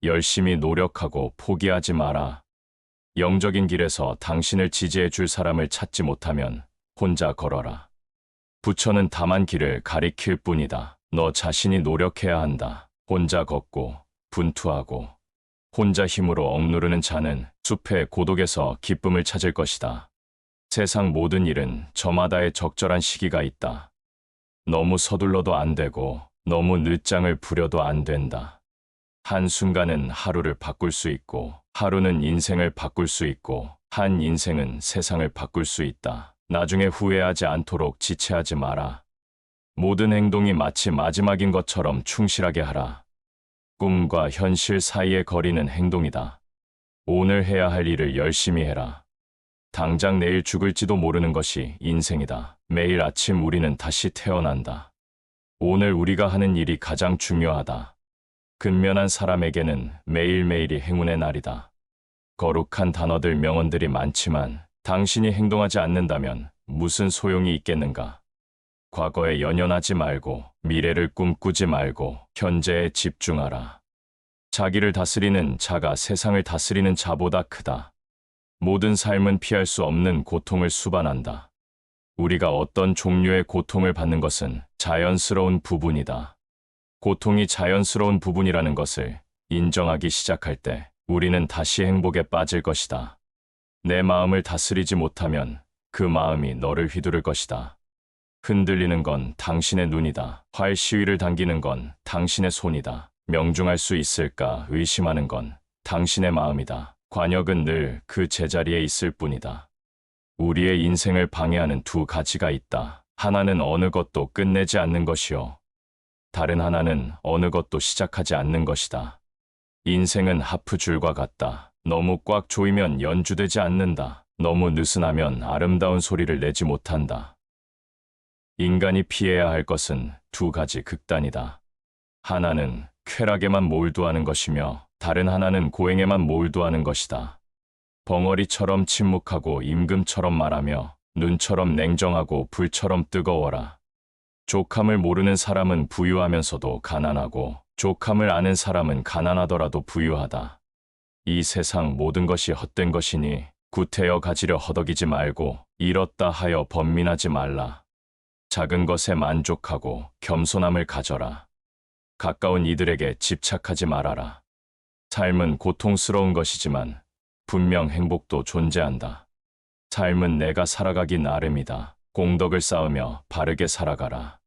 [SPEAKER 1] 열심히 노력하고 포기하지 마라. 영적인 길에서 당신을 지지해 줄 사람을 찾지 못하면 혼자 걸어라. 부처는 다만 길을 가리킬 뿐이다. 너 자신이 노력해야 한다. 혼자 걷고 분투하고 혼자 힘으로 억누르는 자는 숲의 고독에서 기쁨을 찾을 것이다. 세상 모든 일은 저마다의 적절한 시기가 있다. 너무 서둘러도 안 되고 너무 늦장을 부려도 안 된다. 한순간은 하루를 바꿀 수 있고 하루는 인생을 바꿀 수 있고 한 인생은 세상을 바꿀 수 있다. 나중에 후회하지 않도록 지체하지 마라. 모든 행동이 마치 마지막인 것처럼 충실하게 하라. 꿈과 현실 사이의 거리는 행동이다. 오늘 해야 할 일을 열심히 해라. 당장 내일 죽을지도 모르는 것이 인생이다. 매일 아침 우리는 다시 태어난다. 오늘 우리가 하는 일이 가장 중요하다. 근면한 사람에게는 매일매일이 행운의 날이다. 거룩한 단어들 명언들이 많지만 당신이 행동하지 않는다면 무슨 소용이 있겠는가? 과거에 연연하지 말고 미래를 꿈꾸지 말고 현재에 집중하라. 자기를 다스리는 자가 세상을 다스리는 자보다 크다. 모든 삶은 피할 수 없는 고통을 수반한다. 우리가 어떤 종류의 고통을 받는 것은 자연스러운 부분이다. 고통이 자연스러운 부분이라는 것을 인정하기 시작할 때 우리는 다시 행복에 빠질 것이다. 내 마음을 다스리지 못하면 그 마음이 너를 휘두를 것이다. 흔들리는 건 당신의 눈이다. 활 시위를 당기는 건 당신의 손이다. 명중할 수 있을까 의심하는 건 당신의 마음이다. 관역은 늘 그 제자리에 있을 뿐이다. 우리의 인생을 방해하는 두 가지가 있다. 하나는 어느 것도 끝내지 않는 것이요. 다른 하나는 어느 것도 시작하지 않는 것이다. 인생은 하프줄과 같다. 너무 꽉 조이면 연주되지 않는다. 너무 느슨하면 아름다운 소리를 내지 못한다. 인간이 피해야 할 것은 두 가지 극단이다. 하나는 쾌락에만 몰두하는 것이며 다른 하나는 고행에만 몰두하는 것이다. 벙어리처럼 침묵하고 임금처럼 말하며 눈처럼 냉정하고 불처럼 뜨거워라. 족함을 모르는 사람은 부유하면서도 가난하고 족함을 아는 사람은 가난하더라도 부유하다. 이 세상 모든 것이 헛된 것이니 구태여 가지려 허덕이지 말고 잃었다 하여 번민하지 말라. 작은 것에 만족하고 겸손함을 가져라. 가까운 이들에게 집착하지 말아라. 삶은 고통스러운 것이지만 분명 행복도 존재한다. 삶은 내가 살아가기 나름이다. 공덕을 쌓으며 바르게 살아가라.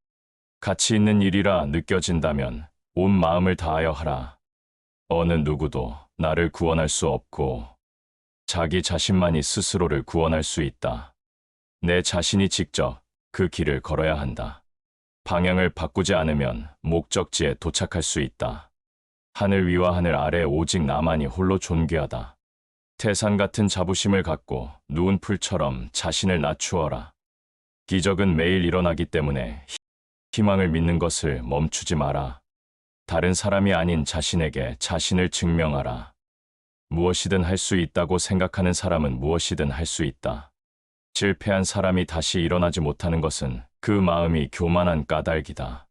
[SPEAKER 1] 가치 있는 일이라 느껴진다면 온 마음을 다하여 하라. 어느 누구도 나를 구원할 수 없고 자기 자신만이 스스로를 구원할 수 있다. 내 자신이 직접 그 길을 걸어야 한다. 방향을 바꾸지 않으면 목적지에 도착할 수 있다. 하늘 위와 하늘 아래 오직 나만이 홀로 존귀하다. 태산 같은 자부심을 갖고 누운 풀처럼 자신을 낮추어라. 기적은 매일 일어나기 때문에 희망을 믿는 것을 멈추지 마라. 다른 사람이 아닌 자신에게 자신을 증명하라. 무엇이든 할 수 있다고 생각하는 사람은 무엇이든 할 수 있다. 실패한 사람이 다시 일어나지 못하는 것은 그 마음이 교만한 까닭이다.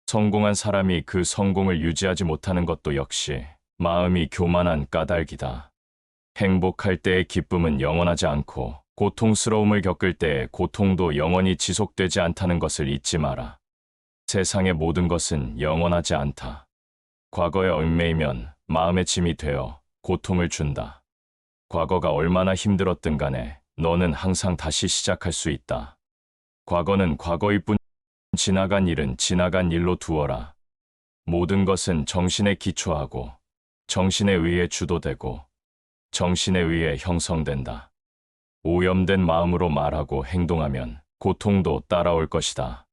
[SPEAKER 1] 성공한 사람이 그 성공을 유지하지 못하는 것도 역시 마음이 교만한 까닭이다. 행복할 때의 기쁨은 영원하지 않고 고통스러움을 겪을 때의 고통도 영원히 지속되지 않다는 것을 잊지 마라. 세상의 모든 것은 영원하지 않다. 과거에 얽매이면 마음의 짐이 되어 고통을 준다. 과거가 얼마나 힘들었든 간에 너는 항상 다시 시작할 수 있다. 과거는 과거일 뿐 지나간 일은 지나간 일로 두어라. 모든 것은 정신에 기초하고 정신에 의해 주도되고 정신에 의해 형성된다. 오염된 마음으로 말하고 행동하면 고통도 따라올 것이다.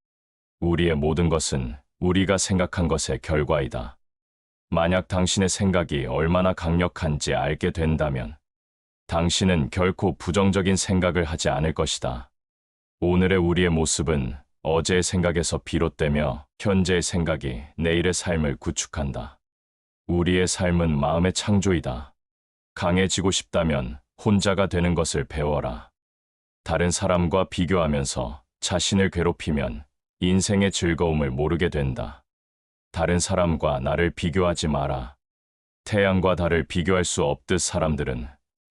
[SPEAKER 1] 우리의 모든 것은 우리가 생각한 것의 결과이다. 만약 당신의 생각이 얼마나 강력한지 알게 된다면 당신은 결코 부정적인 생각을 하지 않을 것이다. 오늘의 우리의 모습은 어제의 생각에서 비롯되며 현재의 생각이 내일의 삶을 구축한다. 우리의 삶은 마음의 창조이다. 강해지고 싶다면 혼자가 되는 것을 배워라. 다른 사람과 비교하면서 자신을 괴롭히면 인생의 즐거움을 모르게 된다. 다른 사람과 나를 비교하지 마라. 태양과 달을 비교할 수 없듯 사람들은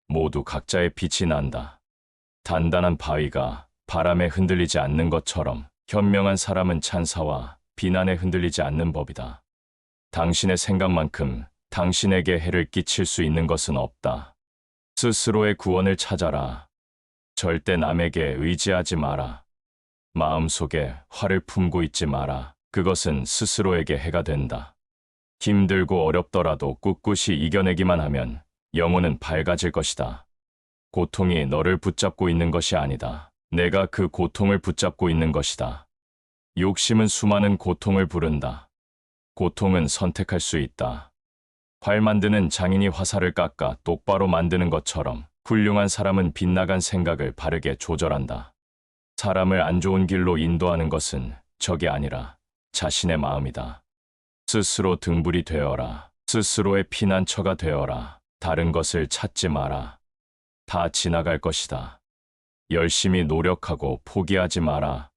[SPEAKER 1] 모두 각자의 빛이 난다. 단단한 바위가 바람에 흔들리지 않는 것처럼 현명한 사람은 찬사와 비난에 흔들리지 않는 법이다. 당신의 생각만큼 당신에게 해를 끼칠 수 있는 것은 없다. 스스로의 구원을 찾아라. 절대 남에게 의지하지 마라. 마음속에 화를 품고 있지 마라. 그것은 스스로에게 해가 된다. 힘들고 어렵더라도 꿋꿋이 이겨내기만 하면 영혼은 밝아질 것이다. 고통이 너를 붙잡고 있는 것이 아니다. 내가 그 고통을 붙잡고 있는 것이다. 욕심은 수많은 고통을 부른다. 고통은 선택할 수 있다. 활 만드는 장인이 화살을 깎아 똑바로 만드는 것처럼 훌륭한 사람은 빗나간 생각을 바르게 조절한다. 사람을 안 좋은 길로 인도하는 것은 적이 아니라 자신의 마음이다. 스스로 등불이 되어라. 스스로의 피난처가 되어라. 다른 것을 찾지 마라. 다 지나갈 것이다. 열심히 노력하고 포기하지 마라.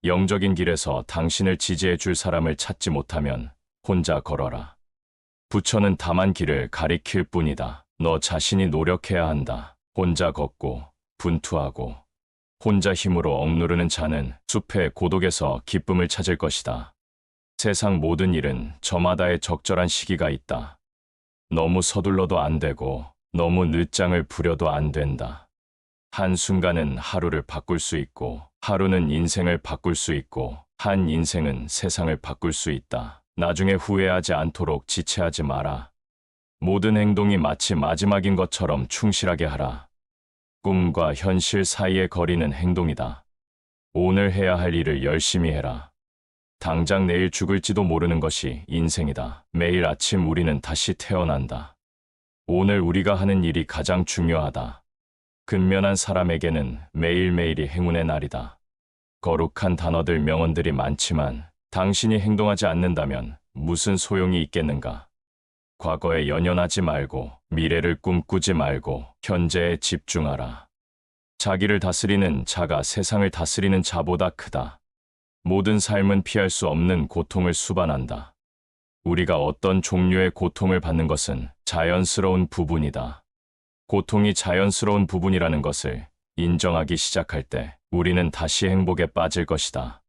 [SPEAKER 1] 영적인 길에서 당신을 지지해 줄 사람을 찾지 못하면 혼자 걸어라. 부처는 다만 길을 가리킬 뿐이다. 너 자신이 노력해야 한다. 혼자 걷고 분투하고 혼자 힘으로 억누르는 자는 숲의 고독에서 기쁨을 찾을 것이다. 세상 모든 일은 저마다의 적절한 시기가 있다. 너무 서둘러도 안 되고 너무 늦장을 부려도 안 된다. 한순간은 하루를 바꿀 수 있고 하루는 인생을 바꿀 수 있고 한 인생은 세상을 바꿀 수 있다. 나중에 후회하지 않도록 지체하지 마라. 모든 행동이 마치 마지막인 것처럼 충실하게 하라. 꿈과 현실 사이의 거리는 행동이다. 오늘 해야 할 일을 열심히 해라. 당장 내일 죽을지도 모르는 것이 인생이다. 매일 아침 우리는 다시 태어난다. 오늘 우리가 하는 일이 가장 중요하다. 근면한 사람에게는 매일매일이 행운의 날이다. 거룩한 단어들 명언들이 많지만 당신이 행동하지 않는다면 무슨 소용이 있겠는가? 과거에 연연하지 말고 미래를 꿈꾸지 말고 현재에 집중하라. 자기를 다스리는 자가 세상을 다스리는 자보다 크다. 모든 삶은 피할 수 없는 고통을 수반한다. 우리가 어떤 종류의 고통을 받는 것은 자연스러운 부분이다. 고통이 자연스러운 부분이라는 것을 인정하기 시작할 때 우리는 다시 행복에 빠질 것이다.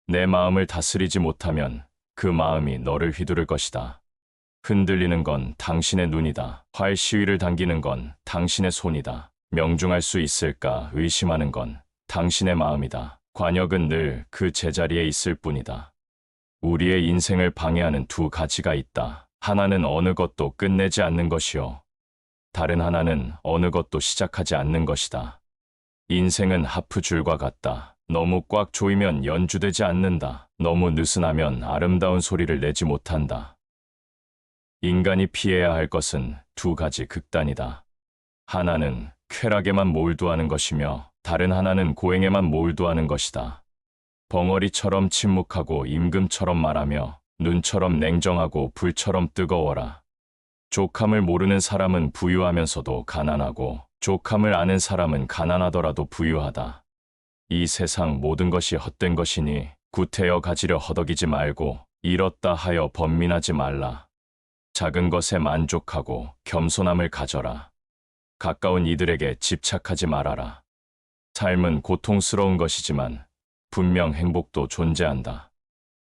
[SPEAKER 1] 내 마음을 다스리지 못하면 그 마음이 너를 휘두를 것이다. 흔들리는 건 당신의 눈이다. 활 시위를 당기는 건 당신의 손이다. 명중할 수 있을까 의심하는 건 당신의 마음이다. 관역은 늘 그 제자리에 있을 뿐이다. 우리의 인생을 방해하는 두 가지가 있다. 하나는 어느 것도 끝내지 않는 것이요. 다른 하나는 어느 것도 시작하지 않는 것이다. 인생은 하프줄과 같다. 너무 꽉 조이면 연주되지 않는다. 너무 느슨하면 아름다운 소리를 내지 못한다. 인간이 피해야 할 것은 두 가지 극단이다. 하나는 쾌락에만 몰두하는 것이며 다른 하나는 고행에만 몰두하는 것이다. 벙어리처럼 침묵하고 임금처럼 말하며 눈처럼 냉정하고 불처럼 뜨거워라. 족함을 모르는 사람은 부유하면서도 가난하고 족함을 아는 사람은 가난하더라도 부유하다. 이 세상 모든 것이 헛된 것이니 구태여 가지려 허덕이지 말고 잃었다 하여 번민하지 말라. 작은 것에 만족하고 겸손함을 가져라. 가까운 이들에게 집착하지 말아라. 삶은 고통스러운 것이지만 분명 행복도 존재한다.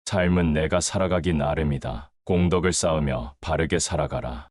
[SPEAKER 1] 삶은 내가 살아가기 나름이다. 공덕을 쌓으며 바르게 살아가라.